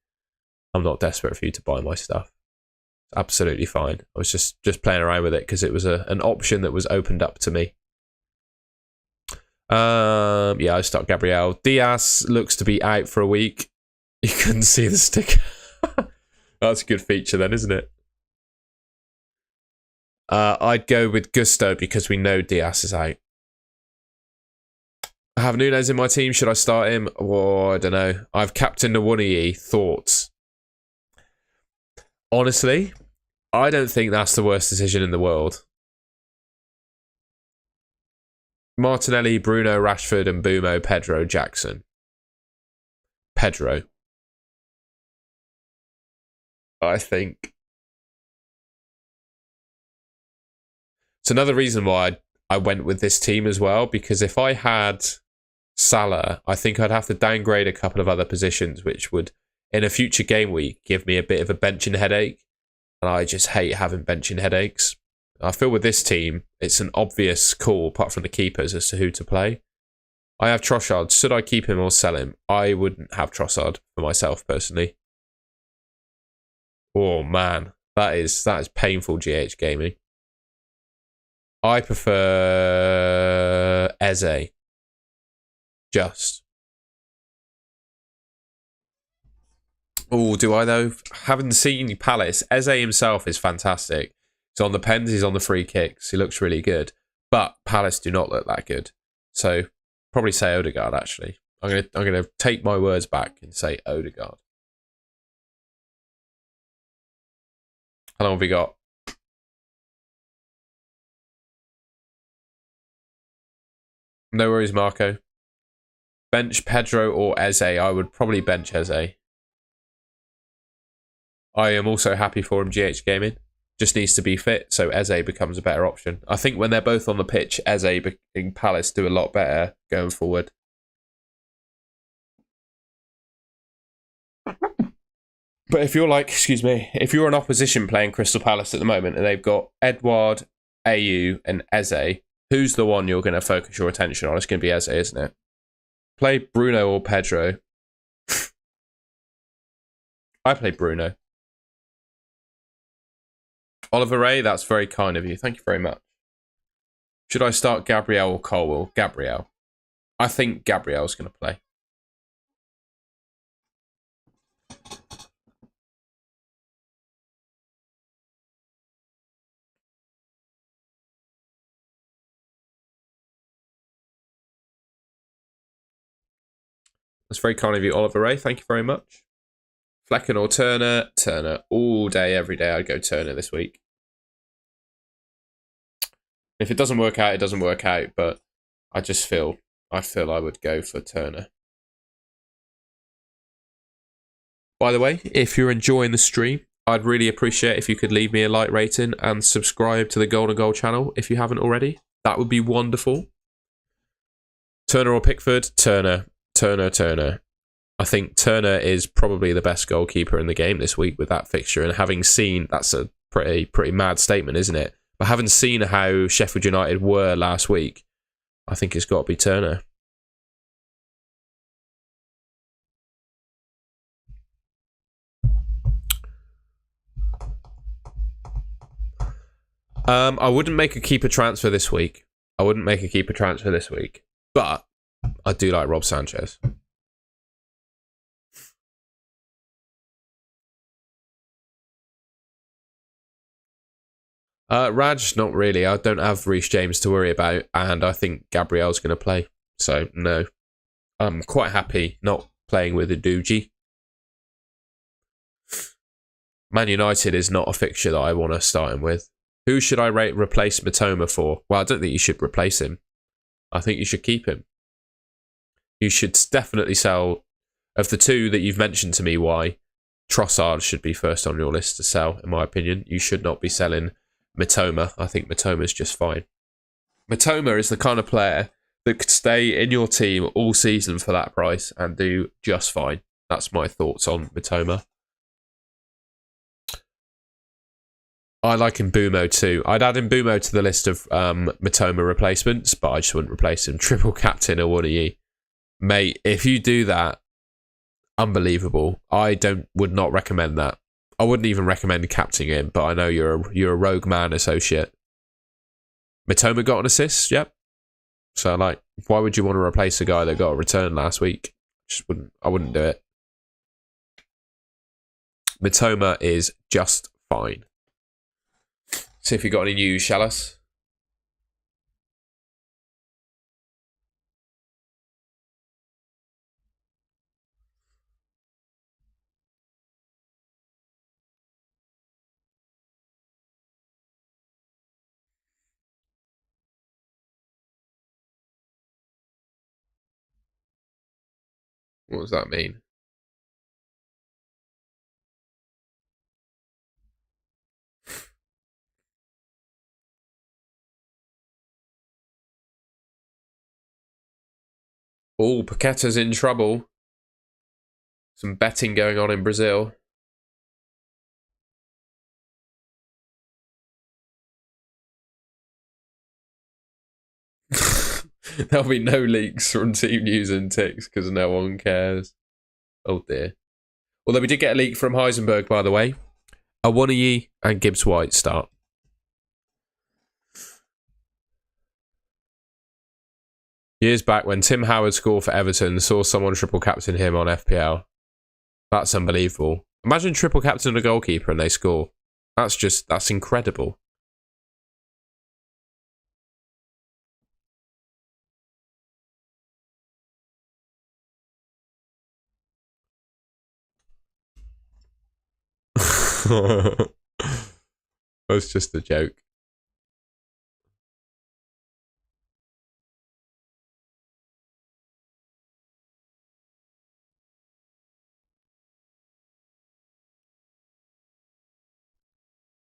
I'm not desperate for you to buy my stuff. It's absolutely fine. I was just playing around with it because it was an option that was opened up to me. Yeah, I start Gabriel. Diaz looks to be out for a week. You couldn't see the sticker. That's a good feature then, isn't it? I'd go with Gusto because we know Diaz is out. I have Nunes in my team. Should I start him? Oh, I don't know. I've captained Awoniyi. Thoughts? Honestly, I don't think that's the worst decision in the world. Martinelli, Bruno, Rashford, and Bumo, Pedro, Jackson. Pedro. I think. It's another reason why I went with this team as well, because if I had Salah, I think I'd have to downgrade a couple of other positions, which would, in a future game week, give me a bit of a benching headache. And I just hate having benching headaches. I feel with this team, it's an obvious call, apart from the keepers, as to who to play. I have Trossard. Should I keep him or sell him? I wouldn't have Trossard for myself personally. Oh man, that is painful. GH gaming. I prefer Eze. Just. Oh, do I though? Haven't seen Palace. Eze himself is fantastic. He's on the pens, he's on the free kicks. He looks really good. But Palace do not look that good. So probably say Odegaard actually. I'm gonna take my words back and say Odegaard. How long have we got? No worries, Marco. Bench Pedro or Eze? I would probably bench Eze. I am also happy for him, GH Gaming. Just needs to be fit, so Eze becomes a better option. I think when they're both on the pitch, Eze and Palace do a lot better going forward. But if you're like, excuse me, if you're an opposition playing Crystal Palace at the moment and they've got Edouard, AU and Eze, who's the one you're going to focus your attention on? It's going to be Eze, isn't it? Play Bruno or Pedro. I play Bruno. Oliver Ray, that's very kind of you. Thank you very much. Should I start Gabriel or Colwell? Gabriel. I think Gabriel's going to play. That's very kind of you, Oliver Ray. Thank you very much. Flecken or Turner? Turner. All day, every day, I'd go Turner this week. If it doesn't work out, it doesn't work out. But I feel I would go for Turner. By the way, if you're enjoying the stream, I'd really appreciate if you could leave me a like rating and subscribe to the Golden Goal channel if you haven't already. That would be wonderful. Turner or Pickford? Turner. Turner. I think Turner is probably the best goalkeeper in the game this week with that fixture. And having seen, that's a pretty mad statement, isn't it? But having seen how Sheffield United were last week, I think it's got to be Turner. I wouldn't make a keeper transfer this week. But I do like Rob Sanchez. Raj, not really. I don't have Reece James to worry about, and I think Gabriel's going to play. So, no. I'm quite happy not playing with a Doogie. Man United is not a fixture that I want to start him with. Who should I replace Matoma for? Well, I don't think you should replace him. I think you should keep him. You should definitely sell. Of the two that you've mentioned to me, why Trossard should be first on your list to sell, in my opinion. You should not be selling Matoma. I think Matoma's just fine. Matoma is the kind of player that could stay in your team all season for that price and do just fine. That's my thoughts on Matoma. I like Mbumo too. I'd add Mbumo to the list of Matoma replacements, but I just wouldn't replace him. Triple captain or what are you? Mate, if you do that, unbelievable. Would not recommend that. I wouldn't even recommend captaining him, but I know you're a rogue man associate. Matoma got an assist, yep. So why would you want to replace a guy that got a return last week? I wouldn't do it. Matoma is just fine. See if you got any news, Shallas. What does that mean? Oh, Paqueta's in trouble. Some betting going on in Brazil. There'll be no leaks from team news and ticks because no one cares. Oh dear. Although we did get a leak from Heisenberg, by the way. Awoniyi and Gibbs White start. Years back when Tim Howard scored for Everton, saw someone triple captain him on FPL. That's unbelievable. Imagine triple captain a goalkeeper and they score. That's incredible. That's just a joke.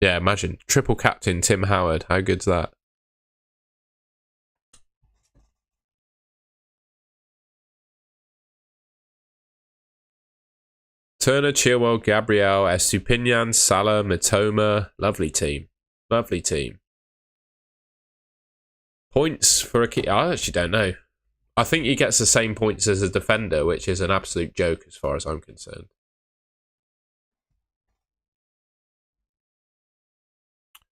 Yeah, imagine. Triple captain Tim Howard. How good's that? Turner, Chilwell, Gabriel, Estupinian, Salah, Mitoma. Lovely team. Lovely team. Points for a key. I actually don't know. I think he gets the same points as a defender, which is an absolute joke as far as I'm concerned.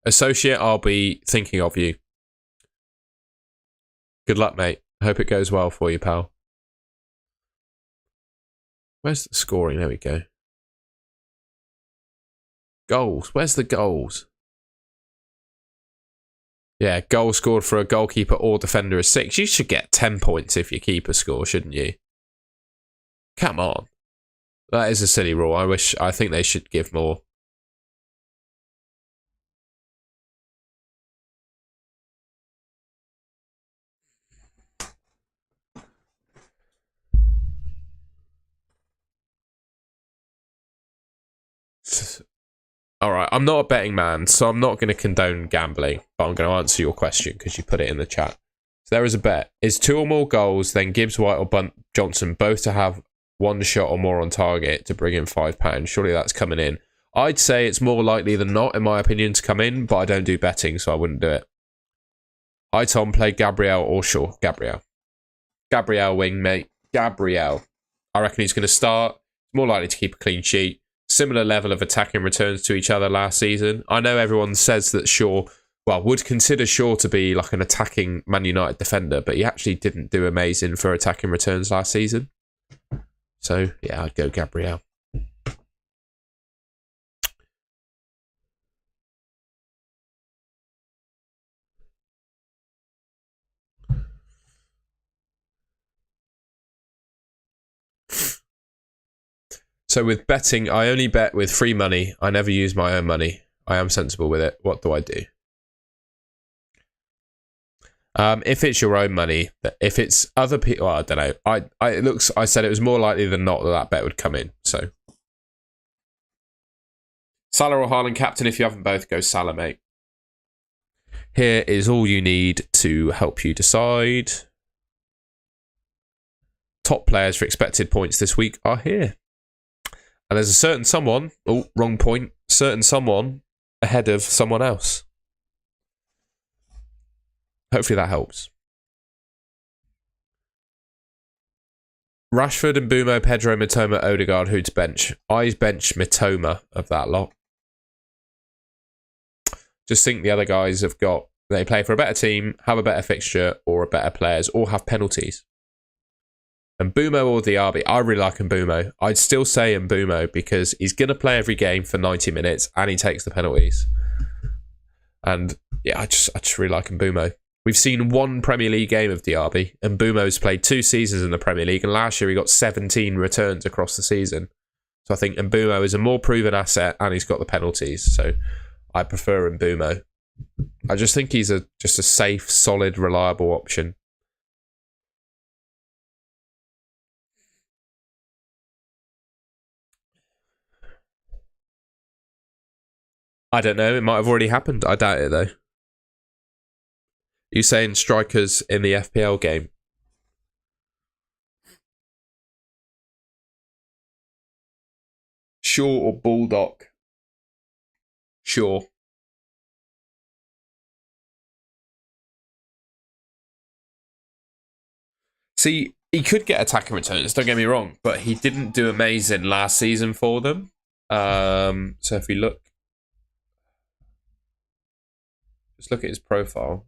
Associate, I'll be thinking of you. Good luck, mate. Hope it goes well for you, pal. Where's the scoring? There we go. Goals. Where's the goals? Yeah, goal scored for a goalkeeper or defender is 6. You should get 10 points if your keeper scores, shouldn't you? Come on. That is a silly rule. I think they should give more. Alright, I'm not a betting man, so I'm not going to condone gambling, but I'm going to answer your question because you put it in the chat. So there is a bet. Is 2 or more goals, then Gibbs, White or Johnson both to have 1 shot or more on target to bring in £5? Surely that's coming in. I'd say it's more likely than not, in my opinion, to come in, but I don't do betting, so I wouldn't do it. Hi, Tom. Play Gabriel or Shaw? Gabriel. Gabriel wing, mate. Gabriel. I reckon he's going to start. More likely to keep a clean sheet. Similar level of attacking returns to each other last season. I know everyone says that Shaw, would consider Shaw to be like an attacking Man United defender, but he actually didn't do amazing for attacking returns last season. So, yeah, I'd go Gabriel. So with betting, I only bet with free money. I never use my own money. I am sensible with it. What do I do? If it's your own money, if it's other people, I don't know. I said it was more likely than not that bet would come in. So Salah or Haaland captain. If you haven't both, go Salah, mate. Here is all you need to help you decide. Top players for expected points this week are here. And there's a certain someone, oh, wrong point, certain someone ahead of someone else. Hopefully that helps. Rashford and Bumo, Pedro, Mitoma, Odegaard, who to bench? I bench Mitoma of that lot. Just think the other guys they play for a better team, have a better fixture, or are better players, or have penalties. And Bumo or Diaby, I really like Mbumo. I'd still say Mbumo because he's going to play every game for 90 minutes and he takes the penalties. And yeah, I just really like Mbumo. We've seen 1 Premier League game of Diaby, and Mbumo's played 2 seasons in the Premier League, and last year he got 17 returns across the season. So I think Mbumo is a more proven asset and he's got the penalties. So I prefer Mbumo. I just think he's just a safe, solid, reliable option. I don't know. It might have already happened. I doubt it, though. You saying strikers in the FPL game? Shaw or Bulldog? Shaw. See, he could get attacking returns, don't get me wrong, but he didn't do amazing last season for them. So if we look, just look at his profile.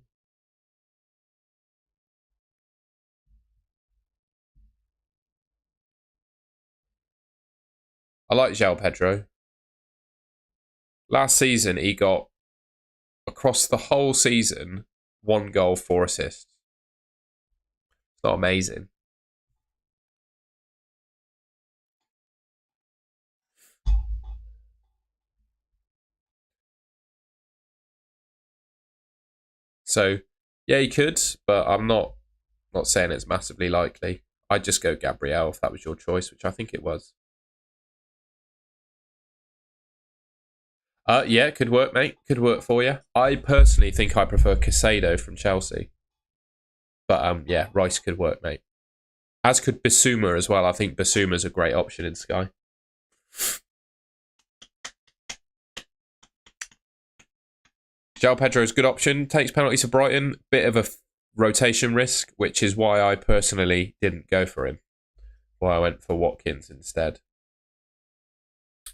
I like João Pedro. Last season, he got, across the whole season, 1 goal, 4 assists. It's not amazing. So, yeah, he could, but I'm not saying it's massively likely. I'd just go Gabriel if that was your choice, which I think it was. Yeah, could work, mate. Could work for you. I personally think I prefer Caicedo from Chelsea. But yeah, Rice could work, mate. As could Bissouma as well. I think Bissouma's a great option in Sky. João Pedro's good option. Takes penalties to Brighton. Bit of a rotation risk, which is why I personally didn't go for him. Why I went for Watkins instead.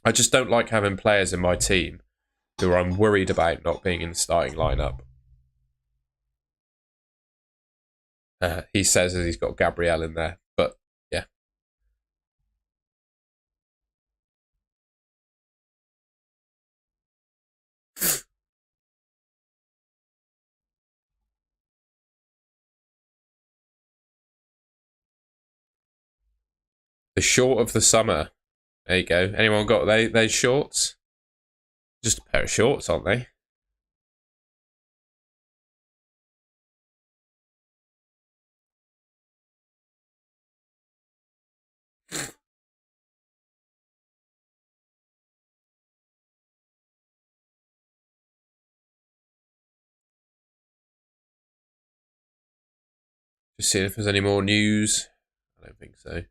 I just don't like having players in my team who I'm worried about not being in the starting lineup. He says that he's got Gabriel in there, but yeah. The short of the summer. There you go. Anyone got those shorts? Just a pair of shorts, aren't they? Just seeing if there's any more news. I don't think so.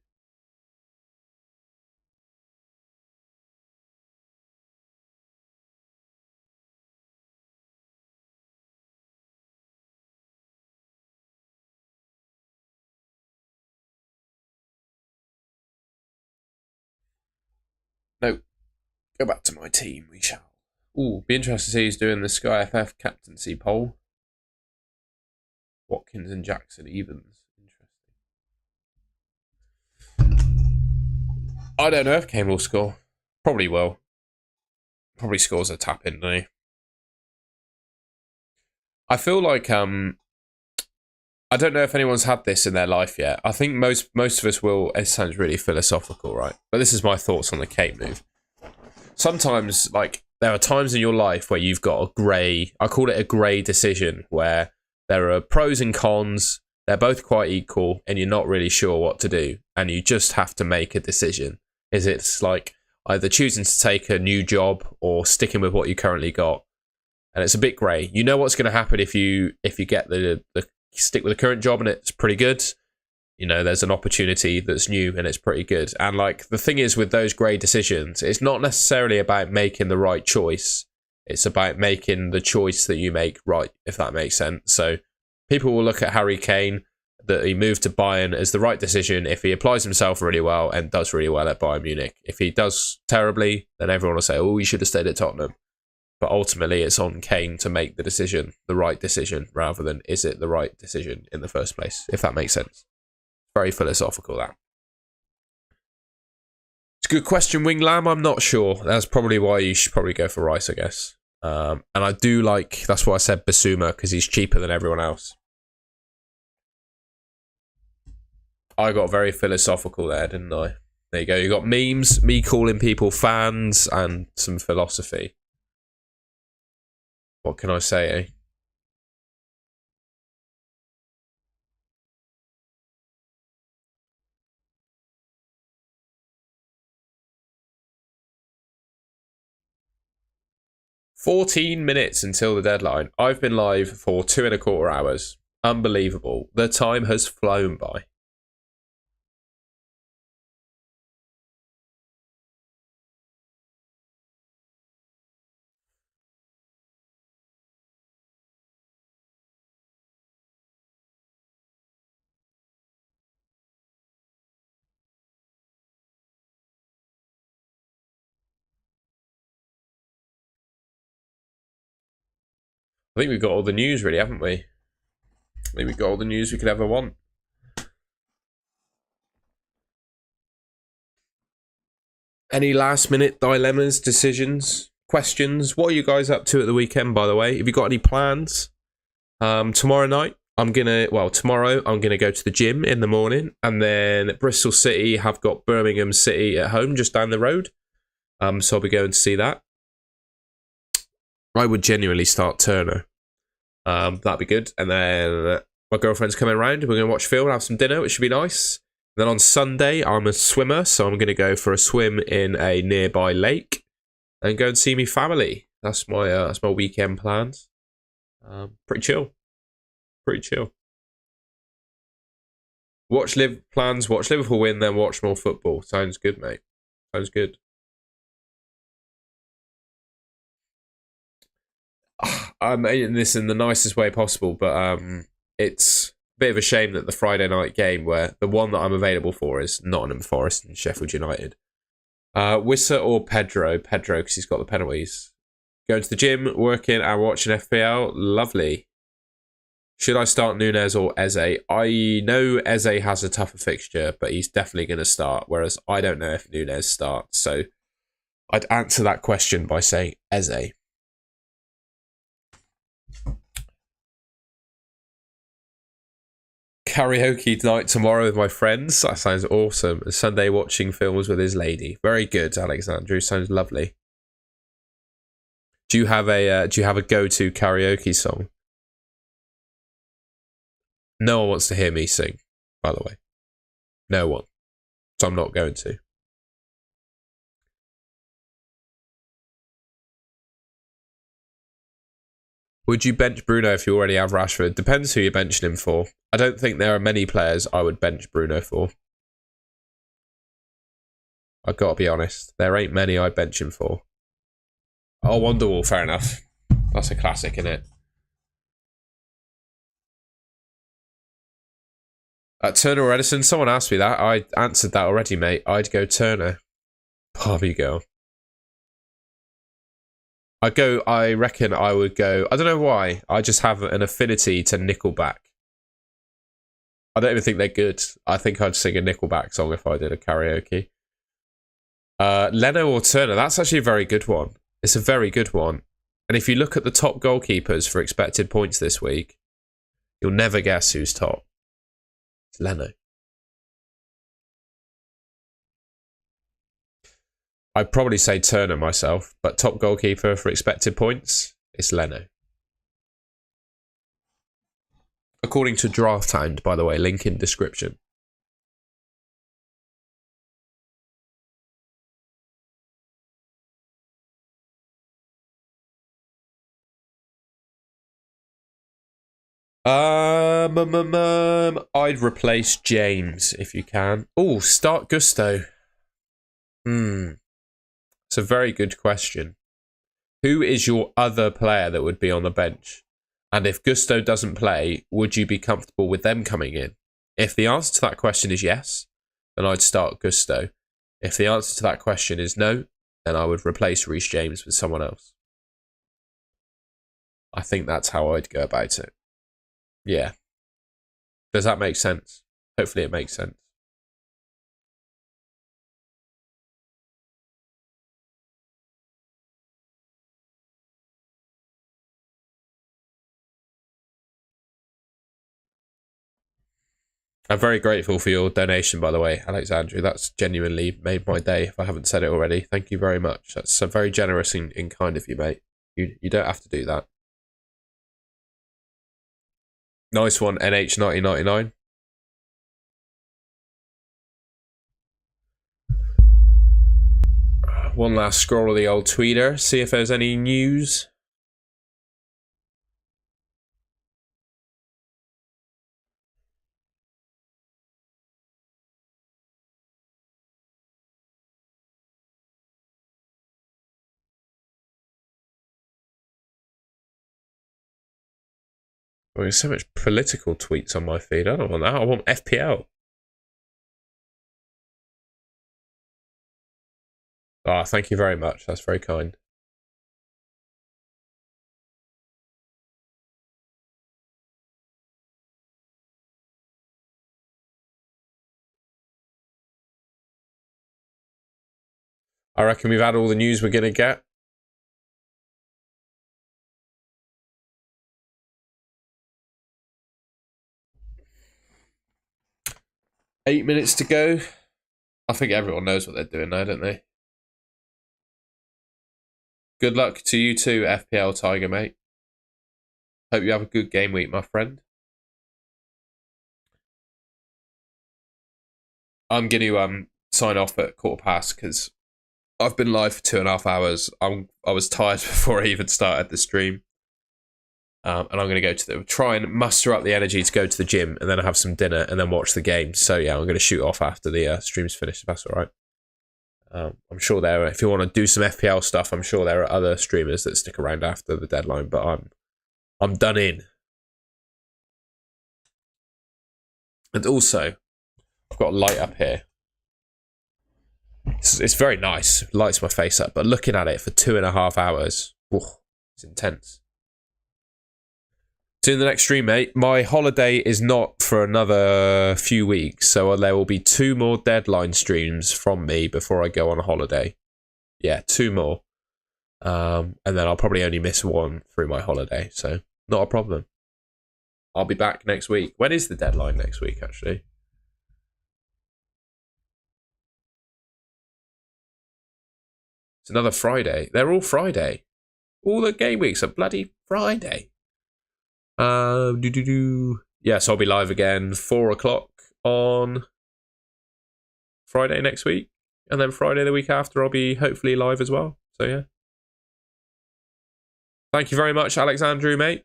No. Go back to my team, we shall. Ooh, be interested to see who's doing the Sky FF captaincy poll. Watkins and Jackson Evans. Interesting. I don't know if Kane will score. Probably will. Probably scores a tap in, doesn't he? I feel like I don't know if anyone's had this in their life yet. I think most of us will. It sounds really philosophical, right? But this is my thoughts on the Kane move. Sometimes, like, there are times in your life where you've got a grey, I call it a grey decision, where there are pros and cons, they're both quite equal, and you're not really sure what to do, and you just have to make a decision. Is it like either choosing to take a new job or sticking with what you currently got? And it's a bit grey. You know what's going to happen if you get the stick with the current job and it's pretty good. You know, there's an opportunity that's new and it's pretty good. And like the thing is with those grey decisions, it's not necessarily about making the right choice. It's about making the choice that you make right, if that makes sense. So people will look at Harry Kane, that he moved to Bayern, as the right decision if he applies himself really well and does really well at Bayern Munich. If he does terribly, then everyone will say, oh, he should have stayed at Tottenham. But ultimately, it's on Kane to make the decision, the right decision, rather than is it the right decision in the first place, if that makes sense. Very philosophical, that. It's a good question, Wing Lamb. I'm not sure. That's probably why you should probably go for Rice, I guess. And I do like, that's why I said Bissouma, because he's cheaper than everyone else. I got very philosophical there, didn't I? There you go. You got memes, me calling people fans, and some philosophy. What can I say, eh? $14 until the deadline. I've been live for 2.25 hours. Unbelievable. The time has flown by. I think we've got all the news, really, haven't we? I think we've got all the news we could ever want. Any last-minute dilemmas, decisions, questions? What are you guys up to at the weekend, by the way? Have you got any plans? Tomorrow night, tomorrow I'm gonna go to the gym in the morning, and then Bristol City have got Birmingham City at home just down the road. So I'll be going to see that. I would genuinely start Turner. That'd be good. And then my girlfriend's coming around. We're gonna watch film and have some dinner, which should be nice. Then on Sunday, I'm a swimmer, so I'm gonna go for a swim in a nearby lake and go and see me family. That's my weekend plans. Pretty chill. Watch Liverpool win, then watch more football. Sounds good, mate. Sounds good. I'm making this in the nicest way possible, but it's a bit of a shame that the Friday night game, where the one that I'm available for is Nottingham Forest and Sheffield United. Wissa or Pedro? Pedro, because he's got the penalties. Going to the gym, working and watching FPL. Lovely. Should I start Nunes or Eze? I know Eze has a tougher fixture, but he's definitely going to start, whereas I don't know if Nunes starts. So I'd answer that question by saying Eze. Karaoke night tomorrow with my friends. That sounds awesome. And Sunday watching films with his lady. Very good, Alexandru. Sounds lovely. Do you have a go-to karaoke song? No one wants to hear me sing, by the way. No one. So I'm not going to. Would you bench Bruno if you already have Rashford? Depends who you're benching him for. I don't think there are many players I would bench Bruno for. I've got to be honest. There ain't many I'd bench him for. Oh, Wonderwall, fair enough. That's a classic, isn't it? Turner or Edison? Someone asked me that. I answered that already, mate. I'd go Turner. Barbie girl. I reckon I would go. I don't know why. I just have an affinity to Nickelback. I don't even think they're good. I think I'd sing a Nickelback song if I did a karaoke. Leno or Turner? That's actually a very good one. It's a very good one. And if you look at the top goalkeepers for expected points this week, you'll never guess who's top. It's Leno. I'd probably say Turner myself, but top goalkeeper for expected points, it's Leno. According to Draft Hound, by the way, link in description. I'd replace James if you can. Oh, start Gusto. It's a very good question. Who is your other player that would be on the bench? And if Gusto doesn't play, would you be comfortable with them coming in? If the answer to that question is yes, then I'd start Gusto. If the answer to that question is no, then I would replace Reece James with someone else. I think that's how I'd go about it. Yeah. Does that make sense? Hopefully it makes sense. I'm very grateful for your donation, by the way, Alexandru. That's genuinely made my day, if I haven't said it already. Thank you very much. That's very generous and kind of you, mate. You don't have to do that. Nice one, NH1999. One last scroll of the old tweeter, see if there's any news. Oh, there's so much political tweets on my feed. I don't want that. I want FPL. Ah, thank you very much. That's very kind. I reckon we've had all the news we're going to get. Eight minutes to go. I think everyone knows what they're doing now, don't they? Good luck to you too, FPL Tiger, mate. Hope you have a good game week, my friend. I'm going to sign off at 1:15 because I've been live for 2.5 hours. I was tired before I even started the stream. And I'm going to try and muster up the energy to go to the gym and then have some dinner and then watch the game. So yeah, I'm going to shoot off after the stream's finished, if that's all right. I'm sure if you want to do some FPL stuff, I'm sure there are other streamers that stick around after the deadline, but I'm done in. And also, I've got a light up here. It's very nice. It lights my face up, but looking at it for 2.5 hours, it's intense. See you in the next stream, mate. My holiday is not for another few weeks, so there will be 2 more deadline streams from me before I go on a holiday. Yeah, 2 more. And then I'll probably only miss 1 through my holiday, so not a problem. I'll be back next week. When is the deadline next week, actually? It's another Friday. They're all Friday. All the game weeks are bloody Friday. Yes, I'll be live again 4 o'clock on Friday next week, and then Friday the week after I'll be hopefully live as well. So yeah, thank you very much, Alexandru, mate.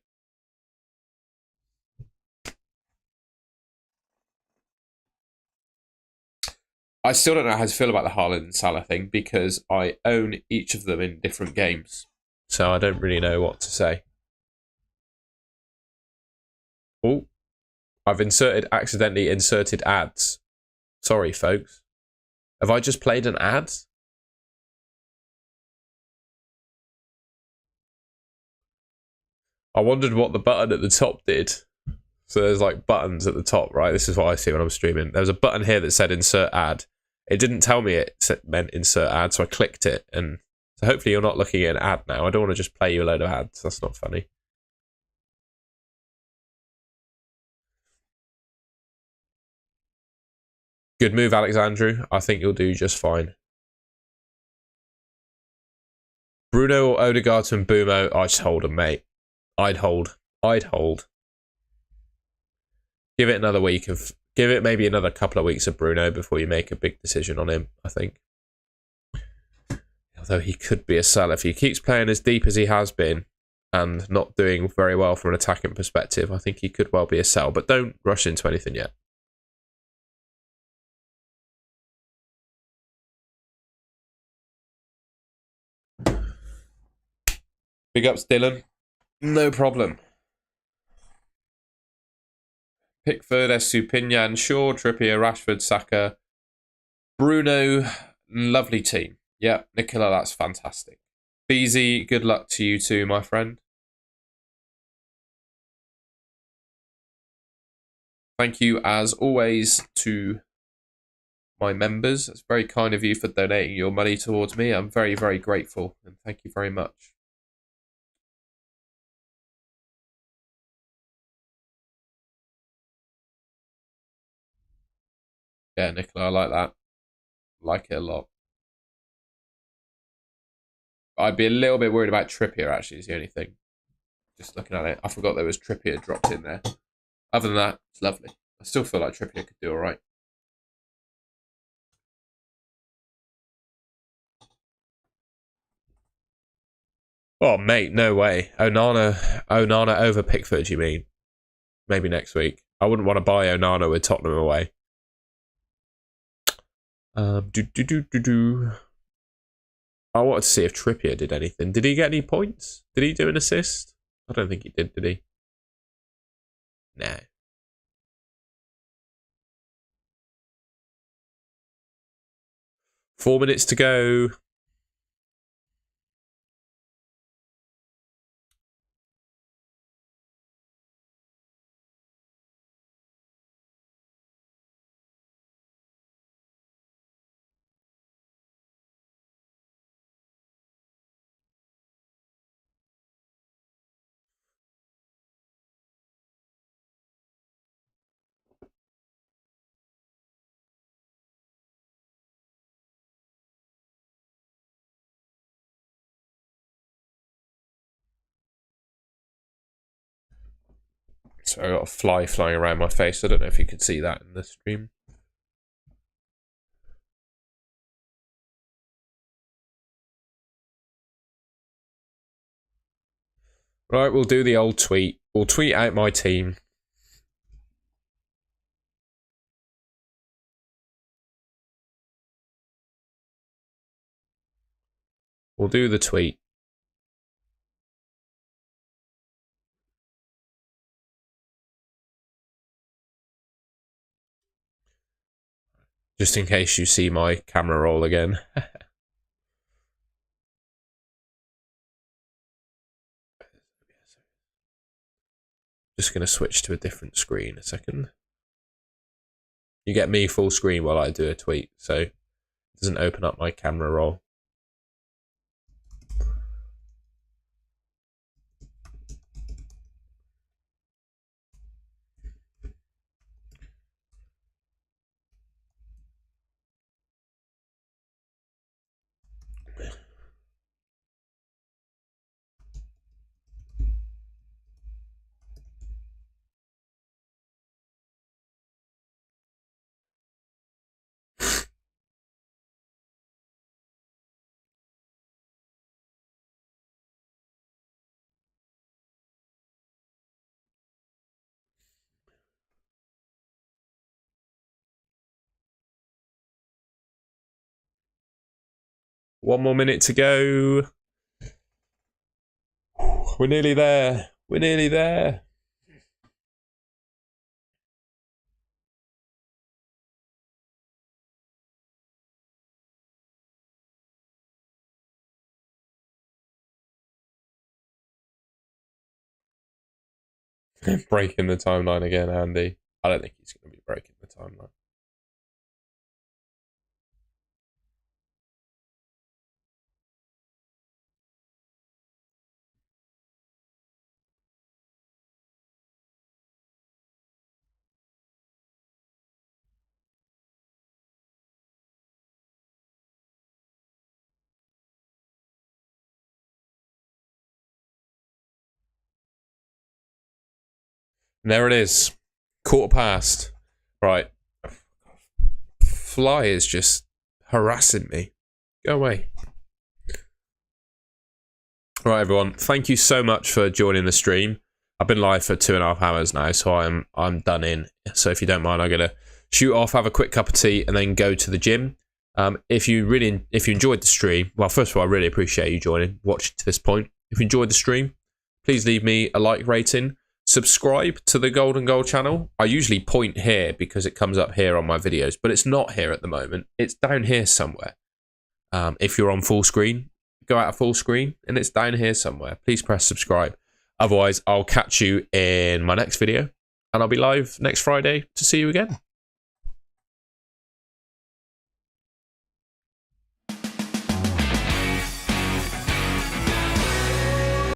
I still don't know how to feel about the Haaland and Salah thing because I own each of them in different games, so I don't really know what to say. Oh, I've accidentally inserted ads. Sorry, folks. Have I just played an ad? I wondered what the button at the top did. So there's like buttons at the top, right? This is what I see when I'm streaming. There was a button here that said insert ad. It didn't tell me it meant insert ad, so I clicked it. And so hopefully you're not looking at an ad now. I don't want to just play you a load of ads. That's not funny. Good move, Alexandru. I think you'll do just fine. Bruno or Odegaard to Mbumo. I just hold them, mate. I'd hold. Give it another week of... Give it maybe another couple of weeks of Bruno before you make a big decision on him, I think. Although he could be a sell if he keeps playing as deep as he has been and not doing very well from an attacking perspective. I think he could well be a sell, but don't rush into anything yet. Big ups, Dylan. No problem. Pickford, Estupinian, Shaw, Trippier, Rashford, Saka, Bruno. Lovely team. Yeah, Nicola, that's fantastic. Beezy, good luck to you too, my friend. Thank you, as always, to my members. It's very kind of you for donating your money towards me. I'm very, very grateful, and thank you very much. Yeah, Nicola, I like that. I like it a lot. I'd be a little bit worried about Trippier, actually, is the only thing. Just looking at it. I forgot there was Trippier dropped in there. Other than that, it's lovely. I still feel like Trippier could do all right. Oh, mate, no way. Onana over Pickford, you mean? Maybe next week. I wouldn't want to buy Onana with Tottenham away. I wanted to see if Trippier did anything. Did he get any points? Did he do an assist? I don't think he did he? No. Four minutes to go. So I got a fly flying around my face. I don't know if you can see that in the stream. Right, we'll do the old tweet. We'll tweet out my team. We'll do the tweet. Just in case you see my camera roll again. Just going to switch to a different screen a second. You get me full screen while I do a tweet, so it doesn't open up my camera roll. One more minute to go. We're nearly there. We're nearly there. Breaking the timeline again, Andy. I don't think he's going to be breaking the timeline. And there it is. Quarter past. Right. Fly is just harassing me. Go away. Right, everyone. Thank you so much for joining the stream. I've been live for 2.5 hours now, so I'm done in. So if you don't mind, I'm gonna shoot off, have a quick cup of tea, and then go to the gym. If you enjoyed the stream, well, first of all, I really appreciate you watching to this point. If you enjoyed the stream, please leave me a like rating. Subscribe to the Golden Goal channel. I usually point here because it comes up here on my videos, but it's not here at the moment. It's down here somewhere. If you're on full screen, go out of full screen, and it's down here somewhere. Please press subscribe. Otherwise, I'll catch you in my next video, and I'll be live next Friday to see you again.